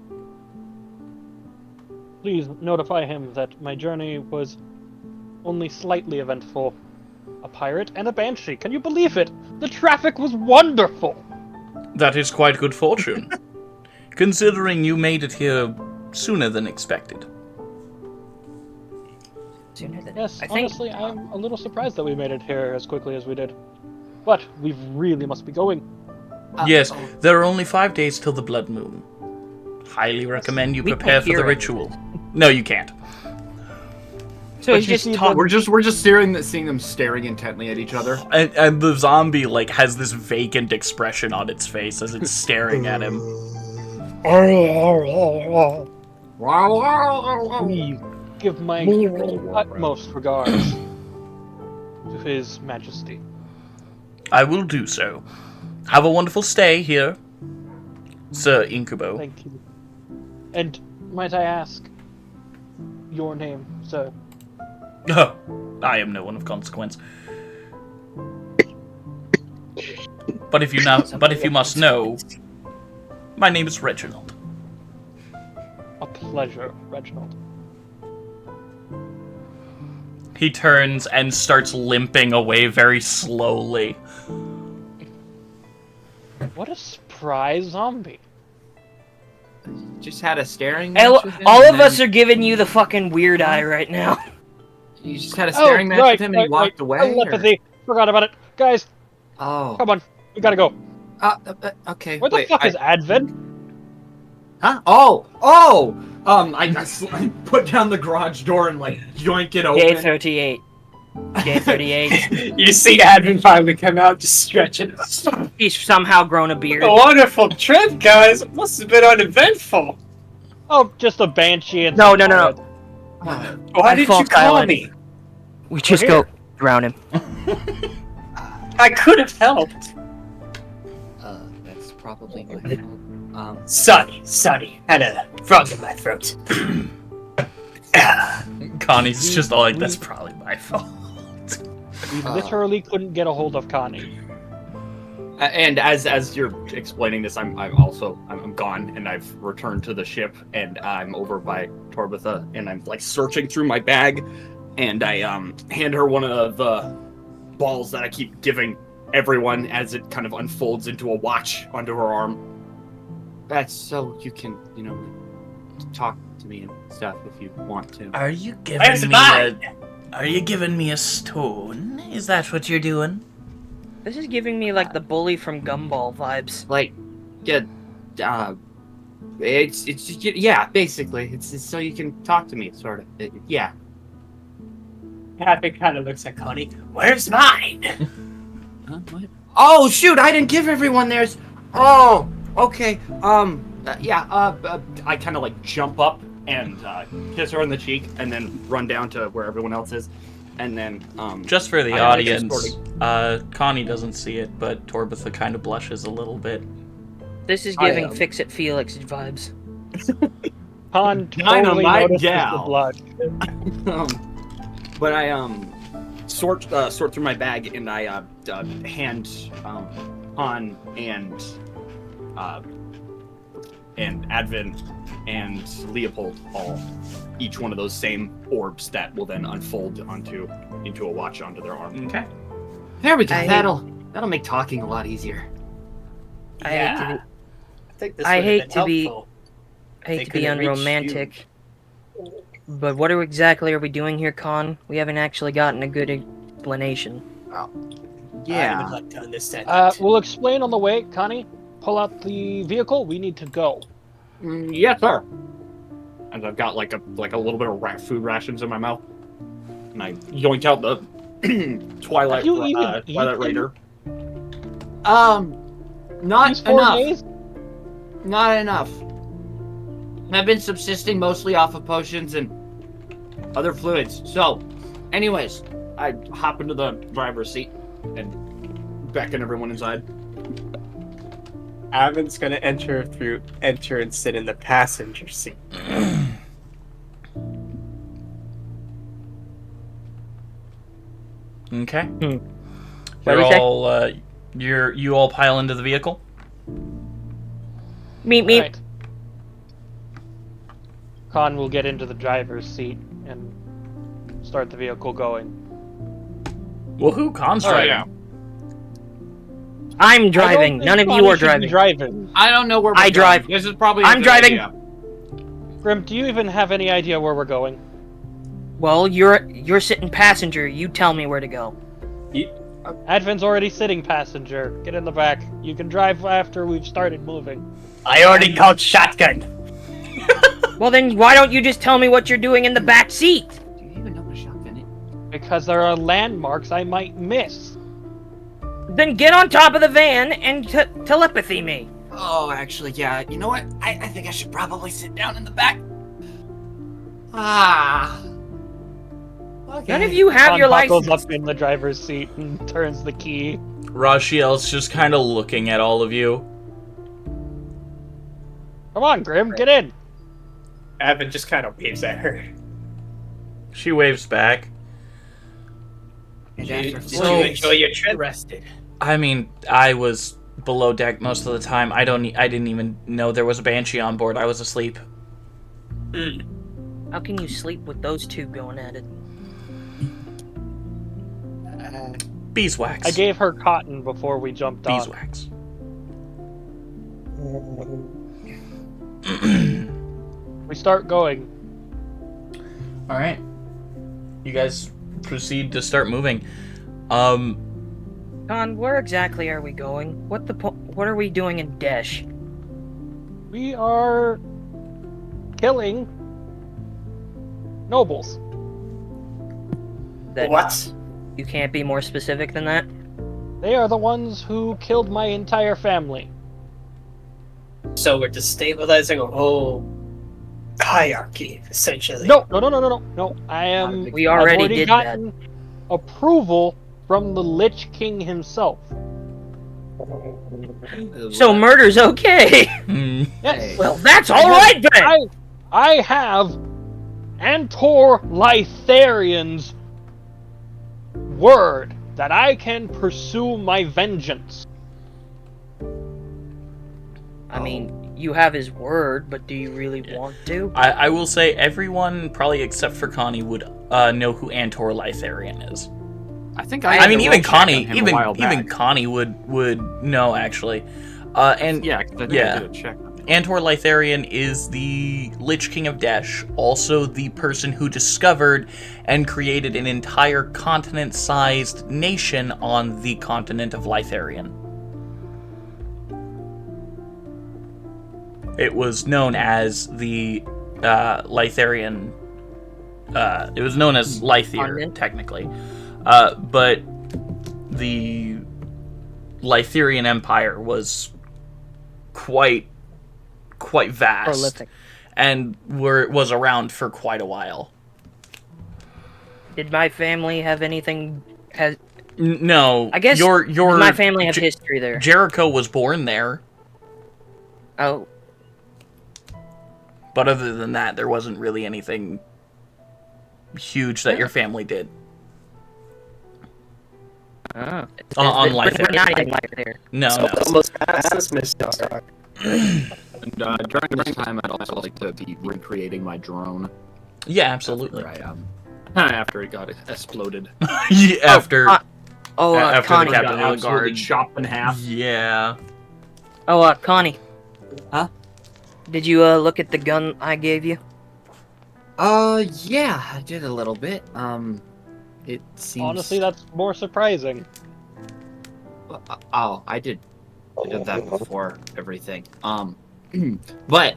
Please notify him that my journey was only slightly eventful. A pirate and a banshee, can you believe it? The traffic was wonderful! That is quite good fortune, considering you made it here sooner than expected. Yes, honestly, I'm a little surprised that we made it here as quickly as we did. But we really must be going. Yes, there are only 5 days till the blood moon. Highly recommend you prepare for the ritual. No, you can't. So he's just talking. We're just seeing them staring intently at each other. And the zombie has this vacant expression on its face as it's staring at him. Please give my utmost regards to His Majesty. I will do so. Have a wonderful stay here, Sir Incubo. Thank you. And might I ask your name, sir? Oh, I am no one of consequence. But if you must know, my name is Reginald. A pleasure, Reginald. He turns and starts limping away very slowly. What a surprise zombie. Just had a staring match with him. All and of us then- are giving you the fucking weird eye right now. You just had a staring match with him and he walked away? Telepathy. Forgot about it. Guys, Or... come on. We gotta go. Okay. Where the fuck is Advent? Huh? Oh! I put down the garage door and, like, yoink it open. J38. J38. You see Advin finally come out, just stretching. He's somehow grown a beard. A wonderful trip, guys. Must have been uneventful. Oh, just a banshee and No. Why did you Falk call Island. me? We just We're go here. drown him. I could have helped. That's probably my fault. Sorry. Had a frog in my throat. Connie's just all like, that's probably my fault. We literally couldn't get a hold of Connie. And as you're explaining this, I'm gone, and I've returned to the ship, and I'm over by Torbitha, and I'm like searching through my bag, and I hand her one of the balls that I keep giving everyone as it kind of unfolds into a watch under her arm. That's so you can, talk to me and stuff if you want to. Are you Where's giving mine? Are you giving me a stone? Is that what you're doing? This is giving me like the bully from Gumball vibes. Like, yeah, basically. It's so you can talk to me, sort of. Yeah. Advin kind of looks at Connie. Where's mine? What? Oh shoot! I didn't give everyone theirs. Oh, okay. I kind of like jump up and kiss her on the cheek, and then run down to where everyone else is, and then Just for the I like audience, Connie doesn't see it, but Torbitha kind of blushes a little bit. This is I giving am. Fix It Felix vibes. Han totally Dynamite notices gal. the blood. But I sort through my bag, and I hand Han and Advin and Leopold all each one of those same orbs that will then unfold into a watch onto their arm. Okay. There we go. I- That'll make talking a lot easier. I think this I would have hate been to be- helpful. I hate They to be couldn't reach unromantic, but what exactly are we doing here, Con? We haven't actually gotten a good explanation. I Yeah. would like to understand that. We'll explain on the way. Connie, pull out the vehicle. We need to go. Yes, sir. And I've got like a little bit of food rations in my mouth, and I yoink out the Twilight Have you even Twilight eaten? Raider. Not These 4 enough. days? Not enough. I've been subsisting mostly off of potions and other fluids. So, anyways, I hop into the driver's seat and beckon everyone inside. Advin's gonna enter and sit in the passenger seat. Okay. What do you say? You all pile into the vehicle? Meet me. Right. Khan will get into the driver's seat and start the vehicle going. Woohoo, Con's All right, driving. I'm I driving. don't None think of you Connie are should be driving. driving. I don't know where we're I going. drive. This is probably. I'm a good driving. idea. Grim, do you even have any idea where we're going? Well, you're sitting passenger. You tell me where to go. Advin's already sitting passenger. Get in the back. You can drive after we've started moving. I already called shotgun. Well, then why don't you just tell me what you're doing in the back seat? Do you even know what a shotgun is? Because there are landmarks I might miss. Then get on top of the van and telepathy me. Oh, actually, yeah. You know what? I think I should probably sit down in the back. Ah. Okay. None of you have Khan your buckles license. up in the driver's seat and turns the key. Rashiel's just kind of looking at all of you. Come on, Grim, get in. Advin just kind of waves at her. She waves back. Did So- you enjoy your trip? Rested. I mean, I was below deck most of the time. I didn't even know there was a banshee on board. I was asleep. How can you sleep with those two going at it? Beeswax. I gave her cotton before we jumped on. beeswax. We start going. All right. You guys proceed to start moving. Con, where exactly are we going? What are we doing in Desh? We are killing nobles. That What? You can't be more specific than that? They are the ones who killed my entire family. So we're destabilizing a whole hierarchy, essentially. No. I am. We already I've did gotten approval from the Lich King himself. So murder's okay! Hmm. Yes. Well, that's alright then! I have Antor Lytharian's word that I can pursue my vengeance. I mean, you have his word, but do you really want to? I will say everyone, probably except for Connie, would know who Antor Lytharian is. I think I mean, did a even roll check Connie, on him a while even back. Connie would know actually. And Yeah, 'cause I think yeah. I did a check. Antor Lytharian is the Lich King of Desh, also the person who discovered and created an entire continent-sized nation on the continent of Lytharian. It was known as the Lytharian. It was known as Lythier, Continent? technically, but the Lytharian Empire was quite vast Prolific. and was around for quite a while. Did my family have anything... No, I guess your Did my family have history there? Jericho was born there, Oh, but other than that, there wasn't really anything huge that your family did. oh. On There's Lytharian. not anything like there. No. Almost past Mr. Stark. And during this time, I'd also like to be recreating my drone. Yeah, absolutely. After it got exploded. Yeah, after Connie. the captain Got of the absolutely guard. chopped in half. Yeah. Connie. Huh? Did you look at the gun I gave you? Yeah, I did a little bit. It seems. Honestly, that's more surprising. Oh, I did that before everything. But,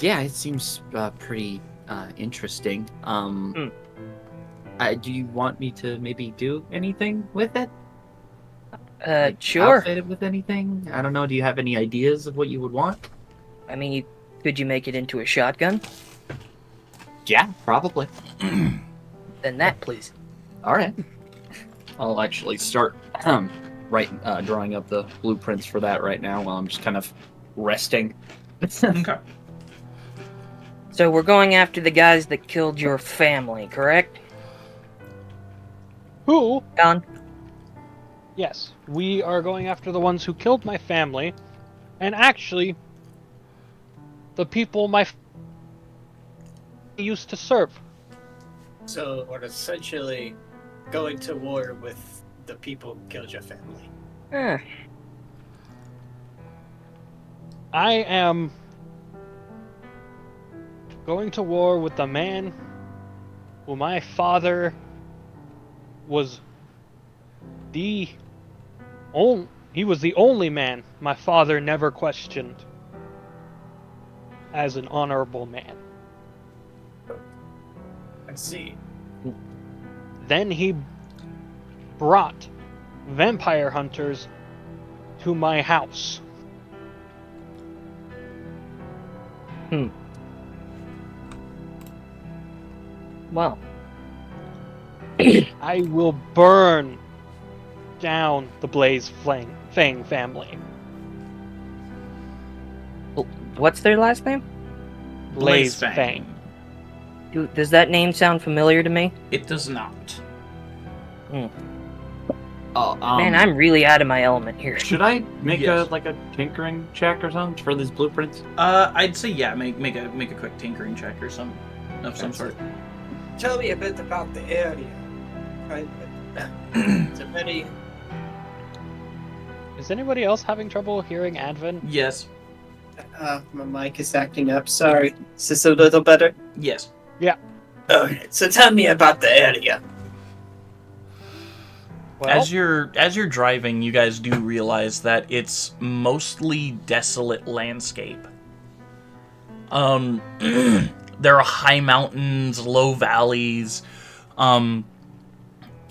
yeah, it seems pretty interesting. Do you want me to maybe do anything with it? Sure. Outfit it with anything? I don't know. Do you have any ideas of what you would want? I mean, could you make it into a shotgun? Yeah, probably. Then that, please. All right. I'll actually start drawing up the blueprints for that right now while I'm just kind of resting. Okay. So we're going after the guys that killed your family, correct? Who? Con? Yes, we are going after the ones who killed my family, and actually, the people my used to serve. So we're essentially going to war with the people who killed your family. I am going to war with the man who my father was he was the only man my father never questioned as an honorable man. I see. Then he brought vampire hunters to my house. Well, I will burn down the Blaze Fang family. what's their last name? Blaze Fang. Does that name sound familiar to me? It does not. Oh, Man, I'm really out of my element here. Should I make Yes. a tinkering check or something for these blueprints? I'd say yeah. Make a quick tinkering check or some sort. Tell me a bit about the area. It's a very... Is anybody else having trouble hearing Advin? Yes. My mic is acting up. Sorry. Is this a little better? Yes. Okay, so tell me about the area. Well, As you're driving, you guys do realize that it's mostly desolate landscape. There are high mountains, low valleys,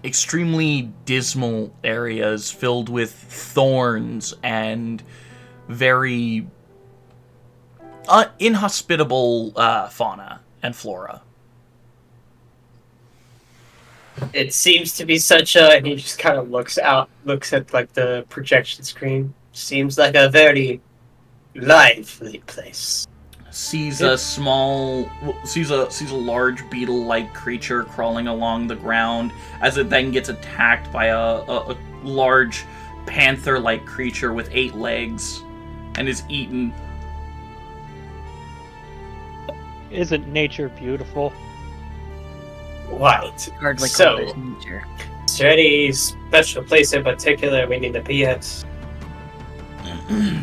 extremely dismal areas filled with thorns and very inhospitable fauna and flora. It seems to be such a... And he just kind of looks at like the projection screen. Seems like a very lively place. Sees a large beetle-like creature crawling along the ground as it then gets attacked by a large panther-like creature with 8 legs and is eaten. isn't nature beautiful? Right. Hardly So- call this nature. Is there any special place in particular we need to be at?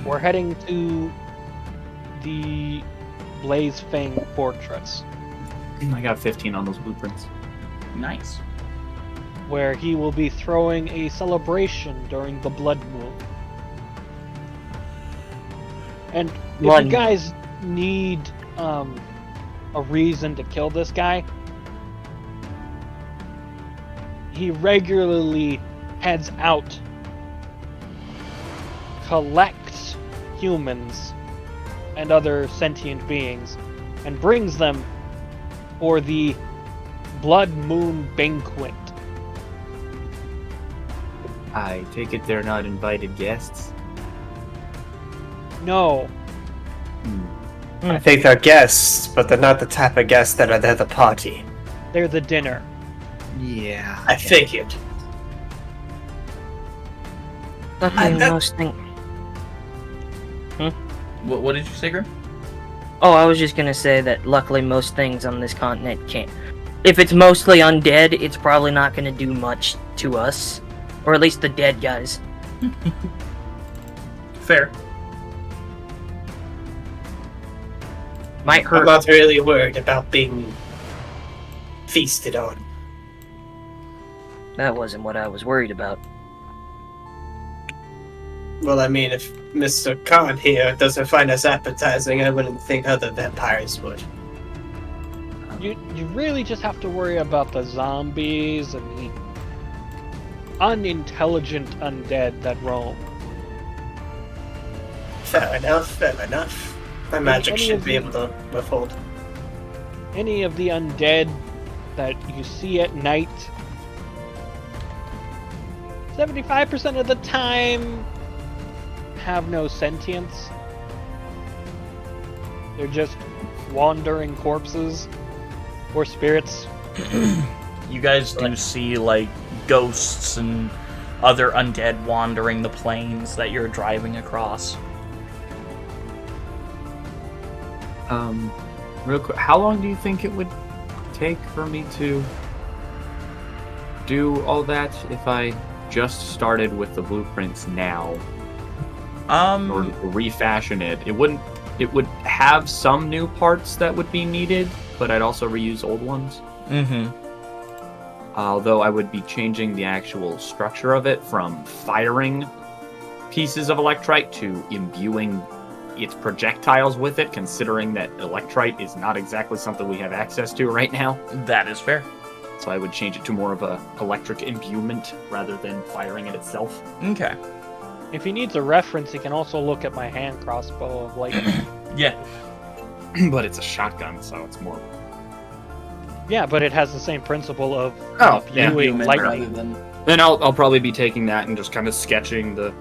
We're heading to the Blaze Fang Fortress, I got 15 on those blueprints. Nice. where he will be throwing a celebration during the Blood Moon. And if Blood- you guys need a reason to kill this guy, he regularly heads out, collects humans and other sentient beings, and brings them for the Blood Moon Banquet. I take it they're not invited guests? No, I think they're guests, but they're not the type of guests that are there at the party. they're the dinner. Yeah. I figured. Luckily, that- most things. What did you say, Grim? Oh, I was just gonna say that luckily most things on this continent can't. If it's mostly undead, it's probably not gonna do much to us, or at least the dead guys. Fair. Might I'm hurt. not really worried about being feasted on. That wasn't what I was worried about. Well, I mean, if Mr. Khan here doesn't find us appetizing, I wouldn't think other vampires would. You really just have to worry about the zombies and the unintelligent undead that roam. Fair enough, fair enough. My magic any should of be you- able to withhold. Any of the undead that you see at night, 75% of the time have no sentience. They're just wandering corpses or spirits. You guys do see, like, ghosts and other undead wandering the plains that you're driving across. Real quick, how long do you think it would take for me to do all that if I just started with the blueprints now, or refashion it? It would have some new parts that would be needed, but I'd also reuse old ones. Mm-hmm. Although I would be changing the actual structure of it from firing pieces of electrite to imbuing its projectiles with it, considering that electrite is not exactly something we have access to right now. That is fair. So I would change it to more of a electric imbuement rather than firing it itself. Okay. If he needs a reference, he can also look at my hand crossbow of lightning. Yeah. But it's a shotgun, so it's more... Yeah, but it has the same principle of Oh, yeah. imbuing Human lightning. rather than... Then I'll probably be taking that and just kind of sketching the...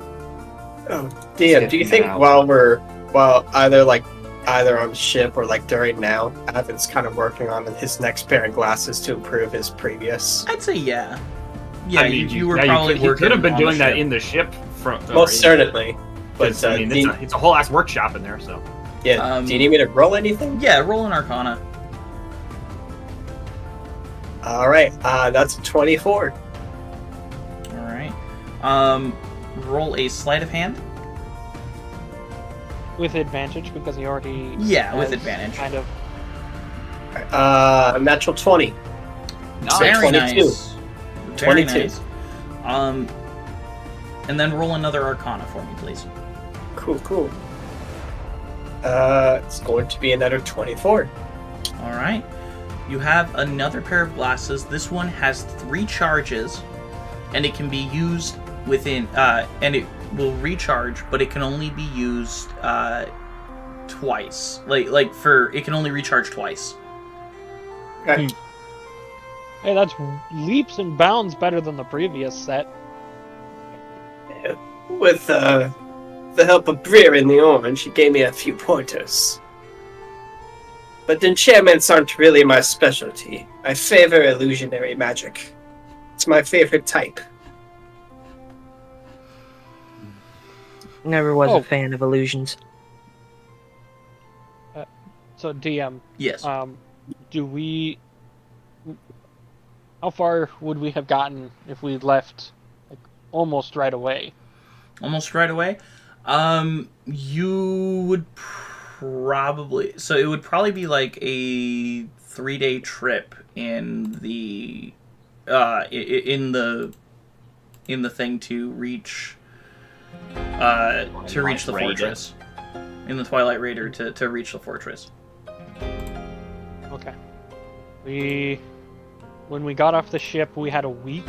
Oh, DM, do you Sketching think it out. while either on the ship or like during now, Evan's kind of working on his next pair of glasses to improve his previous? I'd say yeah. Yeah, I mean, you were yeah, probably you working could have been on the doing that ship. in the ship. Most certainly. But But I mean, it's a whole ass workshop in there. So yeah. Do you need me to roll anything? Yeah, roll an Arcana. All right. That's a 24. All right. Roll a sleight of hand. With advantage because he already. Yeah, with has advantage. Kind of. Natural 20. Very 22. nice. Very 22. nice. And then roll another Arcana for me, please. Cool. It's going to be another 24. All right. You have another pair of glasses. This one has 3 charges, and it can be used within. And it will recharge, but it can only be used twice. It can only recharge twice. Okay. Hey, that's leaps and bounds better than the previous set. With the help of Breer in the Orange, he gave me a few pointers. But enchantments aren't really my specialty. I favor illusionary magic. It's my favorite type. Never was Oh. a fan of illusions. So DM, Yes. do we? How far would we have gotten if we left almost right away? Almost right away. You would probably. So it would probably be like a 3-day trip in the in the thing to reach the Raider. fortress. In the Twilight Raider to reach the fortress. Okay. When we got off the ship, we had a week.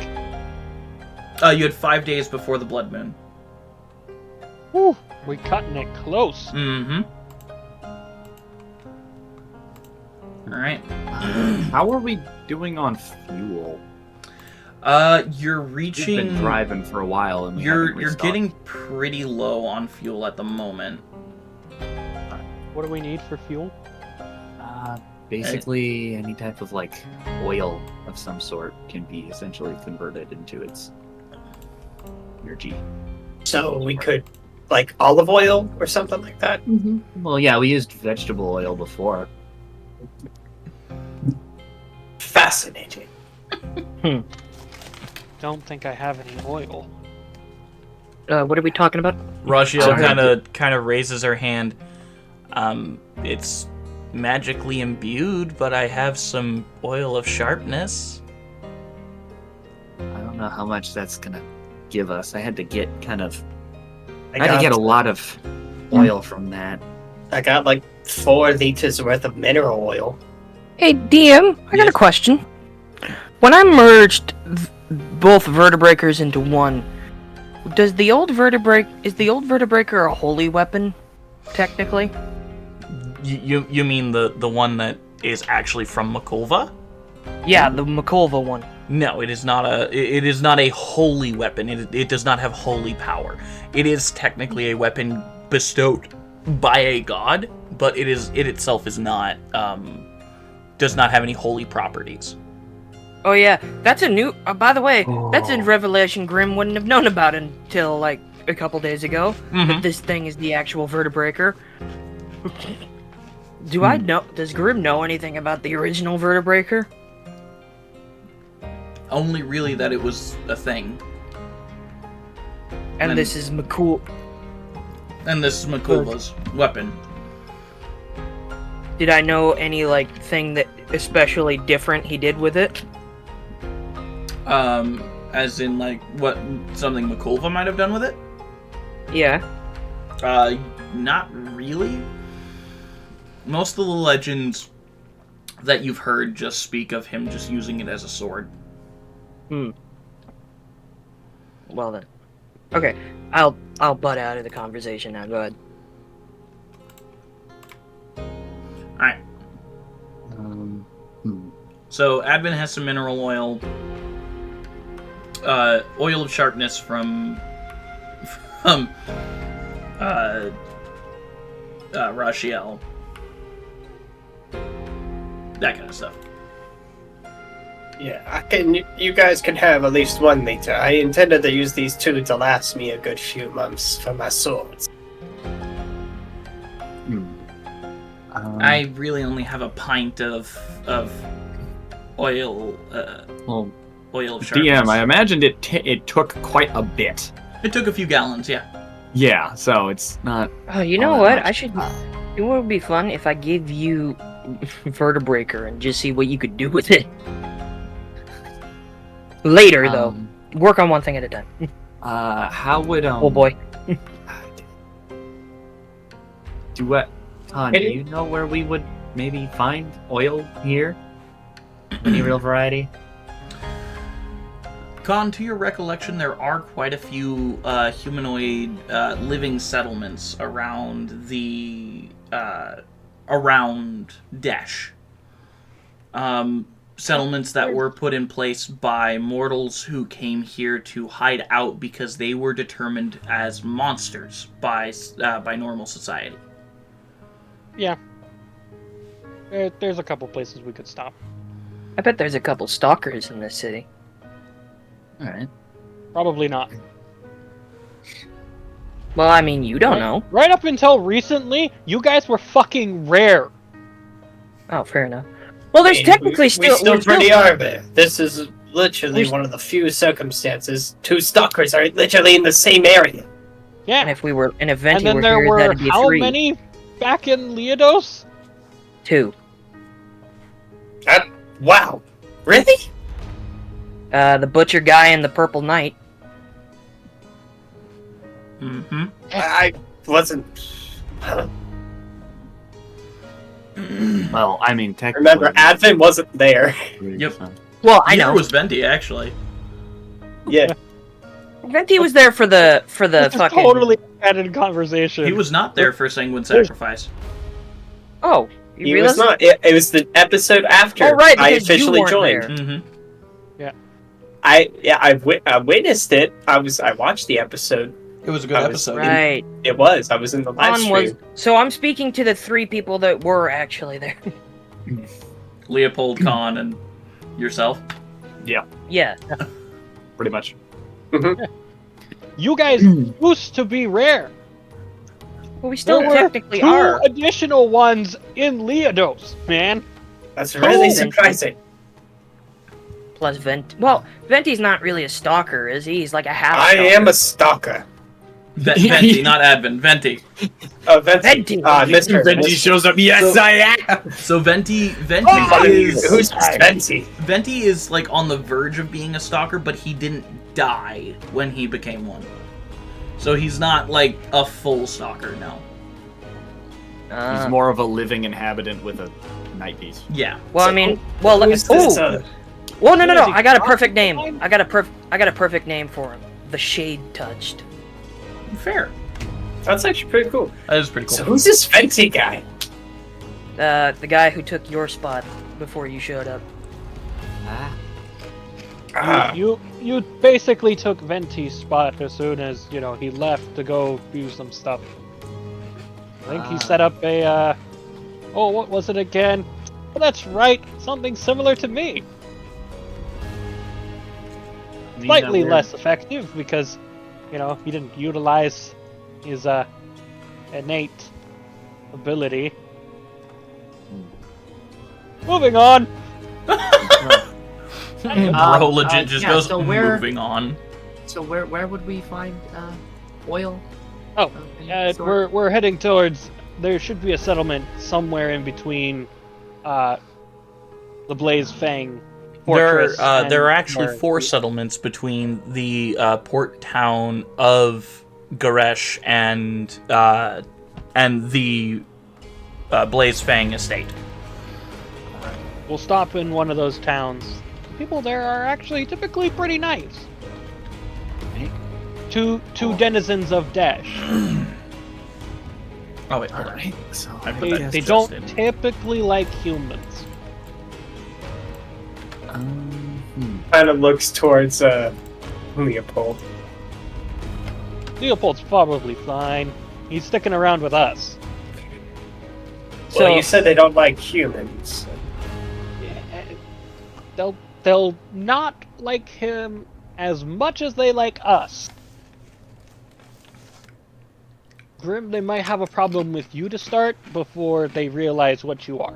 You had 5 days before the blood moon. Whew, we're cutting it close. Mm-hmm. All right. how are we doing on fuel? You're We've reaching. been driving for a while, and You're getting pretty low on fuel at the moment. What do we need for fuel? Basically, any type of like oil of some sort can be essentially converted into its energy. So we could, like, olive oil or something like that? Well, yeah, we used vegetable oil before. Fascinating. Don't think I have any oil. What are we talking about? Rajiel Sorry. kind of raises her hand. It's magically imbued, but I have some oil of sharpness. I don't know how much that's gonna give us. I had to get kind of. I I had to get a got, lot of oil from that. I got like 4 liters worth of mineral oil. Hey, DM, I got Yes? a question. When I merged both vertebreakers into one, is the old vertebraker a holy weapon, technically? You mean the one that is actually from Makulva? Yeah, the Makulva one. No, it is not a holy weapon. It does not have holy power. It is technically a weapon bestowed by a god, but it itself is not does not have any holy properties. Oh yeah, that's a new. By the way, that's in Revelation. Grim wouldn't have known about until like a couple days ago. That this thing is the actual vertebraker. Do I know? Does Grim know anything about the original vertebraker? Only really that it was a thing. And And- this is Makul. And this is Makulva's weapon. Did I know any like thing that especially different he did with it? As in like what something Makulva might have done with it? Yeah. Not really. Most of the legends that you've heard just speak of him just using it as a sword. Well then. Okay, I'll butt out of the conversation now. Go ahead. Alright. So Advin has some mineral oil. Oil of sharpness from Rachiel. That kind of stuff. Yeah, you guys can have at least 1 liter. I intended to use these 2 to last me a good few months for my swords. I really only have a pint of oil. Well, Oil of sharpness. DM, I imagined it took quite a bit. It took a few gallons, yeah. Yeah, so it's not. Oh, you all know that what? much. I should. It would be fun if I give you Vertebreaker and just see what you could do with it. Later, though. Work on one thing at a time. How would Oh boy. do what? Do you know where we would maybe find oil here? Any real variety? Con, to your recollection, there are quite a few humanoid living settlements around the around Desh. Settlements that were put in place by mortals who came here to hide out because they were determined as monsters by normal society. Yeah. There's a couple places we could stop. I bet there's a couple stalkers in this city. Alright. Probably not. Well, I mean, you don't know. Right up until recently, you guys were fucking rare. Oh, fair enough. Well, there's technically we still... still we're pretty are there. This is literally one of the few circumstances 2 stalkers are literally in the same area. Yeah. And if we were... And if And Venti then were there here, were that'd be how 3. many back in Aeidros? 2. Wow. Really? The butcher guy and the purple knight. Mm-hmm. I wasn't... Well, I mean, technically. Remember, Advent wasn't there. Yep. Well, I Neither know. was Venti, actually. Yeah. Venti was there for the This is fucking... totally added conversation. He was not there for Sanguine Sacrifice. Oh, you He realized? was not. It was the episode after Oh, right, I because you officially weren't joined. there. Mm-hmm. I witnessed it. I watched the episode. It was a good I was- episode. Right. It was. I was in the live On stream. was... So I'm speaking to the 3 people that were actually there. Leopold, Con, and yourself. Yeah. Pretty much. You guys used to be rare. Well, we still There were technically 2 are. additional ones in Aeidros, man. That's really Oh. surprising. Plus Venti. Well, Venti's not really a stalker, is he? He's like a half I stalker. am a stalker. Venti, not Advent. Venti. Venti. Mr. Venti shows up. Yes, So- I am. So Venti Who's is Venti? Venti is like on the verge of being a stalker, but he didn't die when he became one. So he's not like a full stalker, no. He's more of a living inhabitant with a night piece. Yeah. Well, I mean, well, look. Who's this, Oh, well, no. Who is he? I got a perfect name. I got a perfect name for him. The Shade Touched. Fair. That's actually pretty cool. That is pretty cool. So who's this Venti guy? The guy who took your spot before you showed up. You basically took Venti's spot as soon as, he left to go do some stuff. I think he set up a, what was it again? Well, that's right, something similar to me. Slightly less effective because, he didn't utilize his, innate ability. Moving on! Bro legit just yeah, goes so where- moving on. So where would we find oil? Oh, Any sort? we're heading towards. There should be a settlement somewhere in between, the Blaze Fang fortress. There are actually and 4 settlements between the port town of Garesh and the Blaze Fang estate. We'll stop in one of those towns. People there are actually typically pretty nice. Two denizens of Dash. Oh wait, hold on. Alright, so I put They, that they just don't in. typically like humans. Kind of looks towards Leopold. Leopold's probably fine. He's sticking around with us. Well, So you said they don't like humans. they'll not like him as much as they like us. Grim, they might have a problem with you to start before they realize what you are.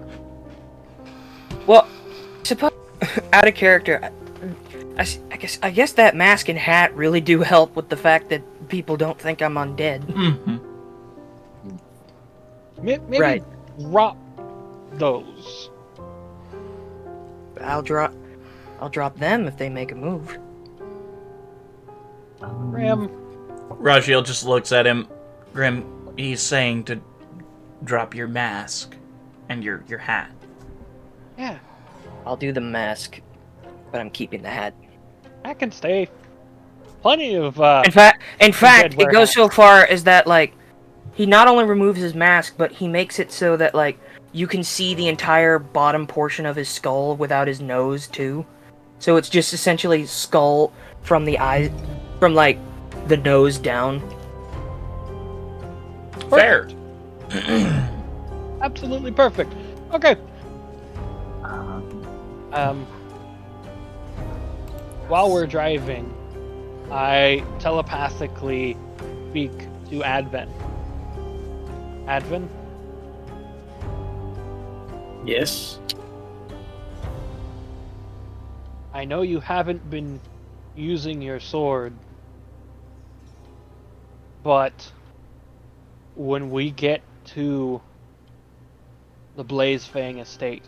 Well, suppose out of character, I guess that mask and hat really do help with the fact that people don't think I'm undead. Mm-hmm. Maybe Right. drop those. I'll drop them if they make a move. Grim, Rajiel just looks at him. Grim, he's saying to drop your mask and your hat. yeah, I'll do the mask, but I'm keeping the hat. that can stay. Plenty of In fact, dead it goes so warehouse. far as that like he not only removes his mask, but he makes it so that like you can see the entire bottom portion of his skull without his nose too. So it's just essentially skull from the eyes, from like the nose down. Fair. Absolutely perfect. Okay. While we're driving, I telepathically speak to Advent. Advent? Yes. I know you haven't been using your sword, but when we get to the Blazefang estate,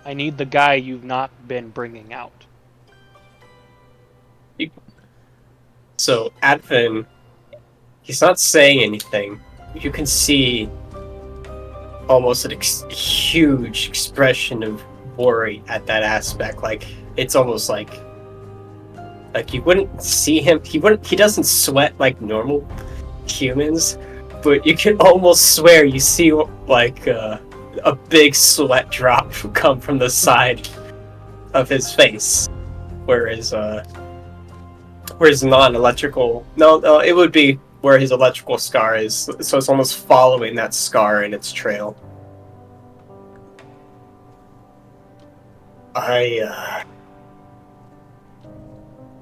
I need the guy you've not been bringing out. So Advin, he's not saying anything. You can see almost a huge expression of worry at that aspect. Like it's almost like you wouldn't see him. He doesn't sweat like normal humans, but you can almost swear you see like a big sweat drop come from the side of his face, whereas non-electrical, no, it would be where his electrical scar is, so it's almost following that scar in its trail.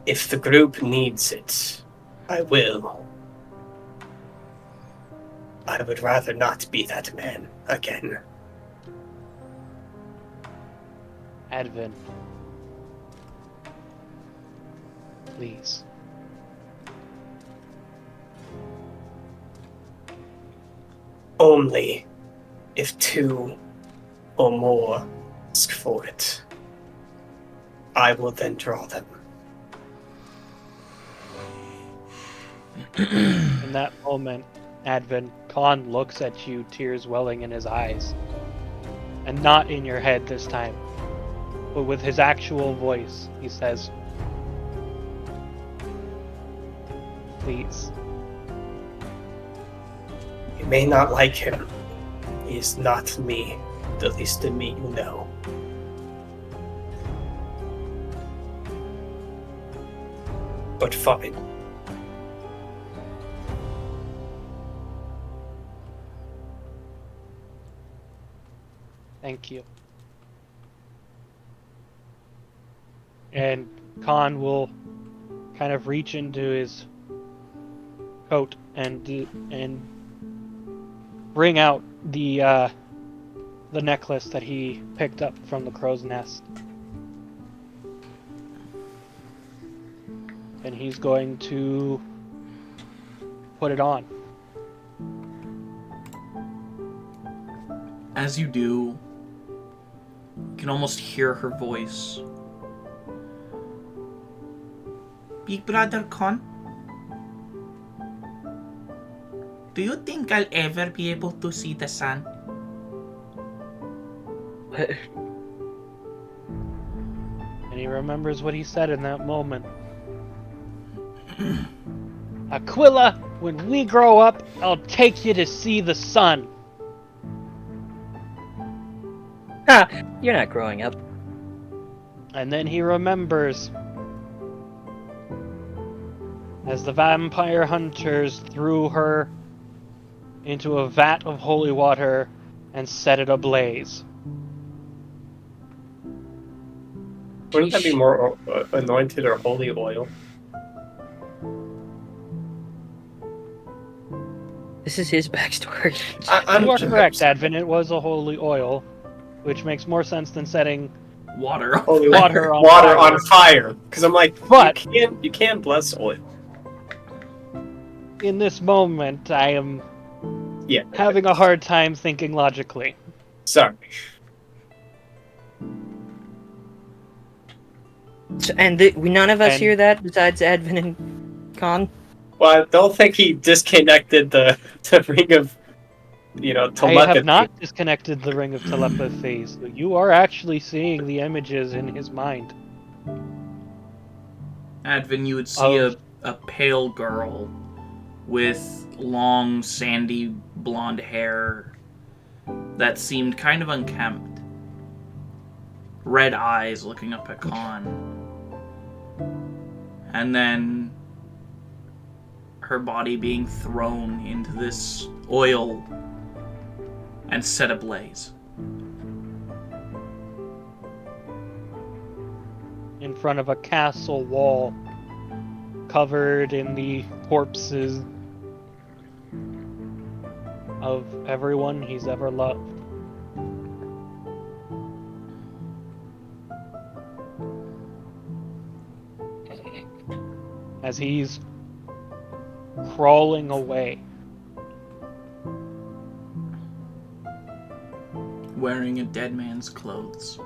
If the group needs it, I will. I would rather not be that man again. Advent. Please. Only if two or more ask for it. I will then draw them. In that moment, Advent, Khan looks at you, tears welling in his eyes. And not in your head this time, but with his actual voice, he says, please. You may not like him. He is not me, the least of me you know. But fine. Thank you. And Khan will kind of reach into his coat and bring out the necklace that he picked up from the crow's nest. And he's going to put it on. As you do, you can almost hear her voice. Big Brother Con, do you think I'll ever be able to see the sun? And he remembers what he said in that moment. Aquila, when we grow up, I'll take you to see the sun. Ha! You're not growing up. And then he remembers as the vampire hunters threw her into a vat of holy water and set it ablaze. Wouldn't that be more anointed or holy oil? This is his backstory. You are correct, Advin. It was a holy oil, which makes more sense than setting Water. Holy water on water fire. on fire. Because I'm like, But- you can't bless oil. In this moment, I am Yeah. having a hard time thinking logically. Sorry. And none of us And- hear that besides Advin and Khan. Well, I don't think he disconnected the ring of, telepathy. I have not disconnected the ring of telepathy, so you are actually seeing the images in his mind. Advin, you would see Of- a pale girl with long, sandy, blonde hair that seemed kind of unkempt. Red eyes looking up at Khan. And then her body being thrown into this oil and set ablaze. In front of a castle wall covered in the corpses of everyone he's ever loved. As he's crawling away, Wearing a dead man's clothes.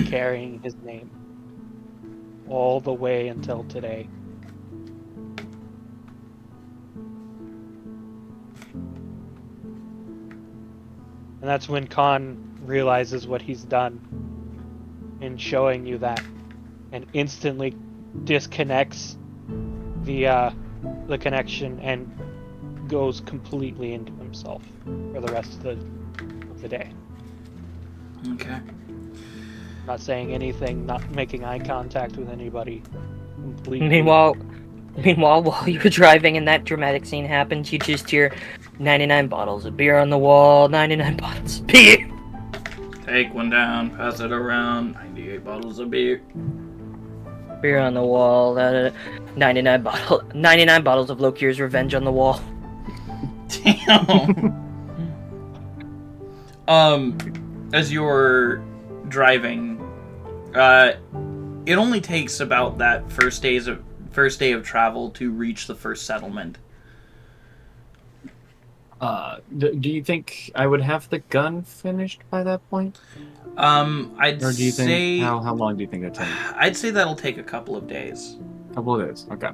carrying his name all the way until today. And that's when Khan realizes what he's done in showing you that, and instantly disconnects the connection and goes completely into himself for the rest of the day. Okay. Not saying anything, not making eye contact with anybody. Completely. Meanwhile, while you're driving and that dramatic scene happens, you just hear 99 bottles of beer on the wall, 99 bottles of beer. Take one down, pass it around. 98 bottles of beer. Beer on the wall, 99 bottles of Loki's Revenge on the wall. Damn. As you're driving, it only takes about that first day of travel to reach the first settlement. Do you think I would have the gun finished by that point? I'd Or do you say think how long do you think that takes? I'd say that'll take a couple of days. A couple of days. Okay.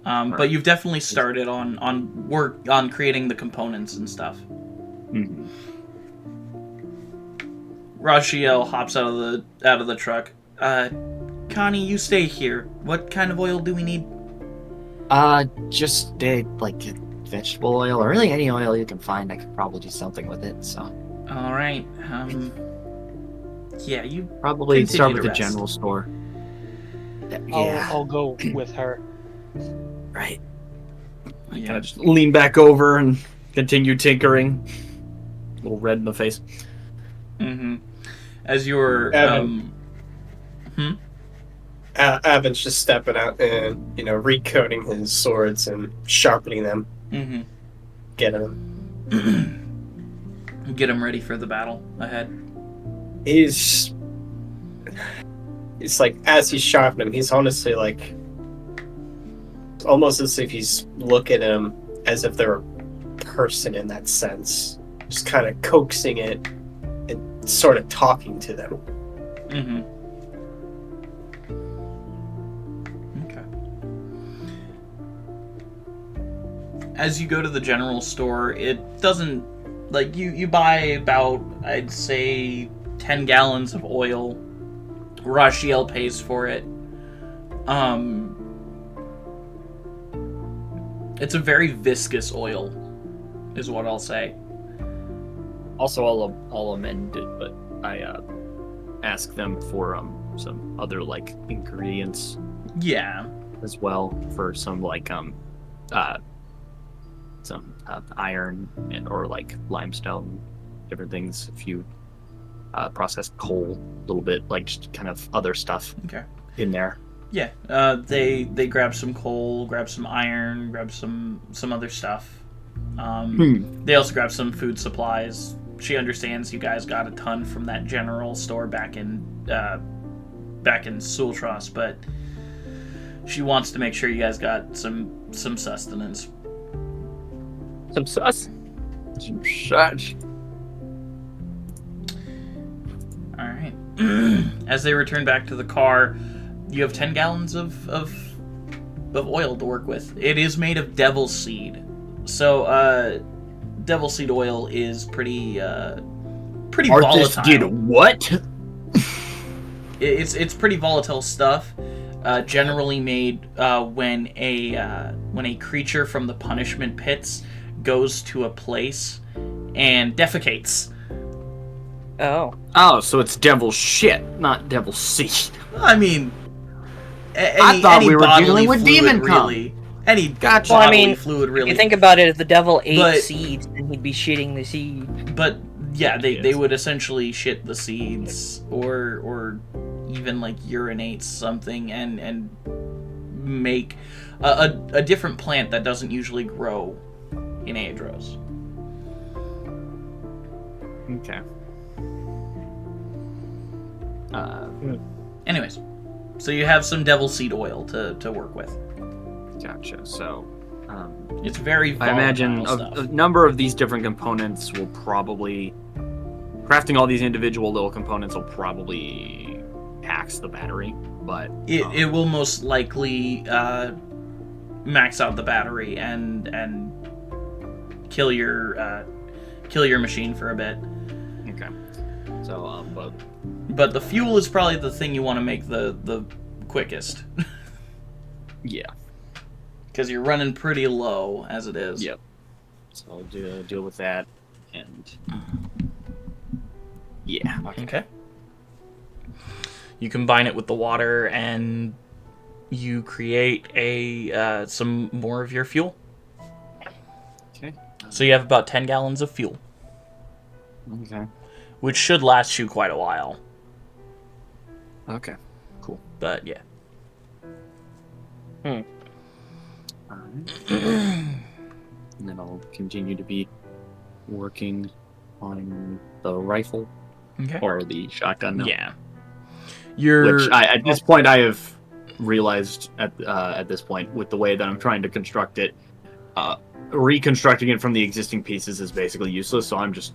But you've definitely started on work on creating the components and stuff. Mm-hmm. Rashiel hops out of the truck. Connie, you stay here. What kind of oil do we need? Just like vegetable oil, or really any oil you can find. I could probably do something with it. So All right. Yeah, you probably continue start to with the rest. general store. I'll go with her. Right. I Yeah. kind of just lean back over and continue tinkering. A little red in the face. Mm-hmm. As you're Evan. Avin's just stepping out and, recoding his swords and sharpening them, mm-hmm. getting them. Get him ready for the battle ahead. It's like, as he's sharpening them, he's honestly like, it's almost as if he's looking at them as if they're a person in that sense. Just kind of coaxing it and sort of talking to them. Mm-hmm. Okay. As you go to the general store, it doesn't like you buy about, I'd say, 10 gallons of oil. Rashiel pays for it. It's a very viscous oil, is what I'll say. Also, I'll amend it, but I ask them for some other like ingredients Yeah. as well for some like some iron or like limestone, different things. A few processed coal, a little bit, like just kind of other stuff in there. Yeah, they grab some coal, grab some iron, grab some other stuff. They also grab some food supplies. She understands you guys got a ton from that general store back in Sultros, but she wants to make sure you guys got some sustenance. Some sus. Some such. All right. As they return back to the car, you have 10 gallons of oil to work with. It is made of devil's seed. So, devil's seed oil is pretty volatile. Did what? It's pretty volatile stuff. Generally made when a creature from the punishment pits goes to a place and defecates. Oh, so it's devil shit, not devil seed. I mean, I thought we were dealing with demon cum. Really, any Gotcha. Well, I bodily mean, fluid really. You think about it, if the devil ate But- seeds, then he'd be shitting the seed. But yeah, they would essentially shit the seeds or even like urinate something and make a different plant that doesn't usually grow in Aeidros. Okay. Anyways, so you have some devil seed oil to work with. Gotcha. So, It's very I imagine volatile a stuff. number of these different components will probably crafting all these individual little components will probably tax the battery, but It will most likely max out the battery and kill your machine for a bit. okay. So, But the fuel is probably the thing you want to make the quickest. yeah. Because you're running pretty low as it is. Yep. So I'll deal with that, and yeah. Okay. You combine it with the water, and you create some more of your fuel. Okay. So you have about 10 gallons of fuel, Okay. which should last you quite a while. Okay. Cool. But yeah. Alright. And then I'll continue to be working on the rifle Okay. or the shotgun now. Yeah. You're Which at this point I have realized at this point with the way that I'm trying to construct it, reconstructing it from the existing pieces is basically useless. So I'm just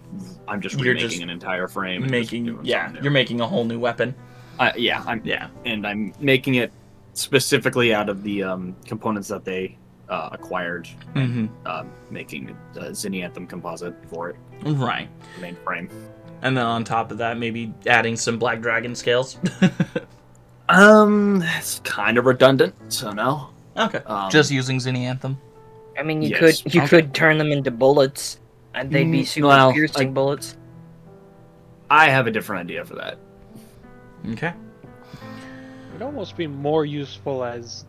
You're remaking just an entire frame. And just doing something new. you're making a whole new weapon. I'm making it specifically out of the components that they acquired, Mm-hmm. making the Zinnianthem composite for it, Right. the main frame. And then on top of that, maybe adding some black dragon scales. It's kind of redundant, so no. Okay. Um, Just using Zinnianthem. I mean, you Yes. could turn them into bullets, and they'd be super well, piercing bullets. I have a different idea for that. Okay. It'd almost be more useful as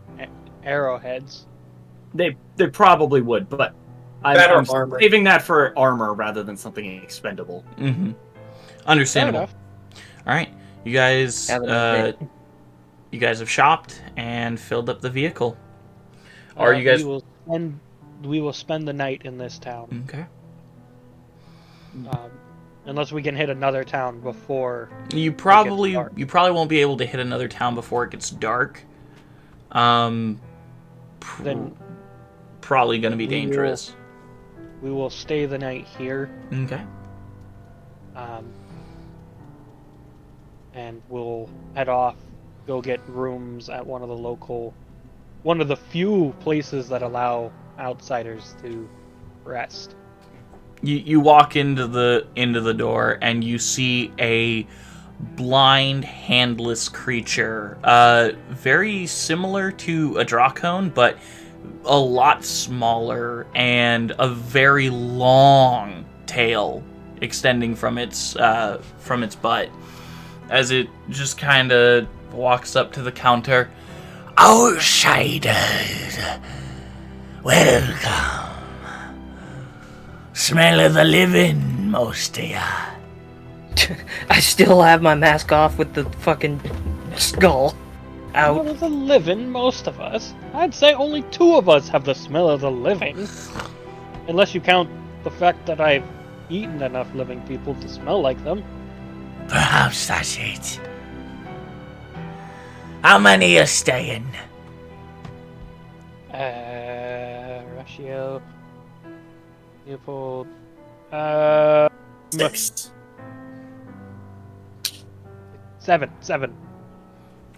arrowheads. They probably would, but That or I'm armor. saving that for armor rather than something expendable. Mm-hmm. Fair Understandable. enough. All right. You guys Yeah, that's it. you guys have shopped and filled up the vehicle. Are you guys We will spend the night in this town, Okay. unless we can hit another town before. You dark. probably won't be able to hit another town before it gets dark. Then Probably going to be we will- dangerous. we will stay the night here, Okay. and we'll head off, go get rooms at one of the few places that allow outsiders to rest. You walk into the door and you see a blind, handless creature, very similar to a Dracone, but a lot smaller and a very long tail extending from its butt, as it just kind of walks up to the counter. Outsiders, welcome. Smell of the living, most of ya. I still have my mask off with the fucking skull out. Smell of the living, most of us. I'd say only 2 of us have the smell of the living. Unless you count the fact that I've eaten enough living people to smell like them. Perhaps that's it. How many are staying? Ratio. Leopold. 6. 7.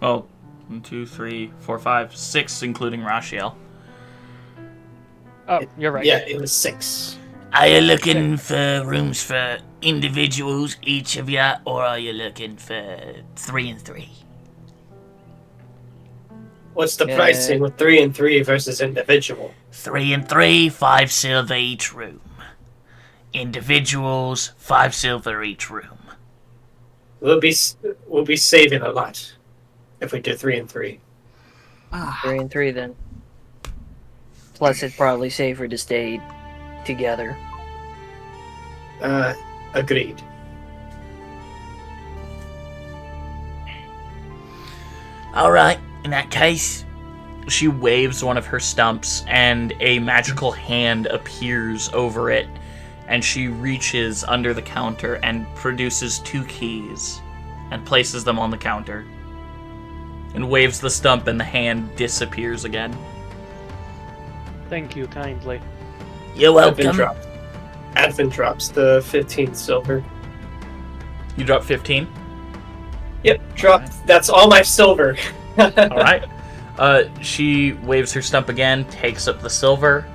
Oh, 1, 2, 3, 4, 5, 6, including Rashiel. Oh, you're right. Yeah, it was 6. Are you looking for rooms for individuals, each of you, or are you looking for 3 and 3? What's the pricing with 3 and 3 versus individual? 3 and 3, 5 silver each room. Individuals, 5 silver each room. We'll be saving a lot if we do 3 and 3. 3 and 3 then. Plus, it's probably safer to stay together. Agreed. Alright, in that case, She waves one of her stumps, and a magical hand appears over it, and she reaches under the counter and produces 2 keys and places them on the counter and waves the stump, and the hand disappears again. Thank you kindly. You're welcome. Advent drops the 15 silver. You drop 15? Yep, drop. That's all my silver. Alright. She waves her stump again, takes up the silver.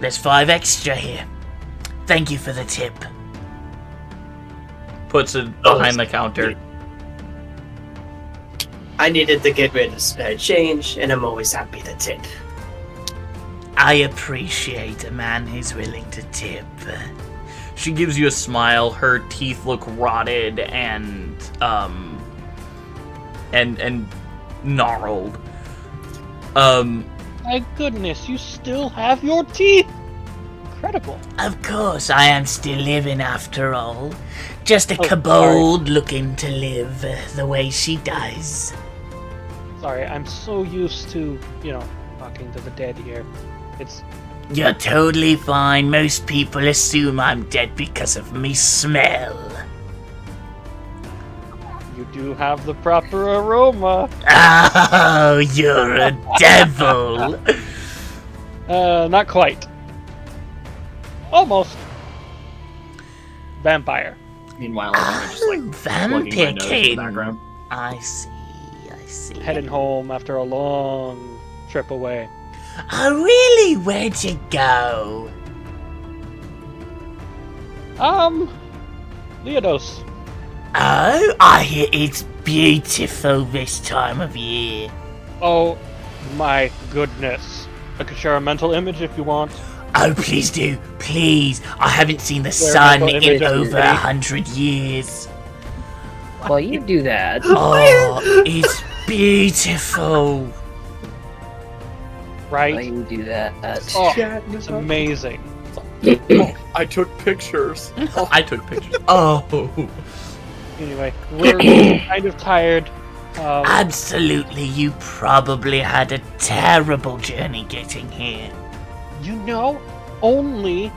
There's 5 extra here. Thank you for the tip. Puts it behind the counter. I needed to get rid of spare change, and I'm always happy to tip. I appreciate a man who's willing to tip. She gives you a smile. Her teeth look rotted and gnarled. My goodness, you still have your teeth! Incredible. Of course, I am still living after all. Just a Oh, kobold looking to live the way she does. Sorry, I'm so used to, talking to the dead here. You're totally fine. Most people assume I'm dead because of me smell. You do have the proper aroma. Oh, you're a devil. Not quite. Almost. Vampire. Meanwhile, I'm just like plugging my nose in the background. I see. Heading home after a long trip away. Oh, really? Where'd you go? Leodos. Oh, I hear it's beautiful this time of year. Oh my goodness. I could share a mental image if you want. Oh, please do. Please. I haven't seen the Share a sun mental image in of over me. 100 years. Well, you do that. Oh, it's beautiful. Right? Well, you do that. Oh, it's amazing. I took pictures. I took pictures. Oh. Anyway, we're kind of tired. Absolutely, you probably had a terrible journey getting here. Only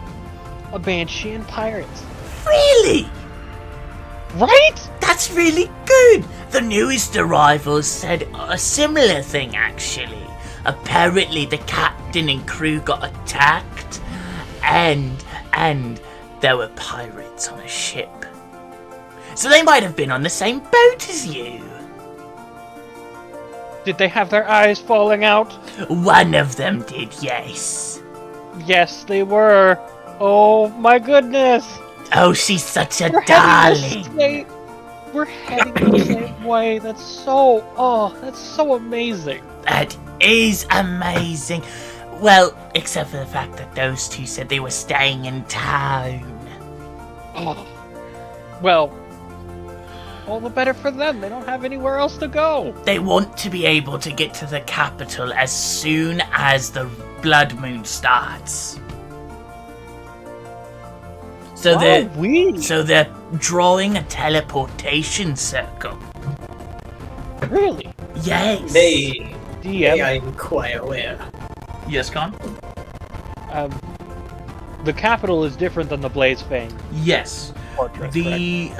a banshee and pirates. Really? Right? That's really good. The newest arrivals said a similar thing, actually. Apparently, the captain and crew got attacked, and there were pirates on a ship. So they might have been on the same boat as you. Did they have their eyes falling out? One of them did, yes. Yes, they were. Oh my goodness. Oh, she's such a We're darling. We're heading the same way. That's so amazing. That is amazing. Well, except for the fact that those two said they were staying in town. Oh. Well, all the better for them. They don't have anywhere else to go. They want to be able to get to the capital as soon as the blood moon starts. So they're we? so they're drawing a teleportation circle. Really? Yes. They DM. I inquire. Yes, Con? The capital is different than the Blaze Fang Yes. fortress. The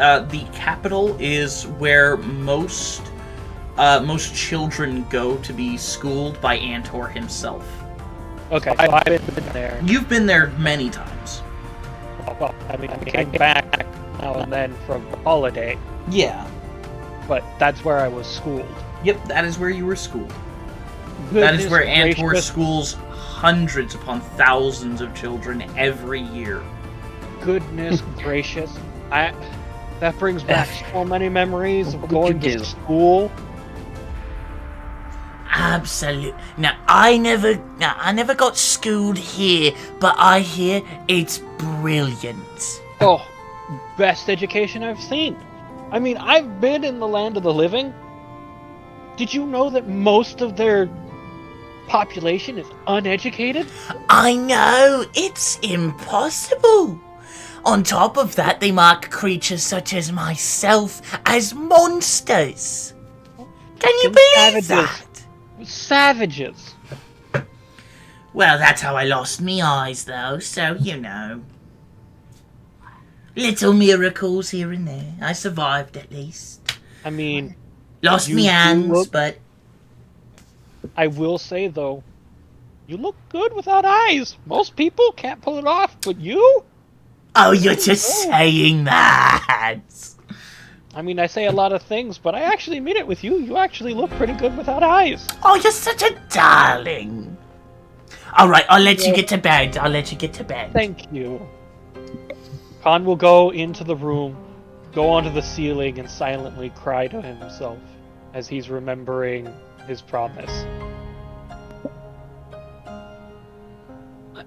capital is where most children go to be schooled by Antor himself. correct? Okay, so I've been there. You've been there many times. Well, I came back now and then from holiday, Yeah. but that's where I was schooled. Yep, that is where you were schooled. That is where Goodness Antor gracious. schools hundreds upon thousands of children every year. Goodness gracious. That brings back so many memories of What going would you to do? school. Absolutely. Now I never got schooled here, but I hear it's brilliant. Oh, best education I've seen. I mean, I've been in the land of the living. Did you know that most of their population is uneducated? I know, it's impossible. On top of that, they mark creatures such as myself as monsters. Can you believe Savages. that? Savages. Well, that's how I lost me eyes, though, so you know. Little miracles here and there. I survived, at least. I mean, Lost You me do hands, look- but I will say though, you look good without eyes. Most people can't pull it off, but you? oh, you're just saying that. I mean, I say a lot of things, but I actually mean it with you. You actually look pretty good without eyes. Oh, you're such a darling. All right, I'll let you get to bed. Thank you. Khan will go into the room, go onto the ceiling, and silently cry to himself as he's remembering his promise.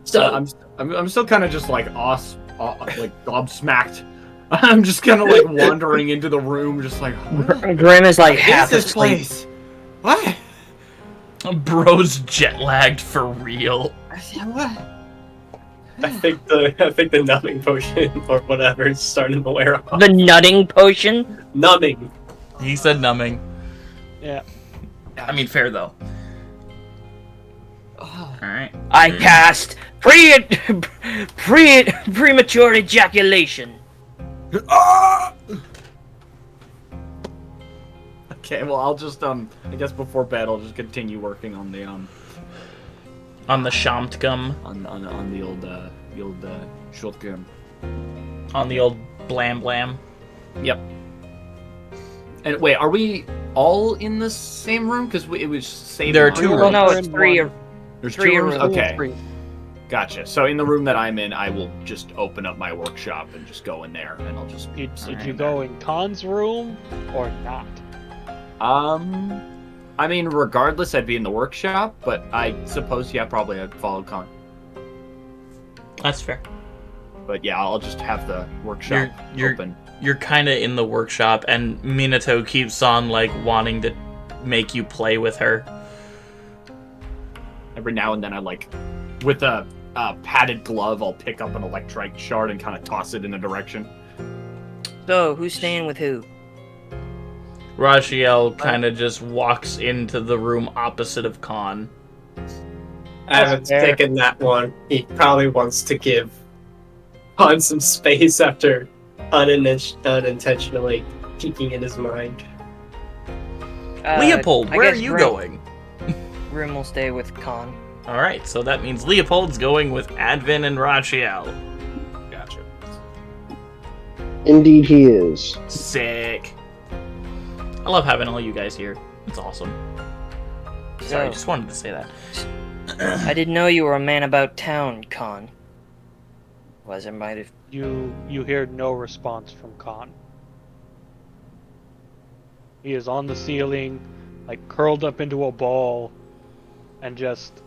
So I'm still kind of just like like gobsmacked. I'm just kind of like wandering into the room, just like, what Grim is like is half this asleep. place? What? Bro's jet lagged for real. What? I think the numbing potion or whatever is starting to wear off. The nutting potion? Numbing. He said numbing. Yeah. I mean, fair though. Alright. I cast premature ejaculation. Okay, well I'll just I guess before bed I'll just continue working on the On the Shamtgum. on the old shotgun. On the old blam blam. Yep. And wait, are we all in the same room? Because it was saved. There are two Well, rooms. no, We're it's in three. one. There's three two rooms. rooms. Okay, gotcha. So in the room that I'm in, I will just open up my workshop and just go in there, and I'll just. Did you go in Khan's room or not? I mean, regardless, I'd be in the workshop, but I suppose, yeah, probably I'd follow Khan. That's fair. But yeah, I'll just have the workshop You're- open. You're kind of in the workshop, and Minato keeps on like wanting to make you play with her. Every now and then, I like, with a padded glove, I'll pick up an electrite shard and kind of toss it in a direction. So, who's staying with who? Rashiel kind of just walks into the room opposite of Khan. I haven't Fair. taken that one. He probably wants to give Han some space after unintentionally peeking in his mind. Leopold, I where are guess you Grim- going? Grim will stay with Khan. Alright, so that means Leopold's going with Advin and Rashiel. Gotcha. Indeed, he is. Sick. I love having all you guys here. It's awesome. Sorry, I So, just wanted to say that. I didn't know you were a man about town, Khan. Was I might have. You hear no response from Khan. He is on the ceiling, like curled up into a ball, and just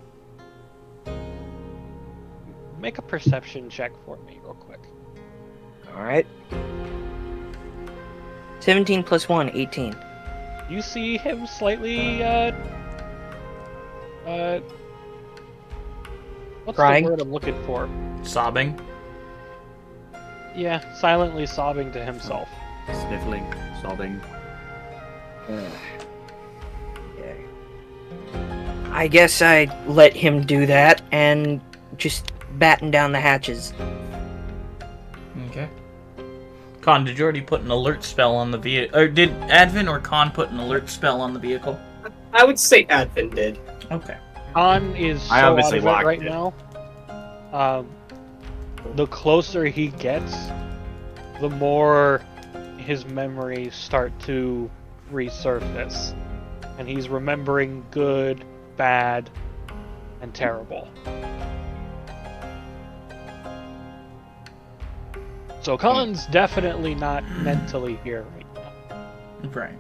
make a perception check for me real quick. Alright. 17 plus 1, 18. You see him slightly what's Crying? the word I'm looking for? Sobbing. Yeah, silently sobbing to himself. Sniffling, sobbing. I guess I'd let him do that and just batten down the hatches. Okay. Con, did you already put an alert spell on the vehicle? Or did Advin or Con put an alert spell on the vehicle? I would say Advin did. Okay. Han is so I out obviously of it locked right it. now. The closer he gets, the more his memories start to resurface. And he's remembering good, bad, and terrible. So Khan's definitely not mentally here right now. Right.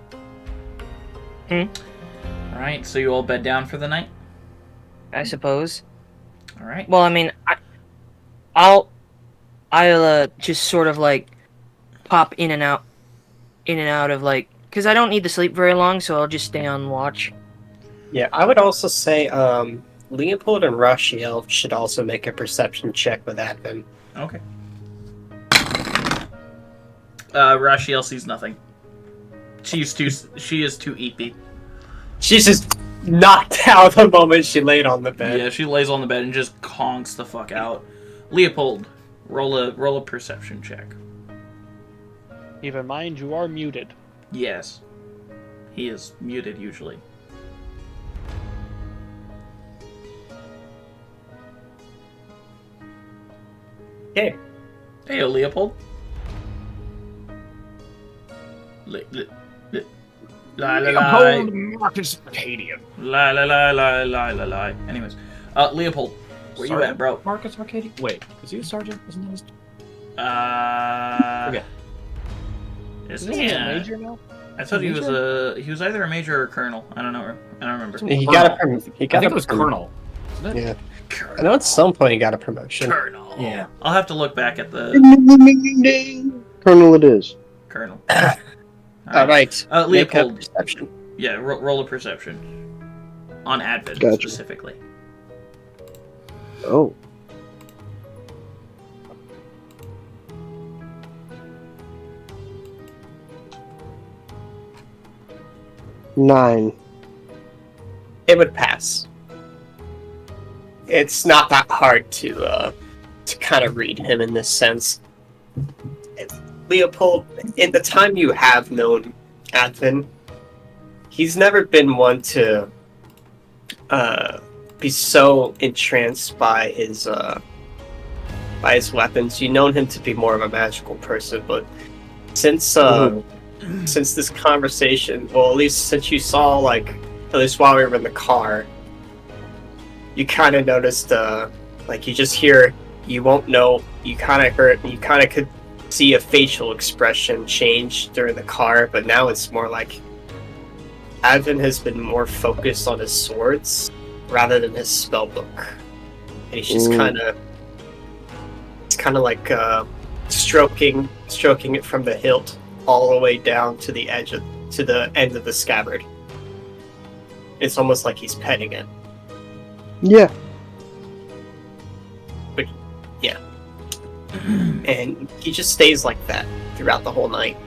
Alright, so you all bed down for the night? I suppose. Alright. Well, I mean, I'll just sort of like pop in and out of like, because I don't need to sleep very long, so I'll just stay on watch. Yeah, I would also say Leopold and Rashiel should also make a perception check with Advin. Okay. Rashiel sees nothing. She is too eepy. She's just knocked out the moment she laid on the bed. Yeah, she lays on the bed and just conks the fuck out. Leopold, roll a perception check. Keep in mind, you are muted. Yes. He is muted usually. Okay. Hey, Leopold. La la la. Leopold Marcus Arcadian. La la la la la la la. Anyways, Leopold, where you at, bro? Marcus Arcadian? Wait, is he a sergeant? Isn't that his... Okay. Isn't he a major now? I thought he was either a major or a colonel. I don't know. I don't remember. He got a I think it was Colonel. Isn't it? Yeah. I know at some point he got a promotion. Colonel. Yeah. I'll have to look back at the Colonel it is. colonel. All right. Make a Leopold. perception. Yeah, roll a perception on Advent Gotcha. specifically. Oh. Nine. It would pass. It's not that hard to kind of read him in this sense. Leopold, in the time you have known Advin, he's never been one to be so entranced by his weapons. You've known him to be more of a magical person, but since this conversation, well, at least since you saw, like, at least while we were in the car, you kind of noticed, like, you just hear, you won't know, you kind of heard, you kind of could see a facial expression change during the car, but now it's more like Advin has been more focused on his swords rather than his spellbook. And he's just kind of, it's kind of like stroking it from the hilt all the way down to the edge to the end of the scabbard. It's almost like he's petting it. Yeah. But yeah. And he just stays like that throughout the whole night.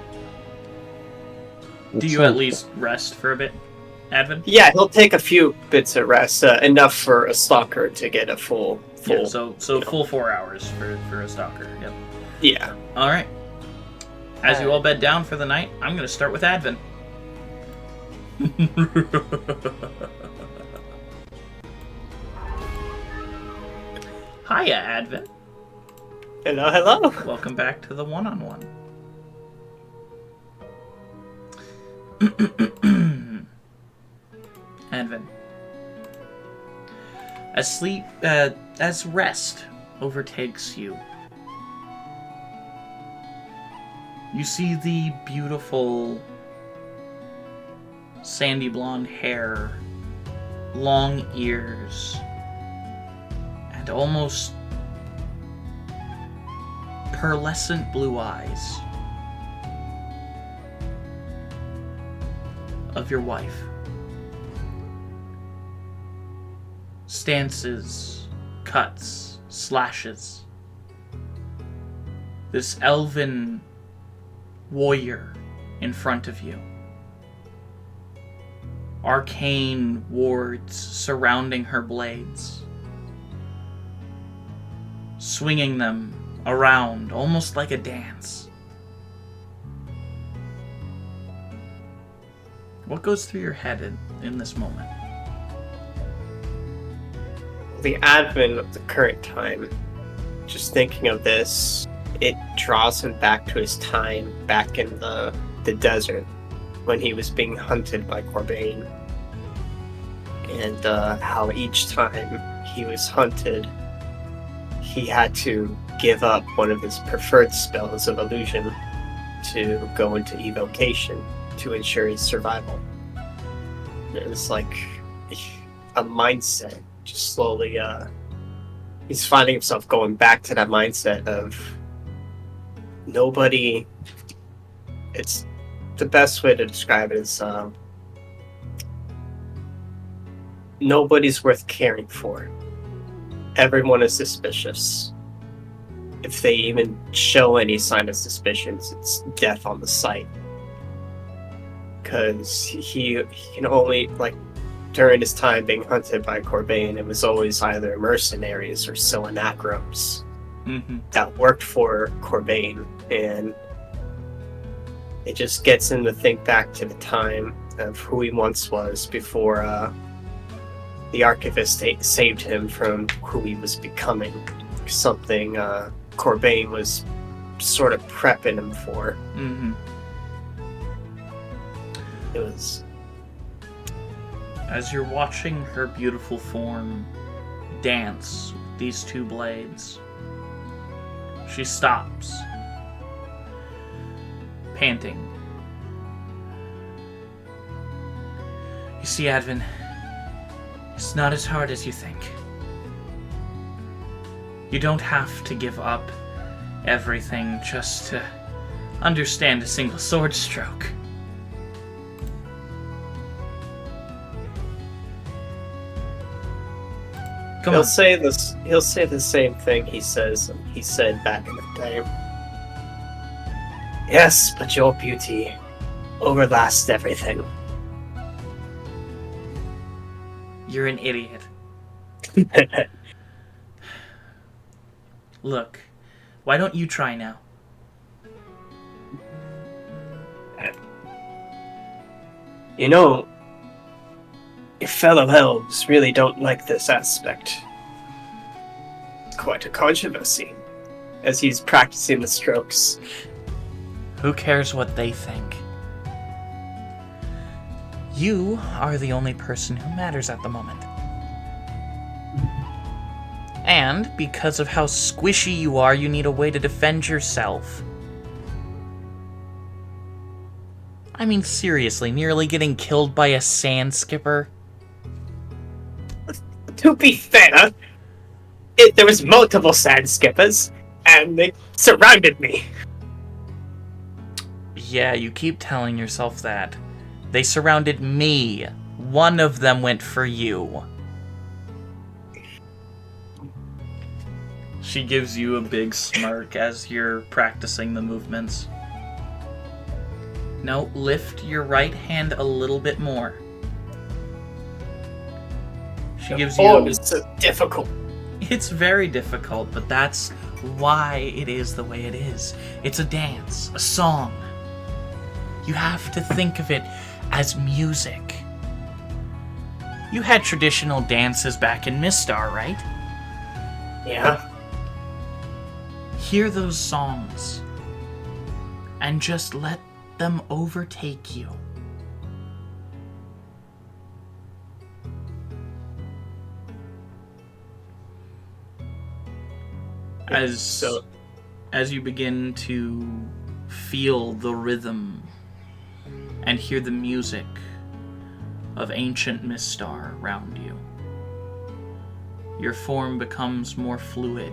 Do you at least rest for a bit, Advent? Yeah, he'll take a few bits of rest, enough for a stalker to get a full. Yeah, so full 4 hours for a stalker. Yep. Yeah. All right. As you all bed down for the night, I'm going to start with Advent. Hiya, Advent. Hello, hello. Welcome back to the one-on-one. Advent. As rest overtakes you, you see the beautiful sandy blonde hair, long ears, and almost pearlescent blue eyes of your wife. Stances, cuts, slashes. this elven warrior in front of you. Arcane wards surrounding her blades, swinging them around almost like a dance. What goes through your head in this moment? The advent of the current time, just thinking of this, it draws him back to his time back in the desert when he was being hunted by Corbain. And how each time he was hunted, he had to give up one of his preferred spells of illusion to go into evocation to ensure his survival. It was like a mindset, just slowly, he's finding himself going back to that mindset of nobody, it's the best way to describe it is nobody's worth caring for. Everyone is suspicious. If they even show any sign of suspicions, it's death on the sight. Because he can only, like, during his time being hunted by Corbain, it was always either mercenaries or simulacrums that worked for Corbain, and it just gets him to think back to the time of who he once was before the Archivist saved him from who he was becoming. Something Corbain was sort of prepping him for. It was... As you're watching her beautiful form dance with these two blades, she stops, panting. You see, Advin, it's not as hard as you think. You don't have to give up everything just to understand a single sword stroke. He'll say the same thing he said back in the day. Yes, but your beauty overlasts everything. You're an idiot. Look, why don't you try now? You know, your fellow elves really don't like this aspect. It's quite a controversy, as he's practicing the strokes. Who cares what they think? You are the only person who matters at the moment. And because of how squishy you are, you need a way to defend yourself. I mean, seriously, nearly getting killed by a sand skipper? To be fair, there was multiple sand skippers, and they surrounded me. Yeah, you keep telling yourself that. They surrounded me. One of them went for you. She gives you a big smirk as you're practicing the movements. No, lift your right hand a little bit more. She gives you... Oh, it's so difficult. It's very difficult, but that's why it is the way it is. It's a dance, a song. You have to think of it as music. You had traditional dances back in Mistar, right? Yeah. Hear those songs and just let them overtake you. As you begin to feel the rhythm and hear the music of ancient Mistar around you, your form becomes more fluid,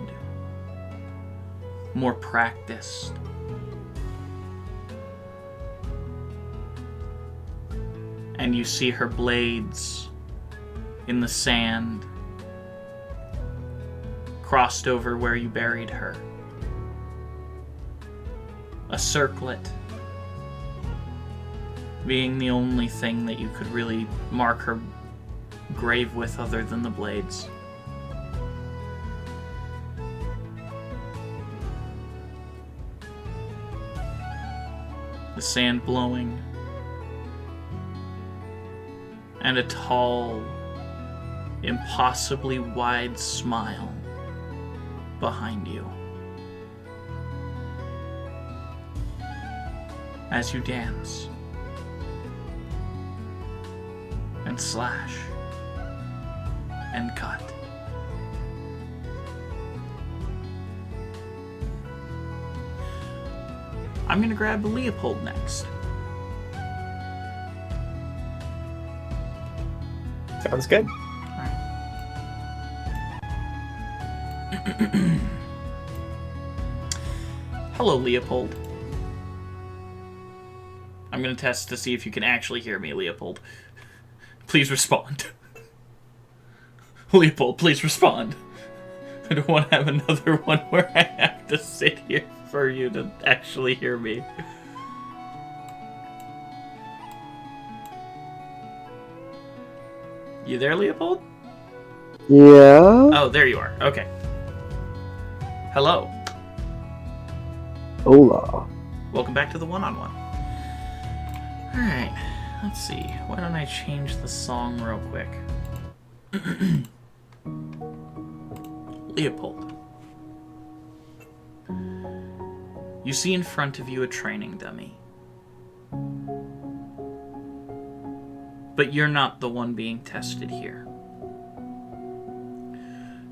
more practiced. And you see her blades in the sand, crossed over where you buried her. a circlet being the only thing that you could really mark her grave with other than the blades. The sand blowing, and a tall, impossibly wide smile behind you as you dance and slash and cut. I'm gonna grab Leopold next. Sounds good. Hello, Leopold. I'm gonna test to see if you can actually hear me, Leopold. Please respond. Leopold, please respond. I don't want to have another one where I have to sit here for you to actually hear me. You there, Leopold? Yeah? Oh, there you are. Okay. Hello. Hola. Welcome back to the one-on-one. Alright, let's see. Why don't I change the song real quick? Leopold. You see in front of you a training dummy. But you're not the one being tested here.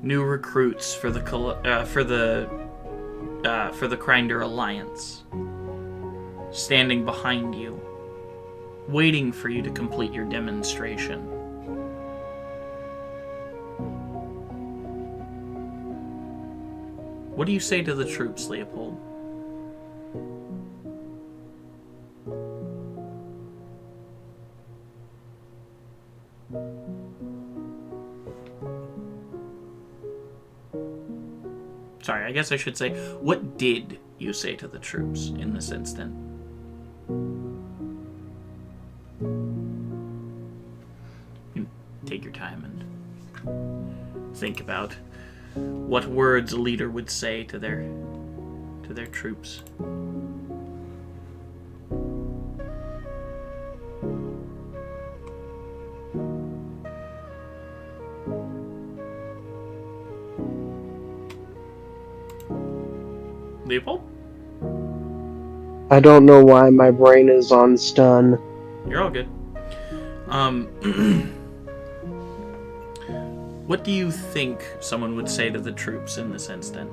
New recruits for the Grinder Alliance, standing behind you, waiting for you to complete your demonstration. What do you say to the troops, Leopold? Sorry, I guess I should say, what did you say to the troops in this instant? You take your time and think about what words a leader would say to their troops. Leopold? I don't know why my brain is on stun. You're all good. What do you think someone would say to the troops in this instant?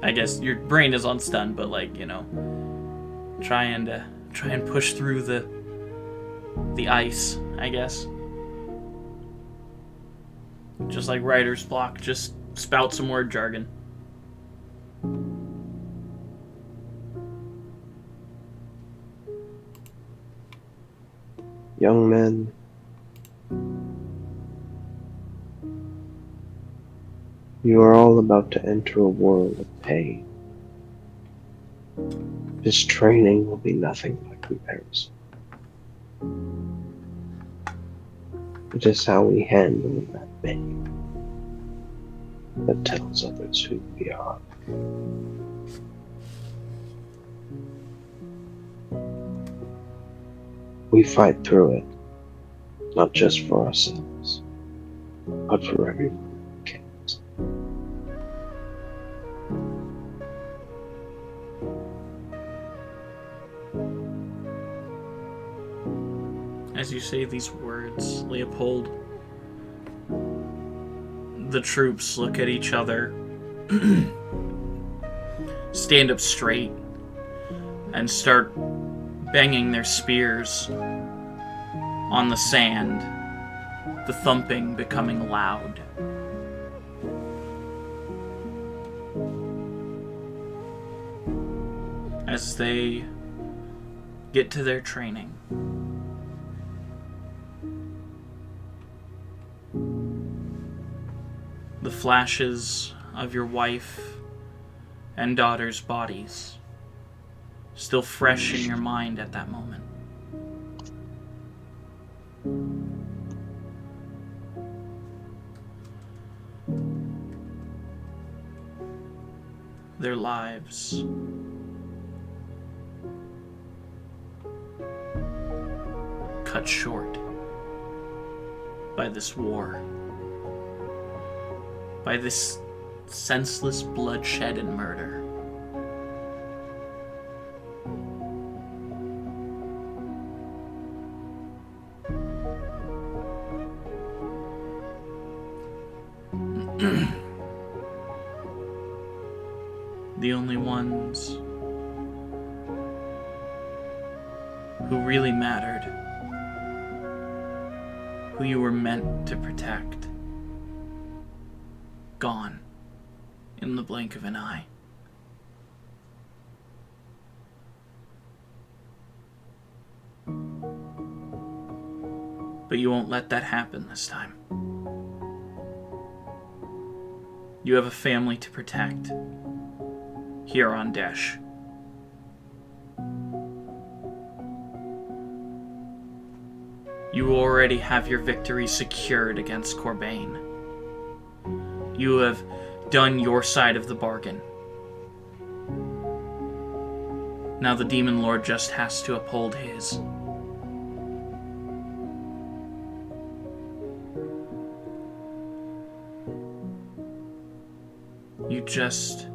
I guess your brain is on stun, but like, you know, try and push through the ice, I guess. Just like writer's block, just spout some word jargon. Young men, you are all about to enter a world of pain. This training will be nothing by comparison. It is how we handle that pain that tells others who we are. We fight through it, not just for ourselves, but for everyone who cares. As you say these words, Leopold, the troops look at each other, stand up straight, and start banging their spears on the sand, the thumping becoming loud. As they get to their training. The flashes of your wife and daughter's bodies still fresh in your mind at that moment. Their lives cut short by this war, by this senseless bloodshed and murder. The only ones who really mattered, who you were meant to protect, gone in the blink of an eye. But you won't let that happen this time. You have a family to protect here on Desh. You already have your victory secured against Corbain. You have done your side of the bargain. Now the Demon Lord just has to uphold his. You just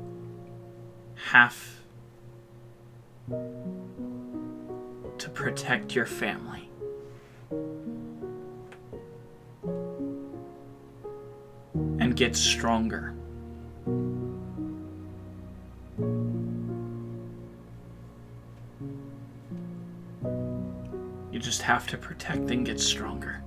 have to protect your family. And get stronger. You just have to protect and get stronger.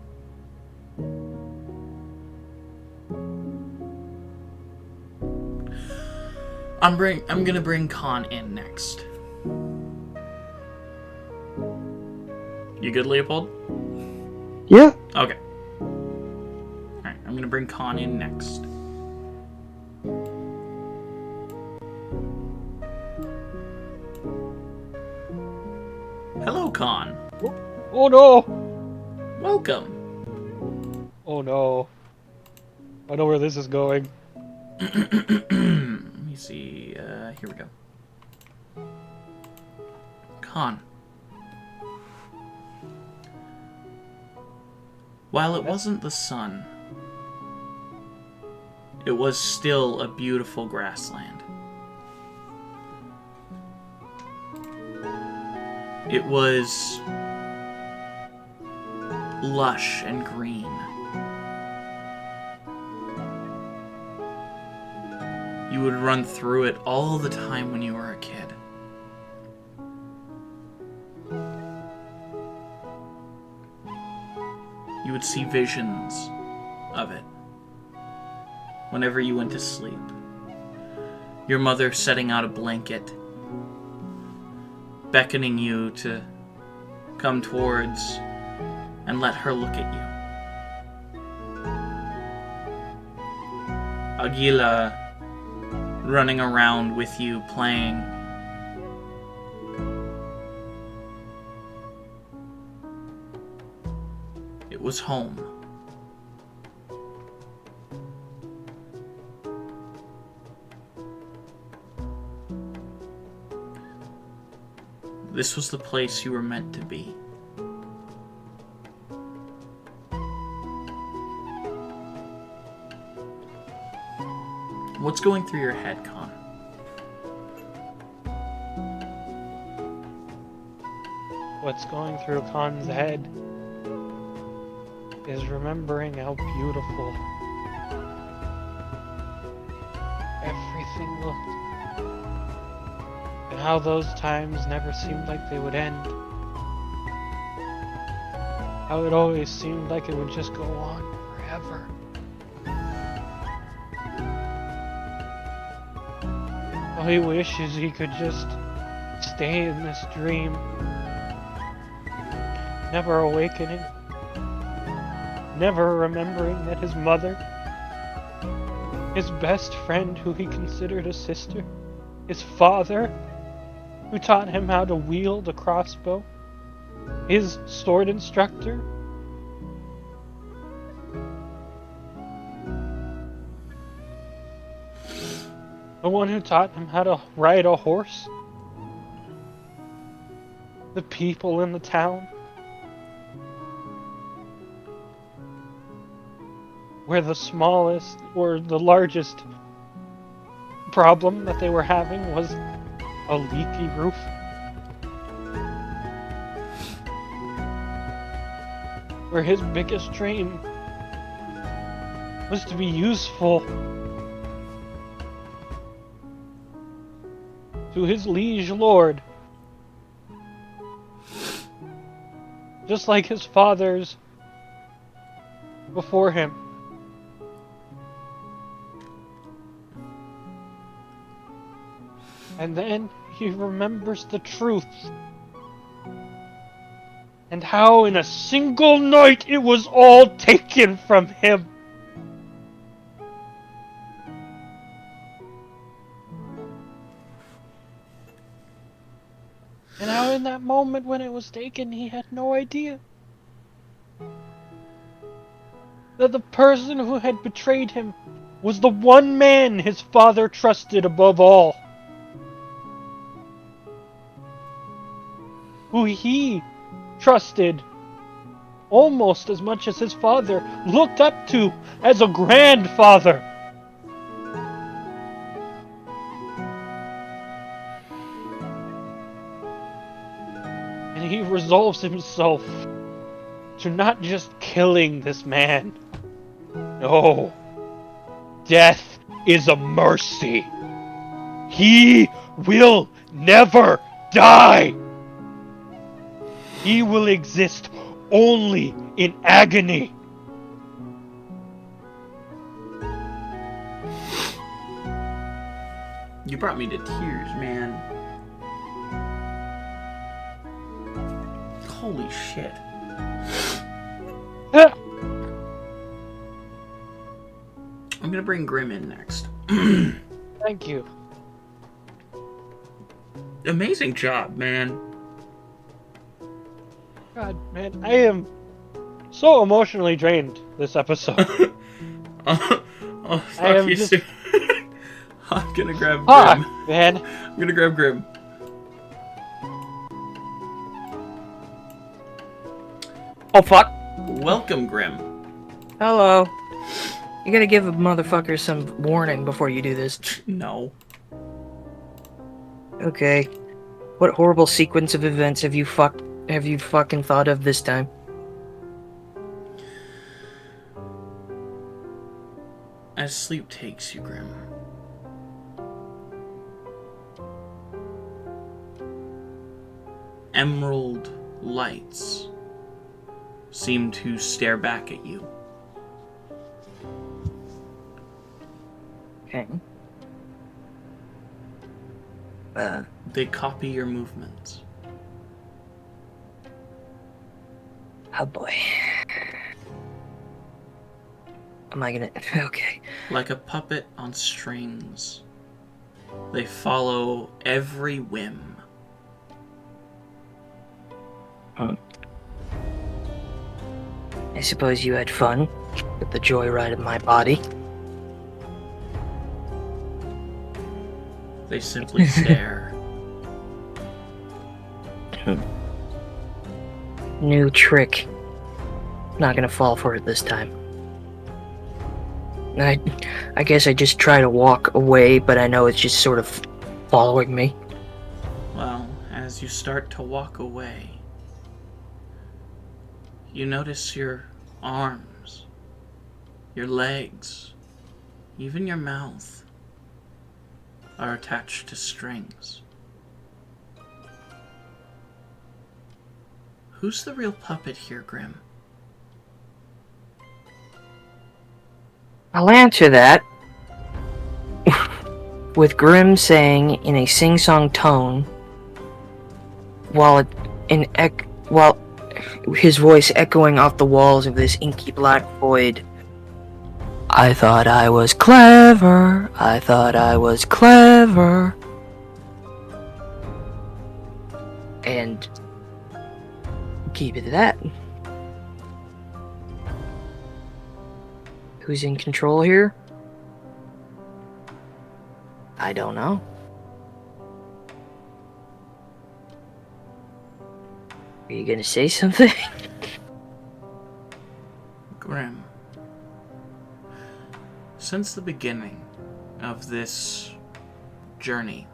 I'm gonna bring Khan in next. You good, Leopold? Yeah. Okay. Alright, I'm gonna bring Khan in next. Hello, Khan. Oh no! Welcome. Oh no. I know where this is going. Let me see. Here we go. Khan. While it wasn't the sun, it was still a beautiful grassland. It was lush and green. You would run through it all the time when you were a kid. You would see visions of it whenever you went to sleep. Your mother setting out a blanket, beckoning you to come towards and let her look at you. Aguila running around with you playing. It was home. This was the place you were meant to be. What's going through your head, Con? What's going through Khan's head is remembering how beautiful everything looked. And how those times never seemed like they would end. How it always seemed like it would just go on forever. How he wishes he could just stay in this dream. Never awakening. Never remembering that his mother, his best friend who he considered a sister, His father, who taught him how to wield a crossbow. His sword instructor. The one who taught him how to ride a horse. The people in the town. Where the smallest or the largest problem that they were having was a leaky roof. Where his biggest dream was to be useful to his liege lord, just like his fathers before him. And then he remembers the truth, and how in a single night it was all taken from him. And how in that moment when it was taken, he had no idea that the person who had betrayed him was the one man his father trusted above all. Who he trusted almost as much as his father, looked up to as a grandfather. And he resolves himself to not just killing this man. No. Death is a mercy. He will never die. He will exist only in agony. You brought me to tears, man. Holy shit. I'm gonna bring Grim in next. Thank you. Amazing job, man. God, man, I am so emotionally drained this episode. Fuck you soon. I'm gonna grab Fuck, Grim. man. I'm gonna grab Grim. Oh, fuck. Welcome, Grim. Hello. You gotta give a motherfucker some warning before you do this. No. Okay. What horrible sequence of events have you fucking thought of this time? As sleep takes you, Grim. Emerald lights seem to stare back at you. Okay. They copy your movements. Oh boy. Am I gonna... Okay. Like a puppet on strings, they follow every whim. Huh. I suppose you had fun with the joyride of my body. They simply stare. New trick. Not gonna fall for it this time. I guess I just try to walk away, but I know it's just sort of following me. Well, as you start to walk away, you notice your arms, your legs, even your mouth are attached to strings. Who's the real puppet here, Grim? I'll answer that with Grim saying in a sing-song tone, while his voice echoing off the walls of this inky black void. I thought I was clever. I thought I was clever. And keep it at that. Who's in control here? I don't know. Are you gonna say something? Grim. Since the beginning of this journey,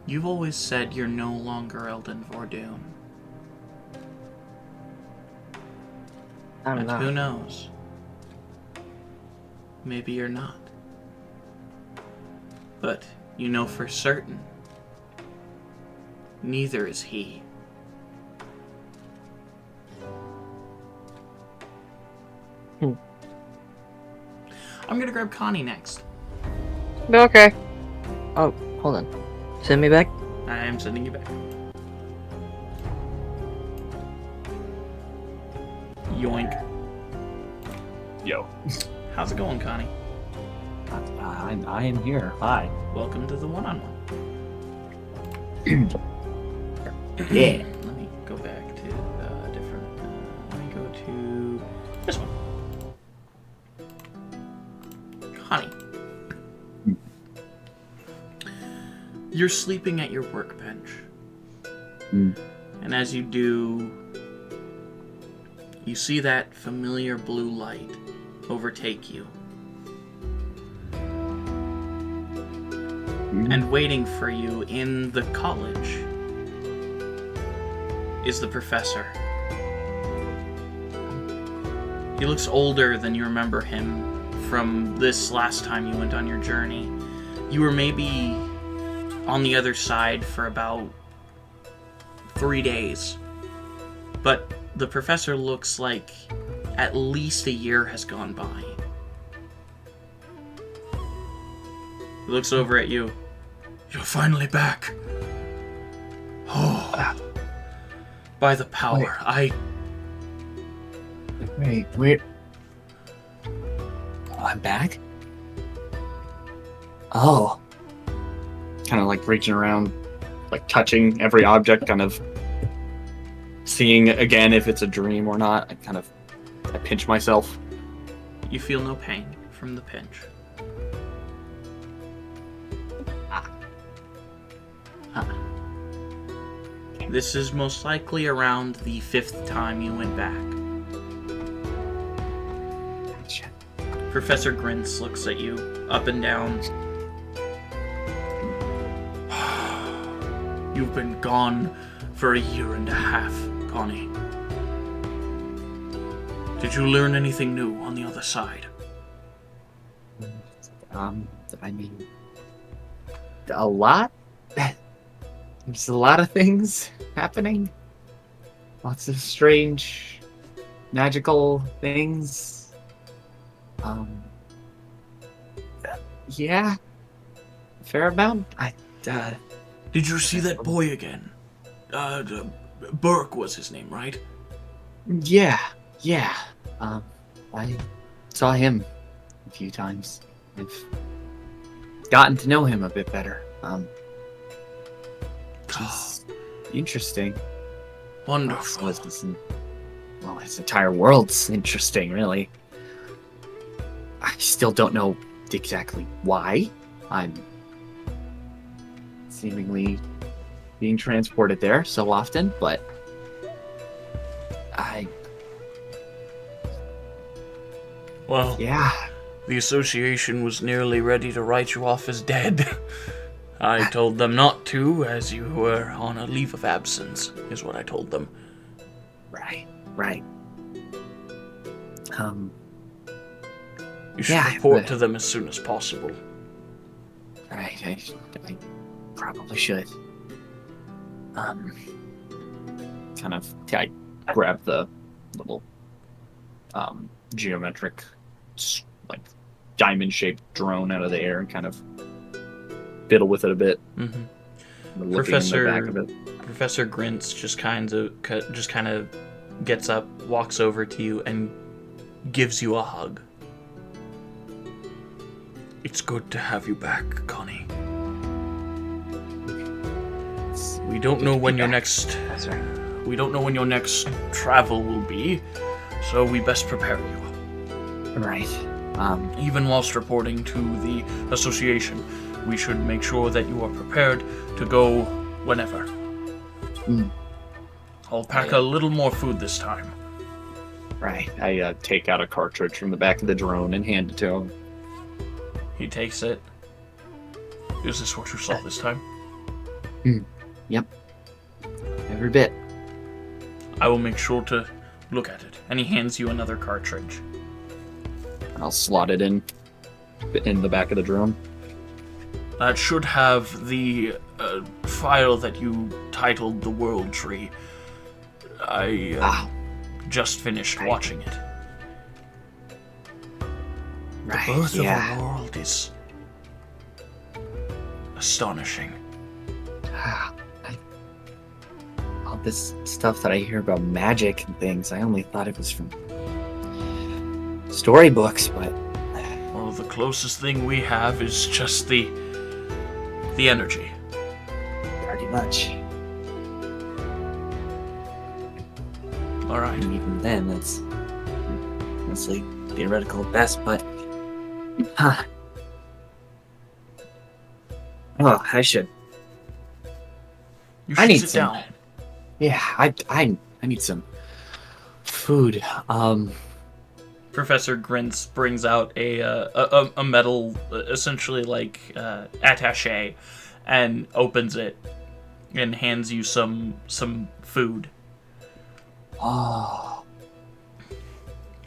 you've always said you're no longer Elden Vordoom. I'm And not. who knows? Maybe you're not. But you know for certain, neither is he. I'm gonna grab Connie next. Okay. Oh, hold on. Send me back. I am sending you back. Yoink. Yo. How's it going, Connie? I am here. Hi. Welcome to the one-on-one. Yeah. Let me go back to different. Let me go to this one. Connie. You're sleeping at your workbench. And as you do, you see that familiar blue light overtake you. And waiting for you in the college is the professor. He looks older than you remember him from this last time you went on your journey. You were maybe on the other side for about 3 days. But the professor looks like at least a year has gone by. He looks over at you. You're finally back. Oh. By the power, Wait. I'm back? Oh. Kind of like reaching around, like touching every object, kind of seeing again if it's a dream or not. I pinch myself. You feel no pain from the pinch. This is most likely around the 5th time you went back. Professor Grintz looks at you, up and down. You've been gone for 1.5 years, Connie. Did you learn anything new on the other side? I mean, a lot? There's a lot of things happening. Lots of strange, magical things. Yeah. Fair amount. Did you see that boy again? Burke was his name, right? Yeah. I saw him a few times. I've gotten to know him a bit better. It's interesting. Wonderful. Well, his entire world's interesting, really. I still don't know exactly why I'm seemingly being transported there so often, but Well, yeah. the association was nearly ready to write you off as dead. I told them not to, as you were on a leave of absence, is what I told them. Right. You should report to them as soon as possible. Right, I probably should. I grab the little geometric, like diamond-shaped drone out of the air and kind of fiddle with it a bit. Mm-hmm. Professor back of it. Professor Grintz just kind of gets up, walks over to you, and gives you a hug. It's good to have you back, Connie. We don't know when your next That's right. we don't know when your next travel will be, so we best prepare you. Right. Even whilst reporting to the association, we should make sure that you are prepared to go whenever. I'll pack a little more food this time. Right. I take out a cartridge from the back of the drone and hand it to him. He takes it. Is this what you saw this time? Yep. Every bit. I will make sure to look at it. And he hands you another cartridge. I'll slot it in the back of the drone. That should have the file that you titled The World Tree. I just finished watching it. Right. The birth Yeah. of a world is astonishing. All this stuff that I hear about magic and things, I only thought it was from storybooks, but Well, the closest thing we have is just the energy. pretty much. All right. And even then, that's mostly theoretical at best, but... Huh. Oh, I should... You I should need sit some... down. Yeah, I need some food. Professor Grintz brings out a metal, essentially like attaché, and opens it and hands you some food. Oh,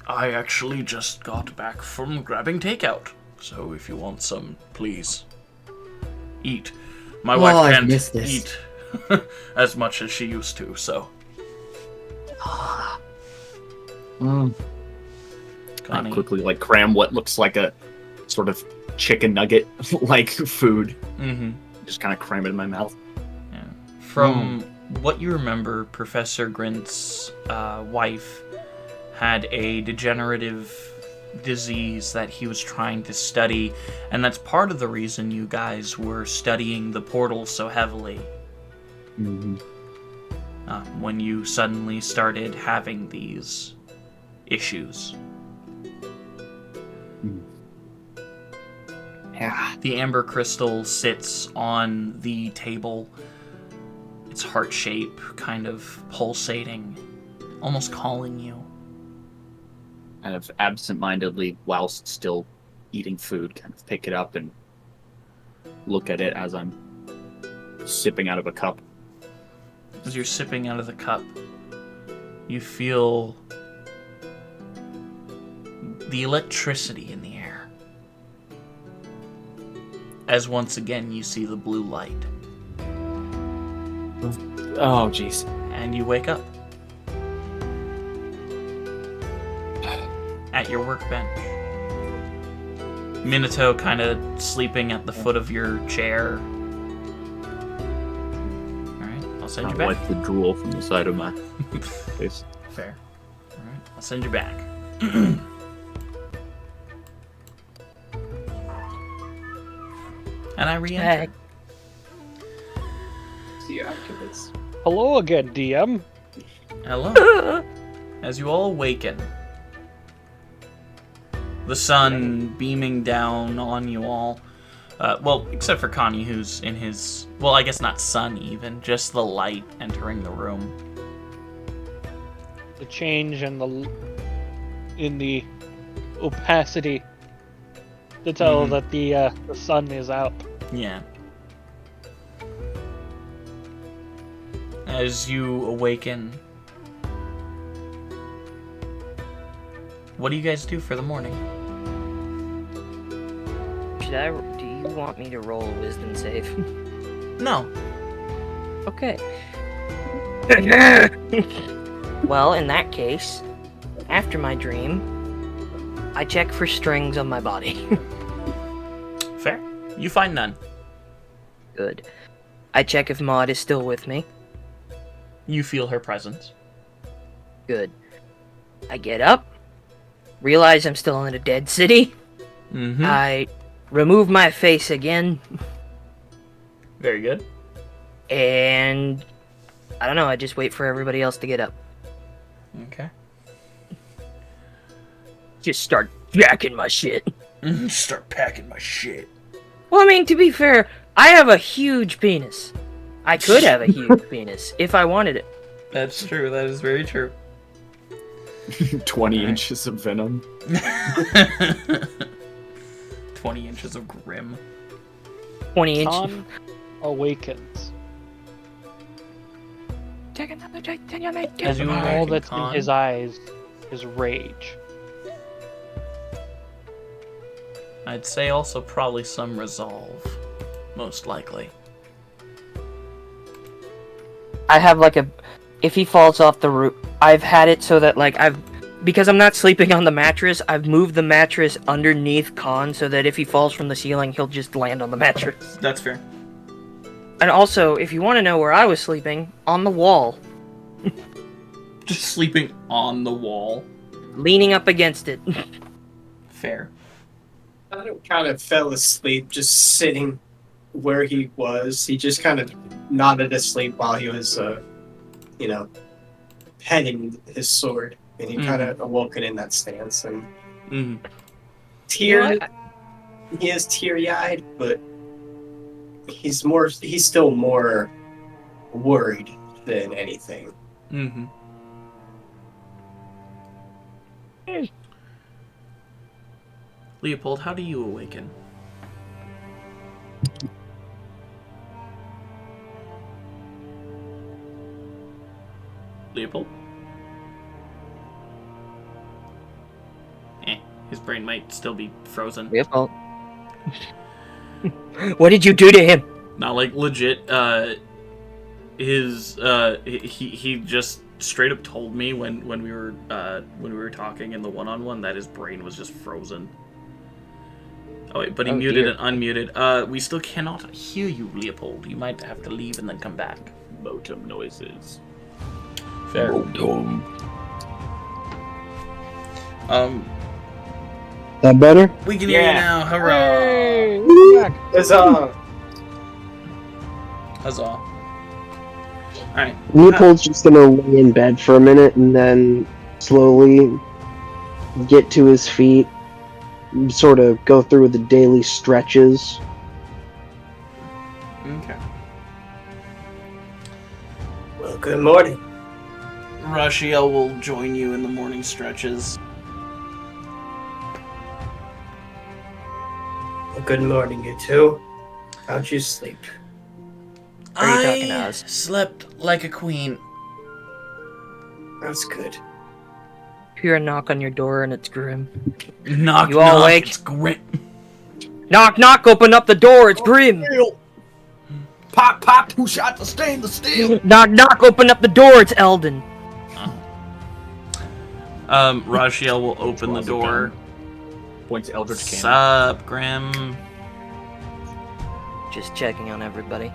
I actually just got back from grabbing takeout, so if you want some, please eat. My wife I've can't missed this. eat as much as she used to, so. mm, I Connie. quickly cram what looks like a sort of chicken nugget like food. Mm-hmm. Just kind of cram it in my mouth. Yeah. From what you remember, Professor Grint's wife had a degenerative disease that he was trying to study, and that's part of the reason you guys were studying the portal so heavily. When you suddenly started having these issues. yeah. The amber crystal sits on the table, its heart shape kind of pulsating, almost calling you. Kind of absent-mindedly, whilst still eating food, kind of pick it up and look at it as I'm sipping out of a cup. As you're sipping out of the cup, you feel the electricity in the air. As once again you see the blue light. Oh, jeez. And you wake up. At your workbench. Minato kind of sleeping at the foot of your chair. Alright, I'll send you I back. wipe the drool from the side of my face. Fair. Alright, I'll send you back. And I re-enter. See you after this. Hello again, DM. Hello. As you all awaken, the sun beaming down on you all. Well, except for Connie, who's in his... Well, I guess not sun even, just the light entering the room. The change in the opacity to tell that the sun is out. Yeah. As you awaken, what do you guys do for the morning? Do you want me to roll a wisdom save? No. Okay. Well, in that case, after my dream, I check for strings on my body. Fair. You find none. Good. I check if Maud is still with me. You feel her presence. Good. I get up, realize I'm still in a dead city. Mm-hmm. I remove my face again, Very good. And I don't know, I just wait for everybody else to get up. Okay. Just start jacking my shit. Start packing my shit. Well, I mean, to be fair, I have a huge penis. I could have a huge penis if I wanted it. That's true. That is very true. 20 inches of venom. 20 inches of grim. 20 inches. Khan awakens. As you All awaken, that's in Khan, his eyes is rage. I'd say also probably some resolve, most likely. I have like a... If he falls off the roof... I've had it so that like because I'm not sleeping on the mattress, I've moved the mattress underneath Khan so that if he falls from the ceiling, he'll just land on the mattress. That's fair. And also, if you want to know where I was sleeping, on the wall. Just sleeping on the wall. Leaning up against it. Fair. I kind of fell asleep just sitting where he was. He just kind of nodded asleep while he was, heading his sword. And he kind of awoken in that stance. And he is teary-eyed, but he's still more worried than anything. Mm-hmm. Leopold, how do you awaken? Leopold? His brain might still be frozen. Leopold. What did you do to him? Not like legit, he just straight up told me when we were talking in the one-on-one that his brain was just frozen. Oh wait, but he muted and unmuted. We still cannot hear you, Leopold. You might have to leave and then come back. Modem noises. Fair. That better? We can hear you now. Hurrah! Hey, we're back. Huzzah. Alright. Leopold's just gonna lay in bed for a minute and then slowly get to his feet, sort of go through the daily stretches. Okay. Well, good morning. Rashiel will join you in the morning stretches. Well, good morning, you two. How'd you sleep? Are you talking to us? Slept like a queen. That's good. Hear a knock on your door and it's Grim. Knock, You all knock, awake? it's Grim. Knock, knock, open up the door, it's Grim! Pop, pop, who shot the stainless steel? Knock, knock, open up the door, it's Eldon. Rashiel will open the door. Points to Eldritch cannon. Sup, Grim? Just checking on everybody.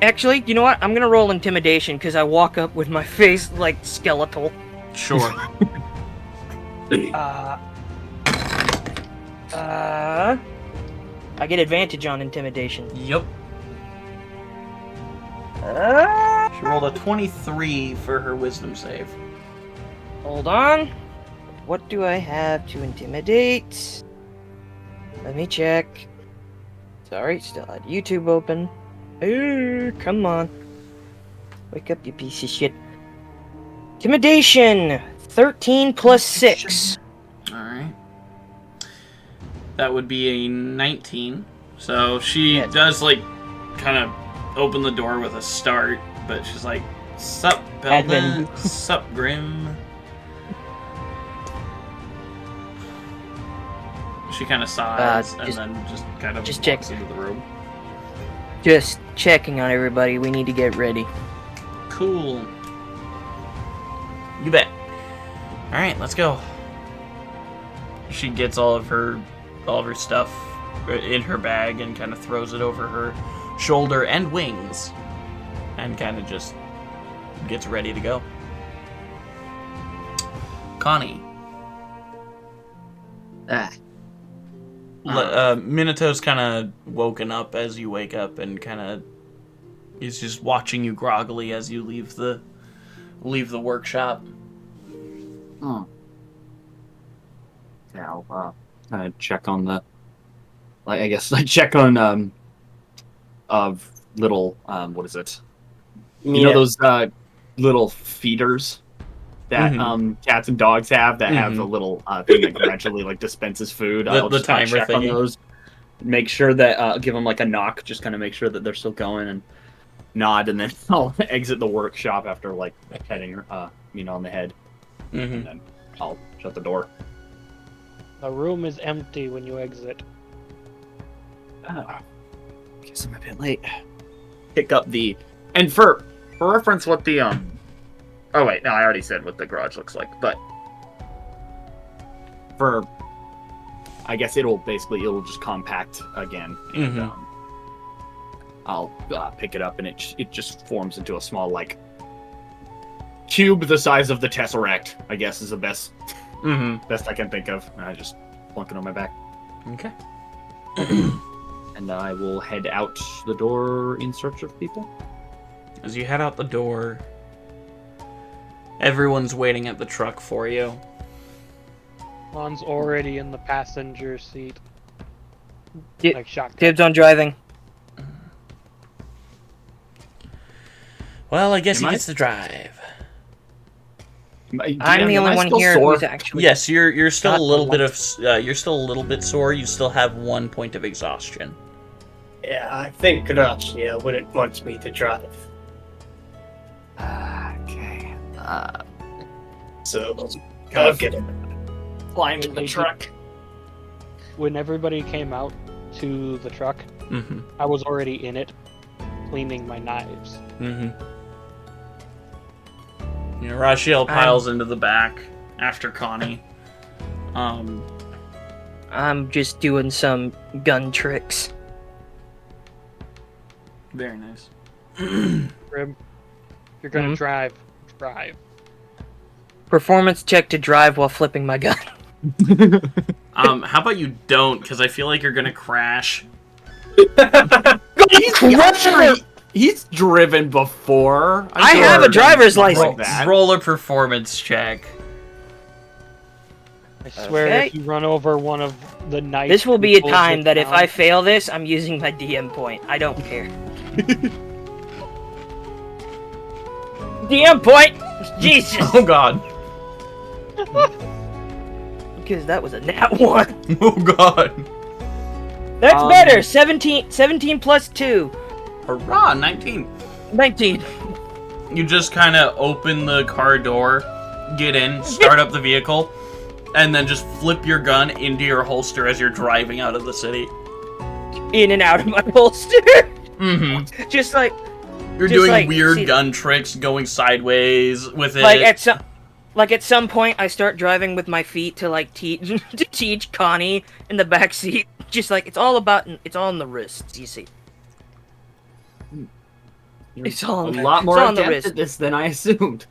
Actually, you know what? I'm gonna roll intimidation because I walk up with my face like skeletal. Sure. I get advantage on intimidation. Yep. She rolled a 23 for her wisdom save. Hold on. What do I have to intimidate? Let me check. Sorry, still had YouTube open. Ooh, come on. Wake up, you piece of shit. Intimidation! 13 plus 6. Alright. That would be a 19. So she does, like, kind of open the door with a start, but she's like, sup, Belden? Sup, Grim? She kind of sighs and then just kind of walks into the room. Just checking on everybody. We need to get ready. Cool. You bet. Alright, let's go. She gets all of her stuff in her bag and kind of throws it over her shoulder and wings. And kind of just gets ready to go. Connie. Minato's kind of woken up as you wake up and kind of He's just watching you groggily as you leave the workshop. Oh. Yeah, I'll check on the. I guess I check on of little what is it? You know those little feeders that cats and dogs have that have a little thing that gradually like dispenses food. I'll The just kinda timer check on thingy. those. Make sure that give them like a knock, just kind of make sure that they're still going and nod, and then I'll exit the workshop after like petting on the head, and then I'll shut the door. The room is empty when you exit. Guess I'm a bit late. Pick up and for reference, what the Oh wait, no, I already said what the garage looks like, but I guess it'll just compact again, and I'll pick it up, and it just forms into a small like cube the size of the Tesseract. I guess is the best I can think of. And I just plunk it on my back. Okay. And I will head out the door in search of people. As you head out the door, everyone's waiting at the truck for you. Lon's already in the passenger seat. Like shocked. Dibs on driving. Well, I guess Am he I? gets to drive. I'm the only one here who's actually. Yes, you're still Got a little the bit of you're still a little bit sore. You still have 1 point of exhaustion. Yeah, I think Gracia wouldn't want me to drive. Okay. So, I'll get it. Climb in the truck. When everybody came out to the truck, I was already in it, cleaning my knives. Rashiel piles into the back after Connie. I'm just doing some gun tricks. Very nice. Grim, if you're gonna drive. Performance check to drive while flipping my gun. How about you don't? Because I feel like you're gonna crash. He's driven before. I have a driver's license. Roll a performance check. I swear, Okay. if you run over one of the nice This will be a people time in that if town- I fail this, I'm using my DM point. I don't care. DM point! Jesus! Oh God. Because that was a nat 1. Oh God. That's better! 17 plus 2. Hurrah! 19. 19. You just kind of open the car door, get in, start up the vehicle, and then just flip your gun into your holster as you're driving out of the city. In and out of my holster. Just like... You're just doing like, weird see- gun tricks, going sideways with it. Like at some point, I start driving with my feet to like to teach Connie in the back seat. Just like it's all in the wrists. You see, it's all a on, lot more it's all on the adept wrist. at this than I assumed.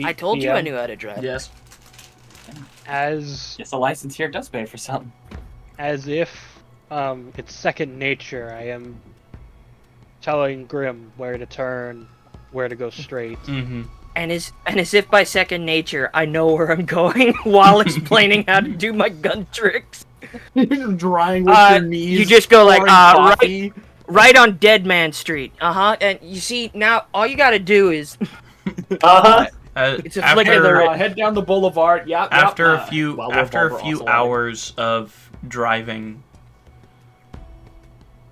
I told you I knew how to drive. Yes. As Yes, a license here does pay for something. as if it's second nature, I am telling Grim where to turn, where to go straight. And as if by second nature, I know where I'm going while explaining how to do my gun tricks. You're drying with your knees. You just go like pouring coffee. right on Dead Man Street. And you see now all you gotta do is it's a flick of the wrist. Head down the boulevard. Yep. After a few revolver also hours of driving,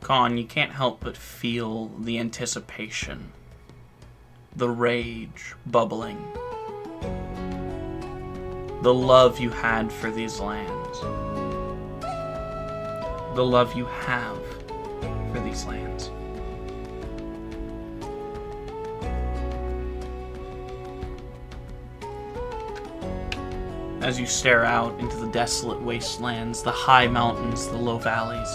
Con, you can't help but feel the anticipation, the rage bubbling, the love you had for these lands, the love you have for these lands. As you stare out into the desolate wastelands, the high mountains, the low valleys,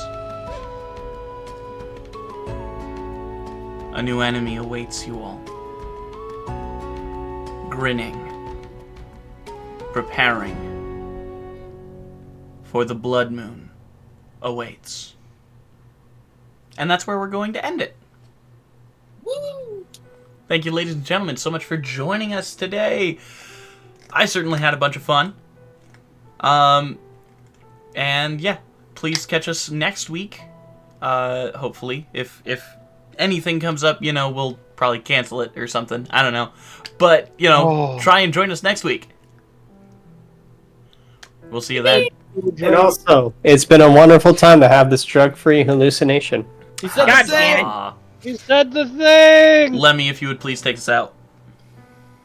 a new enemy awaits you all. Grinning, preparing, for the blood moon awaits. And that's where we're going to end it. Thank you, ladies and gentlemen, so much for joining us today. I certainly had a bunch of fun. And yeah, please catch us next week. Hopefully, if anything comes up, we'll probably cancel it or something. I don't know, but try and join us next week. We'll see you then. And also, it's been a wonderful time to have this drug-free hallucination. He said God the damn thing. it. You said the thing! Lemmy, if you would please take us out.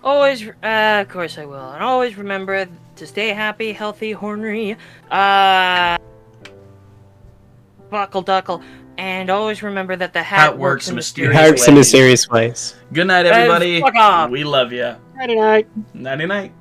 Always, of course I will. And always remember to stay happy, healthy, ornery, buckle duckle, and always remember that the hat works in mysterious ways. ways. Good night, everybody. Fuck off. We love you. Nighty night. Nighty night.